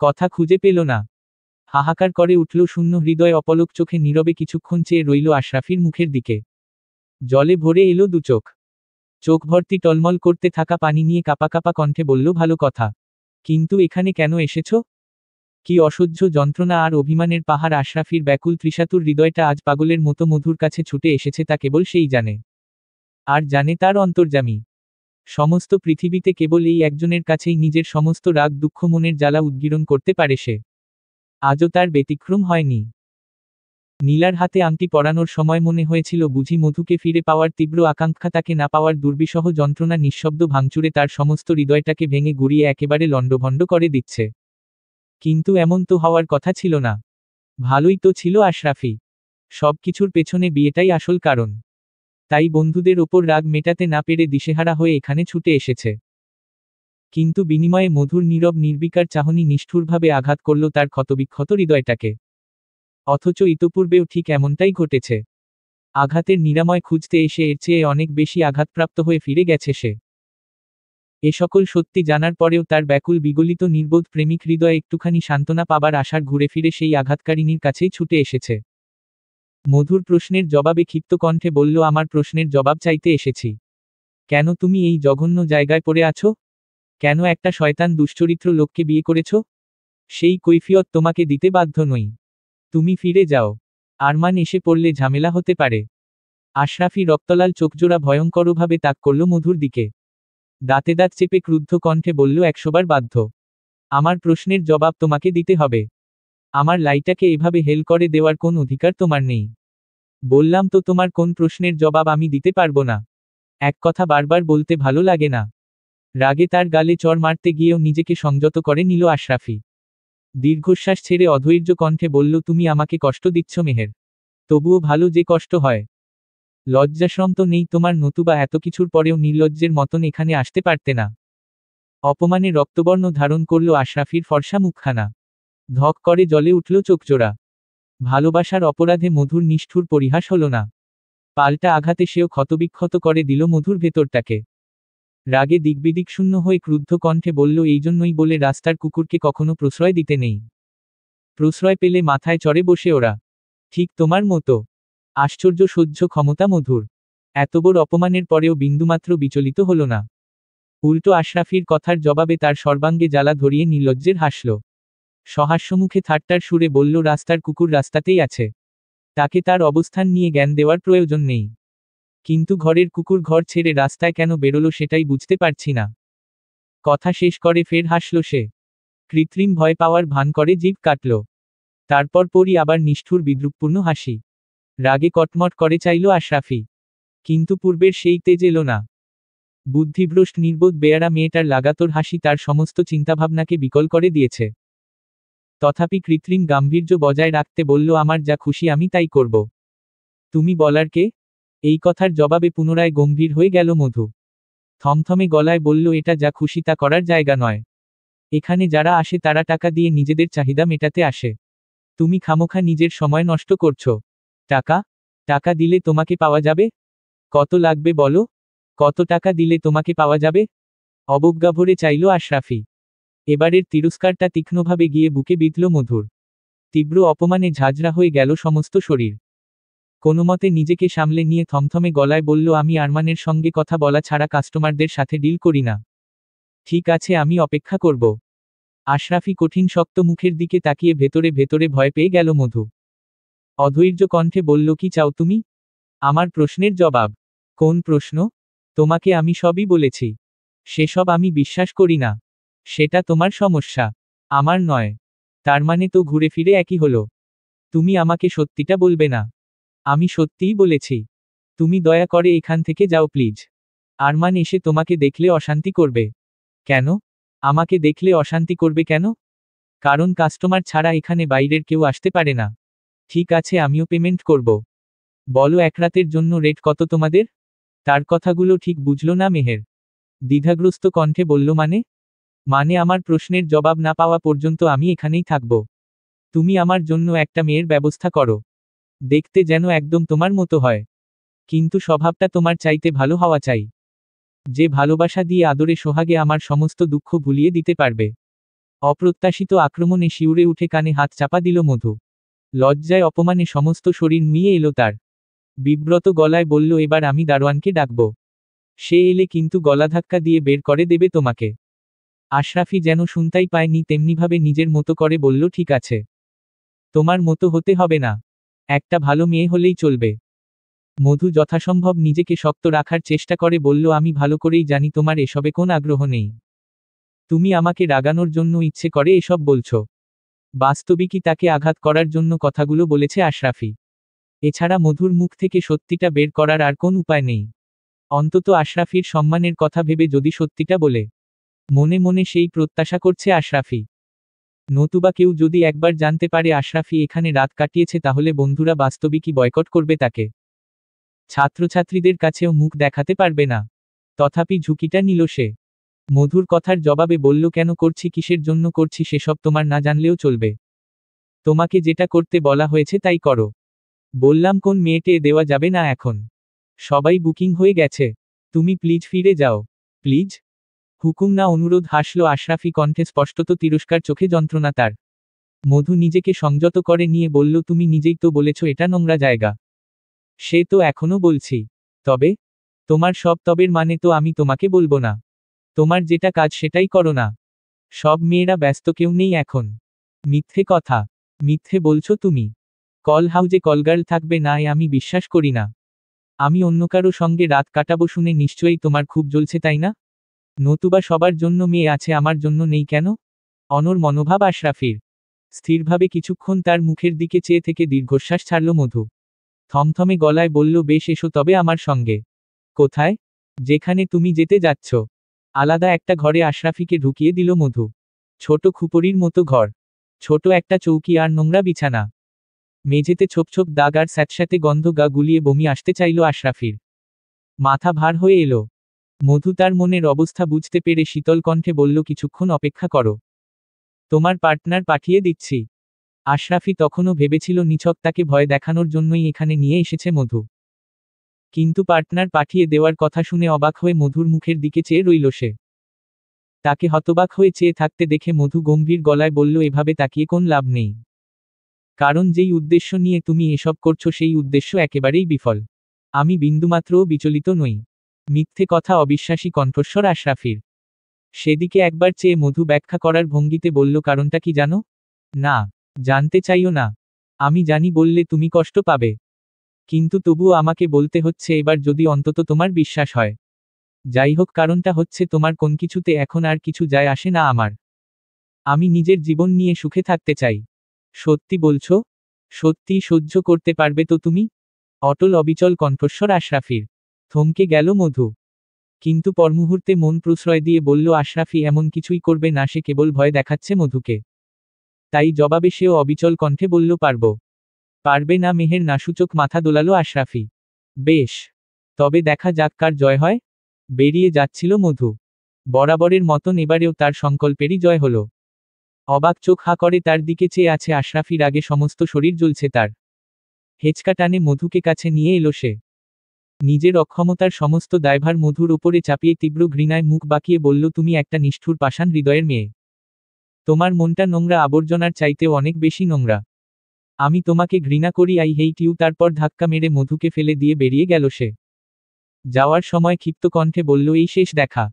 কথা খুঁজে পেল না। হাহাকার করে উঠল শূন্য হৃদয়। অপলক চোখে নীরবে কিছুক্ষণ চেয়ে রইল আশরাফির মুখের দিকে। জলে ভরে এলো দুচোখ। চোখ ভর্তি টলমল করতে থাকা পানি নিয়ে কাপা কাপা কণ্ঠে বলল, ভালো কথা, কিন্তু এখানে কেন এসেছ? কি অসহ্য যন্ত্রণা আর অভিমানের পাহাড়! আশরাফির ব্যাকুল তৃষাতুর হৃদয়টা আজ পাগলের মতো মধুর কাছে ছুটে এসেছে, তা কেবল সেই জানে। আর জানে তার অন্তর্যামী। সমস্ত পৃথিবীতে কেবল এই একজনের কাছেই নিজের সমস্ত রাগ দুঃখ মনের জ্বালা উদ্গীরণ করতে পারে সে। আজও তার ব্যতিক্রম হয়নি। নীলার হাতে আংটি পরানোর সময় মনে হয়েছিল বুঝি মধুকে ফিরে পাওয়ার তীব্র আকাঙ্ক্ষা তাকে না পাওয়ার দুর্বিষহ যন্ত্রণা নিঃশব্দ ভাঙচুরে তার সমস্ত হৃদয়টাকে ভেঙে গুড়িয়ে একেবারে লণ্ডভণ্ড করে দিচ্ছে। কিন্তু এমন তো হওয়ার কথা ছিল না। ভালোই তো ছিল আশরাফি। সবকিছুর পেছনে বিয়েটাই আসল কারণ। তাই বন্ধুদের ওপর রাগ মেটাতে না পেরে দিশেহারা হয়ে এখানে ছুটে এসেছে। কিন্তু বিনিময়ে মধুর নীরব নির্বিকার চাহনি নিষ্ঠুরভাবে আঘাত করল তার ক্ষতবিক্ষত হৃদয়টাকে। অথচ ইতপূর্বেও ঠিক এমনটাই ঘটেছে। আঘাতের নিরাময় খুঁজতে এসে এর চেয়ে অনেক বেশি আঘাতপ্রাপ্ত হয়ে ফিরে গেছে সে। এ সকল সত্যি জানার পরেও তার ব্যাকুল বিগলিত নির্বোধ প্রেমিক হৃদয় একটুখানি সান্ত্বনা পাবার আশার ঘুরে ফিরে সেই আঘাতকারিনীর কাছেই ছুটে এসেছে। মধুর প্রশ্নের জবাবে ক্ষিপ্ত কণ্ঠে বলল, আমার প্রশ্নের জবাব চাইতে এসেছি। কেন তুমি এই জঘন্য জায়গায় পড়ে আছো? কেন একটা শয়তান দুশ্চরিত্র লোককে বিয়ে করেছ? সেই কৈফিয়ত তোমাকে দিতে বাধ্য নই। তুমি ফিরে যাও। আরমান এসে পড়লে ঝামেলা হতে পারে। আশরাফি রক্তলাল চোখজোড়া ভয়ঙ্করভাবে তাক করল মধুর দিকে। দাঁতে দাঁত চেপে ক্রুদ্ধ কণ্ঠে বলল, 100 বার বাধ্য। আমার প্রশ্নের জবাব তোমাকে দিতে হবে। আমার লাইটাকে এভাবে হেল করে দেওয়ার কোন অধিকার তোমার নেই। বললাম তো তোমার কোন প্রশ্নের জবাব আমি দিতে পারবো না। এক কথা বারবার বলতে ভালো লাগে না। রাগে তার গালে চড় মারতে গিয়েও নিজেকে সংযত করে নিল আশরাফি। দীর্ঘশ্বাস ছেড়ে অধৈর্য কণ্ঠে বলল, তুমি আমাকে কষ্ট দিচ্ছ মেহের। তবুও ভালো যে কষ্ট হয়। লজ্জাশরম তো নেই তোমার, নতুবা এত কিছুর পরেও নির্লজ্জের মতন এখানে আসতে পারতে না। অপমানে রক্তবর্ণ ধারণ করল আশরাফির ফর্সা মুখখানা। ধক করে জ্বলে উঠল চোখজোড়া। ভালোবাসার অপরাধে মধুর নিষ্ঠুর পরিহাস হল না, পাল্টা আঘাতে সেও ক্ষতবিক্ষত করে দিল মধুর ভেতরটাকে। রাগে দিকবিদিক শূন্য হয়ে ক্রুদ্ধ কণ্ঠে বলল, এই জন্যই বলে রাস্তার কুকুরকে কখনো প্রশ্রয় দিতে নেই। প্রশ্রয় পেলে মাথায় চড়ে বসে ওরা, ঠিক তোমার মতো। আশ্চর্য সহ্য ক্ষমতা মধুর। এত বড় অপমানের পরেও বিন্দুমাত্র বিচলিত হল না। উল্টো আশরাফির কথার জবাবে তার সর্বাঙ্গে জ্বালা ধরিয়ে নির্লজ্জের হাসল। সহাস্যমুখে ঠাট্টার সুরে বলল, রাস্তার কুকুর রাস্তাতেই আছে, তাকে তার অবস্থান নিয়ে জ্ঞান দেওয়ার প্রয়োজন নেই। কিন্তু ঘরের কুকুর ঘর ছেড়ে রাস্তায় কেন বেরোলো সেটাই বুঝতে পারছি না। কথা শেষ করে ফের হাসল সে। কৃত্রিম ভয় পাওয়ার ভান করে জিভ কাটল। তারপর পরই আবার নিষ্ঠুর বিদ্রুপপূর্ণ হাসি। রাগে কটমট করে চাইল আশরাফি, কিন্তু পূর্বের সেই তেজ এলো না। বুদ্ধিভ্রষ্ট নির্বোধ বেয়ারা মেয়েটার লাগাতর হাসি তার সমস্ত চিন্তাভাবনাকে বিকল করে দিয়েছে। তথাপি কৃত্রিম গাম্ভীর্য বজায় রাখতে বলল, আমার যা খুশি আমি তাই করব। তুমি বলার কে? এই কথার জবাবে পুনরায় গম্ভীর হয়ে গেল মধু। থমথমে গলায় বলল, এটা যা খুশি তা করার জায়গা নয়। এখানে যারা আসে তারা টাকা দিয়ে নিজেদের চাহিদা মেটাতে আসে। তুমি খামোখা নিজের সময় নষ্ট করছো। টাকা? টাকা দিলে তোমাকে পাওয়া যাবে? কত লাগবে বলো? কত টাকা দিলে তোমাকে পাওয়া যাবে? অবজ্ঞা ভরে চাইল আশরাফি। এবারের তিরস্কারটা তীক্ষ্ণভাবে গিয়ে বুকে বিঁধল মধুর। তীব্র অপমানে ঝাঁঝরা হয়ে গেল সমস্ত শরীর। কোনোমতে নিজেকে সামলে নিয়ে থমথমে গলায় বলল, আমি আরমানের সঙ্গে কথা বলা ছাড়া কাস্টমারদের সাথে ডিল করি না। ঠিক আছে, আমি অপেক্ষা করব। আশরাফি কঠিন শক্ত মুখের দিকে তাকিয়ে ভেতরে ভেতরে ভয় পেয়ে গেল মধু। অধৈর্য কণ্ঠে বলল, কি চাও তুমি? আমার প্রশ্নের জবাব। কোন প্রশ্ন? তোমাকে আমি সবই বলেছি। সেসব আমি বিশ্বাস করি না। সেটা তোমার সমস্যা, আমার নয়। তার মানে তো ঘুরে ফিরে একই হলো। তুমি আমাকে সত্যিটা বলবে না? আমি সত্যিই বলেছি। তুমি দয়া করে এখান থেকে যাও প্লিজ। আরমান এসে তোমাকে দেখলে অশান্তি করবে। কেন? আমাকে দেখলে অশান্তি করবে কেন? কারণ কাস্টমার ছাড়া এখানে বাইরের কেউ আসতে পারে না। ঠিক আছে, আমিও পেমেন্ট করব। বলো, এক রাতের জন্য রেট কত তোমাদের? তার কথাগুলো ঠিক বুঝল না মেহের। দ্বিধাগ্রস্ত কণ্ঠে বলল, মানে আমার প্রশ্নের জবাব না পাওয়া পর্যন্ত আমি এখানেই থাকব। তুমি আমার জন্য একটা মেয়ের ব্যবস্থা করো, দেখতে যেন একদম তোমার মতো হয়। কিন্তু স্বভাবটা তোমার চাইতে ভালো হওয়া চাই, যে ভালোবাসা দিয়ে আদরে সোহাগে আমার সমস্ত দুঃখ ভুলিয়ে দিতে পারবে। অপ্রত্যাশিত আক্রমণে শিউরে উঠে কানে হাত চাপা দিল মধু। লজ্জায় অপমানে সমস্ত শরীর নুয়ে এলো তার। বিব্রত গলায় বলল, এবার আমি দারোয়ানকে ডাকব। সে এলে কিন্তু গলাধাক্কা দিয়ে বের করে দেবে তোমাকে। আশরাফি যেন শুনতাই পায়নি তেমনিভাবে নিজের মতো করে বলল, ঠিক আছে। তোমার মতো হতে হবে না, একটা ভালো মেয়ে হলেই চলবে। মধু যথাসম্ভব নিজেকে শক্ত রাখার চেষ্টা করে বলল, আমি ভালো করেই জানি তোমার এসবে কোন আগ্রহ নেই। তুমি আমাকে রাগানোর জন্য ইচ্ছে করে এসব বলছো। বাস্তবিকই তাকে আঘাত করার জন্য কথাগুলো বলেছে আশরাফি। এছাড়া মধুর মুখ থেকে সত্যিটা বের করার আর কোন উপায় নেই। অন্তত আশরাফির সম্মানের কথা ভেবে যদি সত্যিটা বলে। মনে মনে সেই প্রত্যাশা করছে আশরাফি। নতুবা কেউ যদি একবার জানতে পারে আশরাফি এখানে রাত কাটিয়েছে তাহলে বন্ধুরা বাস্তবিকই বয়কট করবে তাকে। ছাত্রছাত্রীদের কাছেও মুখ দেখাতে পারবে না। তথাপি ঝুঁকিটা নিল সে। মধুর কথার জবাবে বলল, কেন করছি, কিসের জন্য করছি সেসব তোমার না জানলেও চলবে। তোমাকে যেটা করতে বলা হয়েছে তাই করো। বললাম কোন মেয়েটে দেওয়া যাবে না এখন। সবাই বুকিং হয়ে গেছে। তুমি প্লিজ ফিরে যাও। প্লিজ? হুকুম না অনুরোধ? হাসল আশরাফি কণ্ঠে স্পষ্টত তিরস্কার, চোখে যন্ত্রণা তার। মধু নিজেকে সংযত করে নিয়ে বলল, তুমি নিজেই তো বলেছ এটা নোংরা জায়গা। সে তো এখনো বলছি। তবে? তোমার সব তবের মানে তো আমি তোমাকে বলবো না। তোমার যেটা কাজ সেটাই করো না। সব মেয়েরা ব্যস্ত, কেউ নেই এখন। মিথ্যে কথা। মিথ্যে বলছো তুমি। কল হাউজে কলগার্ল থাকবে না এ আমি বিশ্বাস করি না। আমি অন্য কারো সঙ্গে রাত কাটাবো শুনে নিশ্চয়ই তোমার খুব জ্বলছে তাই না? নতুবা সবার জন্য মেয়ে আছে আমার জন্য নেই কেন? অনর মনোভাব আশরাফির। স্থিরভাবে কিছুক্ষণ তার মুখের দিকে চেয়ে থেকে দীর্ঘশ্বাস ছাড়ল মধু। থমথমে গলায় বলল, বেশ এসো তবে আমার সঙ্গে। কোথায়? যেখানে তুমি যেতে যাচ্ছ। আলাদা একটা ঘরে আশরাফিকে ঢুকিয়ে দিল মধু। ছোট খুপরির মতো ঘর। ছোট একটা চৌকি আর নোংরা বিছানা। মেঝেতে ছোপ ছোপ দাগ আর স্যাঁতস্যাঁতে গন্ধ, গা গুলিয়ে বমি আসতে চাইল আশরাফির। মাথা ভার হয়ে এলো। মধু তার মনের অবস্থা বুঝতে পেরে শীতল কণ্ঠে বলল, কিছুক্ষণ অপেক্ষা করো। তোমার পার্টনার পাঠিয়ে দিচ্ছি। আশরাফি তখনও ভেবেছিল নিছক তাকে ভয় দেখানোর জন্যই এখানে নিয়ে এসেছে মধু। কিন্তু পার্টনার পাঠিয়ে দেওয়ার কথা শুনে অবাক হয়ে মধুর মুখের দিকে চেয়ে রইল সে। তাকে হতবাক হয়ে চেয়ে থাকতে দেখে মধু গম্ভীর গলায় বলল, এভাবে তাকিয়ে কোন লাভ নেই। কারণ যেই উদ্দেশ্য নিয়ে তুমি এসব করছো সেই উদ্দেশ্য একেবারেই বিফল। আমি বিন্দুমাত্রও বিচলিত নই। মিথ্যে কথা, অবিশ্বাসী কণ্ঠস্বর আশরাফির। সেদিকে একবার চেয়ে মধু ব্যাখ্যা করার ভঙ্গিতে বলল, কারণটা কি জানো? না, জানতে চাইও না। আমি জানি বললে তুমি কষ্ট পাবে। কিন্তু তবুও আমাকে বলতে হচ্ছে এবার, যদি অন্তত তোমার বিশ্বাস হয়। যাই হোক, কারণটা হচ্ছে তোমার কোন কিছুতে এখন আর কিছু যায় আসে না আমার। আমি নিজের জীবন নিয়ে সুখে থাকতে চাই। সত্যি বলছো? সত্যি সহ্য করতে পারবে তো তুমি? অটল অবিচল কণ্ঠস্বর আশরাফির। থমকে গেল মধু। কিন্তু পরমুহূর্তে মন প্রশ্রয় দিয়ে বলল, আশরাফি এমন কিছুই করবে না, সে কেবল ভয় দেখাচ্ছে মধুকে। তাই জবাবে সেও অবিচল কণ্ঠে বলল, পারব। পারবে না মেহের নাসূচক মাথা দোলালো আশরাফি। বেশ, তবে দেখা যাক কার জয় হয়। বেরিয়ে যাচ্ছিল মধু। বরাবরের মতন এবারেও তার সংকল্পেরই জয় হলো। অবাক চোখ হা করে তার দিকে চেয়ে আছে আশরাফির, আগে সমস্ত শরীর জ্বলছে তার। হেঁচকা টানে মধুকে কাছে নিয়ে এলো সে। নিজের অক্ষমতার সমস্ত দায়ভার মধুর ওপরে চাপিয়ে তীব্র ঘৃণায় মুখ বাঁকিয়ে বলল, তুমি একটা নিষ্ঠুর পাষাণ হৃদয়ের মেয়ে। তোমার মনটা নোংরা, আবর্জনার চাইতেও অনেক বেশি নোংরা। আমি তোমাকে ঘৃণা করি, আই হেইট ইউ। তারপর ধাক্কা মেরে মধুকে ফেলে দিয়ে বেরিয়ে গেল সে। যাওয়ার সময় ক্ষিপ্ত কণ্ঠে বলল, এই শেষ দেখা।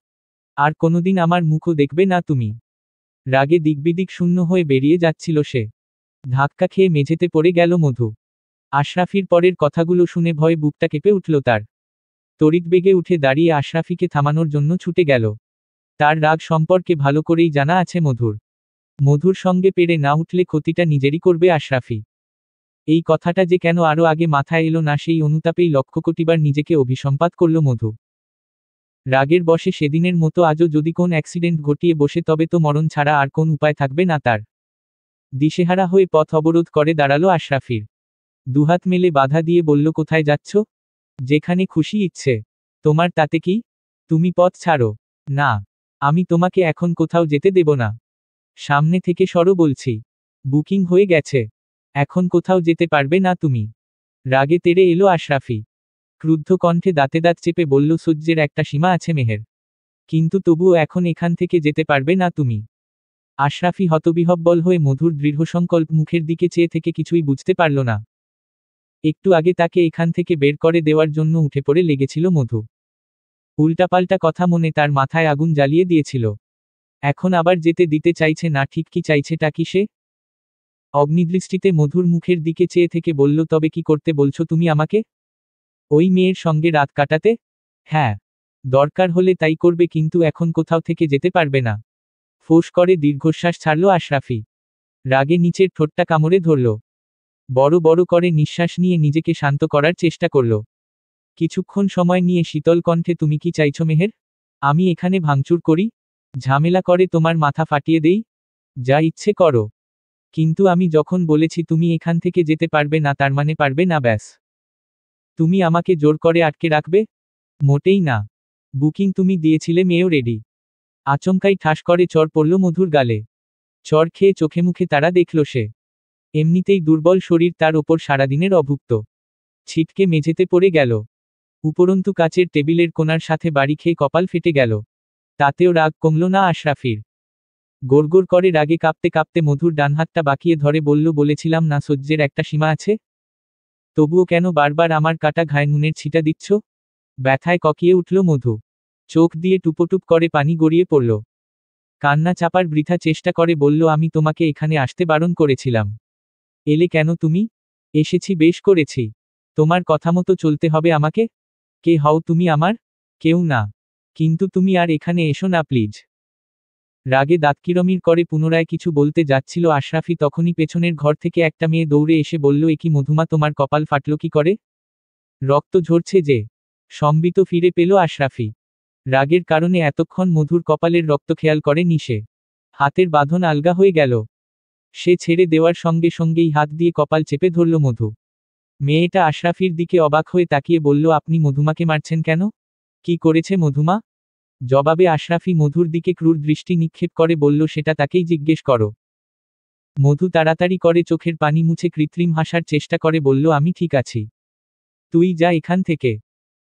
আর কোনোদিন আমার মুখও দেখবে না তুমি। রাগে দিকবিদিক শূন্য হয়ে বেরিয়ে যাচ্ছিল সে। ধাক্কা খেয়ে মেঝেতে পড়ে গেল মধু। আশরাফির পরের কথাগুলো শুনে ভয়ে বুকটা কেঁপে উঠল তার। তড়িৎ বেগে উঠে দাঁড়িয়ে আশরাফিকে থামানোর জন্য ছুটে গেল। তার রাগ সম্পর্কে ভালো করেই জানা আছে মধুর। মধুর সঙ্গে পেরে না উঠলে ক্ষতিটা নিজেরই করবে আশরাফি। এই কথাটা যে কেন আরও আগে মাথায় এলো না, সেই অনুতাপেই লক্ষকোটিবার নিজেকে অভিসম্পাত করল মধু। রাগের বশে সেদিনের মতো আজও যদি কোন অ্যাক্সিডেন্ট ঘটিয়ে বসে, তবে তো মরণ ছাড়া আর কোন উপায় থাকবে না তার। দিশেহারা হয়ে পথ অবরোধ করে দাঁড়ালো আশরাফির। দুহাত মেলে বাধা দিয়ে বলল, কোথায় যাচ্ছ? যেখানে খুশি ইচ্ছে। তোমার তাতে কি? তুমি পথ ছাড়ো। না, আমি তোমাকে এখন কোথাও যেতে দেব না। সামনে থেকে সরো বলছি। বুকিং হয়ে গেছে। এখন কোথাও যেতে পারবে না তুমি। রাগে তেড়ে এলো আশরাফি। ক্রুদ্ধ কণ্ঠে দাঁতে দাঁত চেপে বলল, সহ্যের একটা সীমা আছে মেহের। কিন্তু তবুও এখন এখান থেকে যেতে পারবে না তুমি। আশরাফি হতবিহ্বল হয়ে মধুর দৃঢ়সংকল্প মুখের দিকে চেয়ে থেকে কিছুই বুঝতে পারল না। একটু আগে তাকে এখান থেকে বের করে দেওয়ার জন্য উঠে পড়ে লেগেছিল মধু। উল্টাপাল্টা কথা মনে তার মাথায় আগুন জ্বালিয়ে দিয়েছিল। এখন আবার যেতে দিতে চাইছে না, ঠিক কি চাইছেটা কি সে? অগ্নিদৃষ্টিতে মধুর মুখের দিকে চেয়ে থেকে বলল, তবে কি করতে বলছো তুমি আমাকে? ওই মেয়ের সঙ্গে রাত কাটাতে? হ্যাঁ, দরকার হলে তাই করবে, কিন্তু এখন কোথাও থেকে যেতে পারবে না। ফোঁস করে দীর্ঘশ্বাস ছাড়ল আশরাফি। রাগে নিচের ঠোঁটটা কামড়ে ধরল। বড় বড় করে নিঃশ্বাস নিয়ে নিজেকে শান্ত করার চেষ্টা করল। কিছুক্ষণ সময় নিয়ে শীতল কণ্ঠে, তুমি কি চাইছো মেহের? আমি এখানে ভাঙচুর করি? ঝামেলা করে তোমার মাথা ফাটিয়ে দেই? যা ইচ্ছে করো। কিন্তু আমি যখন বলেছি তুমি এখান থেকে যেতে পারবে না, তার মানে পারবে না, ব্যাস। তুমি আমাকে জোর করে আটকে রাখবে? মোটেই না। বুকিং তুমি দিয়েছিলে, মেয়েও রেডি। আচমকাই ঠাস করে চড় পড়ল মধুর গালে। চড় খেয়ে চোখে মুখে তারা দেখল সে। এমনিতেই দুর্বল শরীর, তার ওপর সারাদিনের অভুক্ত। ছিটকে মেঝেতে পড়ে গেল। উপরন্তু কাচের টেবিলের কোণার সাথে বাড়ি খেয়ে কপাল ফেটে গেল। তাতেও রাগ কমল না আশরাফির। গোড়গোড় করে রাগে কাঁপতে কাঁপতে মধুর ডান হাতটা বাঁকিয়ে ধরে বলল, বলেছিলাম না সহ্যের একটা সীমা আছে? তবুও কেন বারবার আমার কাটা ঘায়ে নুনের ছিটা দিচ্ছ? ব্যথায় ককিয়ে উঠল মধু। চোখ দিয়ে টুপোটুপ করে পানি গড়িয়ে পড়ল। কান্না চাপার বৃথা চেষ্টা করে বলল, আমি তোমাকে এখানে আসতে বারণ করেছিলাম। এলে কেন তুমি? এসেছি, বেশ করেছি। তোমার কথা মতো চলতে হবে আমাকে। কে হও তুমি আমার? কেউ না। কিন্তু তুমি আর এখানে এসো না প্লিজ। রাগে দাঁতকিরমির করে পুনরায় কিছু বলতে যাচ্ছিল আশরাফি, তখনই পেছনের ঘর থেকে একটা মেয়ে দৌড়ে এসে বলল, এ কি মধুমা, তোমার কপাল ফাটল কি করে? রক্ত ঝরছে যে। সম্বিত ফিরে পেল আশরাফি। রাগের কারণে এতক্ষণ মধুর কপালের রক্ত খেয়াল করেনি সে। হাতের বাঁধন আলগা হয়ে গেল। সে ছেড়ে দেওয়ার সঙ্গে সঙ্গেই হাত দিয়ে কপাল চেপে ধরল মধু। মেয়েটা আশরাফির দিকে অবাক হয়ে তাকিয়ে বলল, আপনি মধুমাকে মারছেন কেন? কি করেছে মধুমা? জবাবে আশরাফি মধুর দিকে ক্রূর দৃষ্টি নিক্ষেপ করে বলল, সেটা তাকেই জিজ্ঞেস করো। মধু তাড়াতাড়ি করে চোখের পানি মুছে কৃত্রিম হাসার চেষ্টা করে বলল, আমি ঠিক আছি। তুই যা এখান থেকে।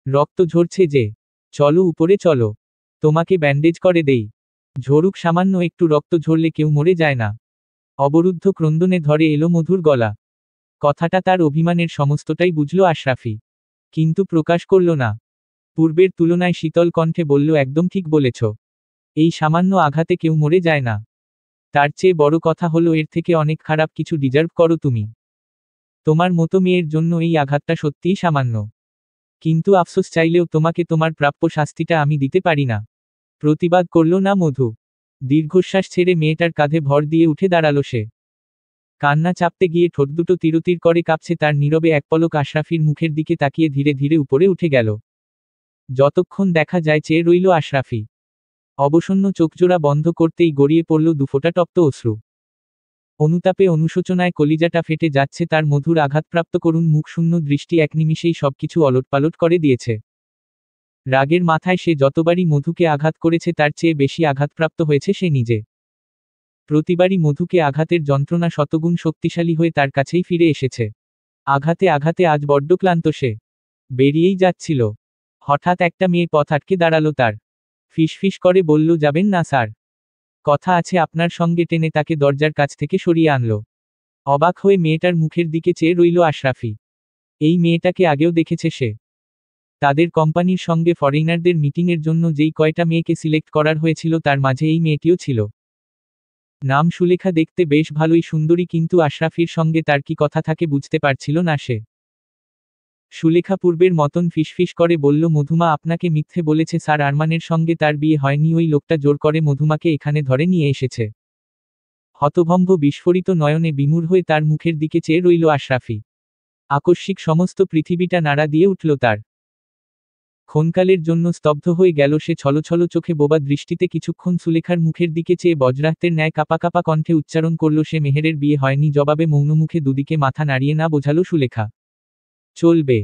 রক্ত ঝরছে যে। চলো উপরে চলো। তোমাকে ব্যান্ডেজ করে দেই। ঝরুক, সামান্য একটু রক্ত ঝরলে কেউ মরে যায় না। অবরুদ্ধ ক্রন্দনে ধরে এলো মধুর গলা। কথাটা তার অভিমানের সমস্তটাই বুঝল আশরাফি। কিন্তু প্রকাশ করল না। পূর্বের তুলনায় শীতল কণ্ঠে বলল, একদম ঠিক বলেছ। এই সামান্য আঘাতে কেউ মরে যায় না। তার চেয়ে বড় কথা হলো, এর থেকে অনেক খারাপ কিছু ডিজার্ভ করো তুমি। তোমার মতো মেয়ের জন্য এই আঘাতটা সত্যিই সামান্য। কিন্তু আফসোস, চাইলেও তোমাকে তোমার প্রাপ্য শাস্তিটা আমি দিতে পারি না। প্রতিবাদ করল না মধু। দীর্ঘশ্বাস ছেড়ে মেয়েটার কাঁধে ভর দিয়ে উঠে দাঁড়ালো সে। কান্না চাপতে গিয়ে ঠোঁট দুটো তিরতির করে কাঁপছে তার, নীরবে এক পলক আশরাফির মুখের দিকে তাকিয়ে ধীরে ধীরে উপরে উঠে গেল। যতক্ষণ দেখা যায় চেয়ে রইল আশরাফি। অবসন্ন চোখজোড়া বন্ধ করতেই গড়িয়ে পড়ল দুফোঁটা তপ্ত অশ্রু। অনুতাপে অনুশোচনায় কলিজাটা ফেটে যাচ্ছে তার। মধুর আঘাতপ্রাপ্ত করুণ মুখশূন্য দৃষ্টি এক নিমিষেই সবকিছু অলটপালট করে দিয়েছে। রাগের মাথায় সে যতবারই মধুকে আঘাত করেছে তার চেয়ে বেশি আঘাতপ্রাপ্ত হয়েছে সে নিজে। প্রতিবারই মধুকে আঘাতের যন্ত্রণা শতগুণ শক্তিশালী হয়ে তার কাছেই ফিরে এসেছে। আঘাতে আঘাতে আজ বড্ড ক্লান্ত সে। বেরিয়েই যাচ্ছিল, হঠাৎ একটা মেয়ে পথ আটকে দাঁড়ালো তার। ফিসফিস করে বলল, যাবেন না স্যার, কথা আছে আপনার সঙ্গে, টেনে তাকে দরজার কাছ থেকে সরিয়ে আনল। অবাক হয়ে মেয়েটার মুখের দিকে চেয়ে রইল আশরাফি। এই মেয়েটাকে আগেও দেখেছে সে। তাদের কোম্পানির সঙ্গে ফরেইনারদের মিটিংয়ের জন্য যেই কয়টা মেয়েকে সিলেক্ট করার হয়েছিল তার মাঝে এই মেয়েটিও ছিল। নাম সুলেখা, দেখতে বেশ ভালোই সুন্দরী, কিন্তু আশরাফির সঙ্গে তার কি কথা থাকে বুঝতে পারছিল না সে। সুলেখা পূর্বের মতন ফিসফিস করে বলল, মধুমা আপনাকে মিথ্যে বলেছে স্যার, আরমানের সঙ্গে তার বিয়ে হয়নি, ওই লোকটা জোর করে মধুমাকে এখানে ধরে নিয়ে এসেছে। হতভম্ব বিস্ফোরিত নয়নে বিমূঢ় হয়ে তার মুখের দিকে চেয়ে রইল আশরাফি। আকস্মিক সমস্ত পৃথিবীটা নাড়া দিয়ে উঠল তার। ক্ষণকালের জন্য স্তব্ধ হয়ে গেল সে, ছলছল চোখে বোবা দৃষ্টিতে কিছুক্ষণ সুলেখার মুখের দিকে চেয়ে বজ্রাহতের ন্যায় কাপা কাপা কণ্ঠে উচ্চারণ করল সে, মেহেরের বিয়ে হয়নি। জবাবে মৌনমুখে দুদিকে মাথা নাড়িয়ে না বোঝালো সুলেখা। চলবে।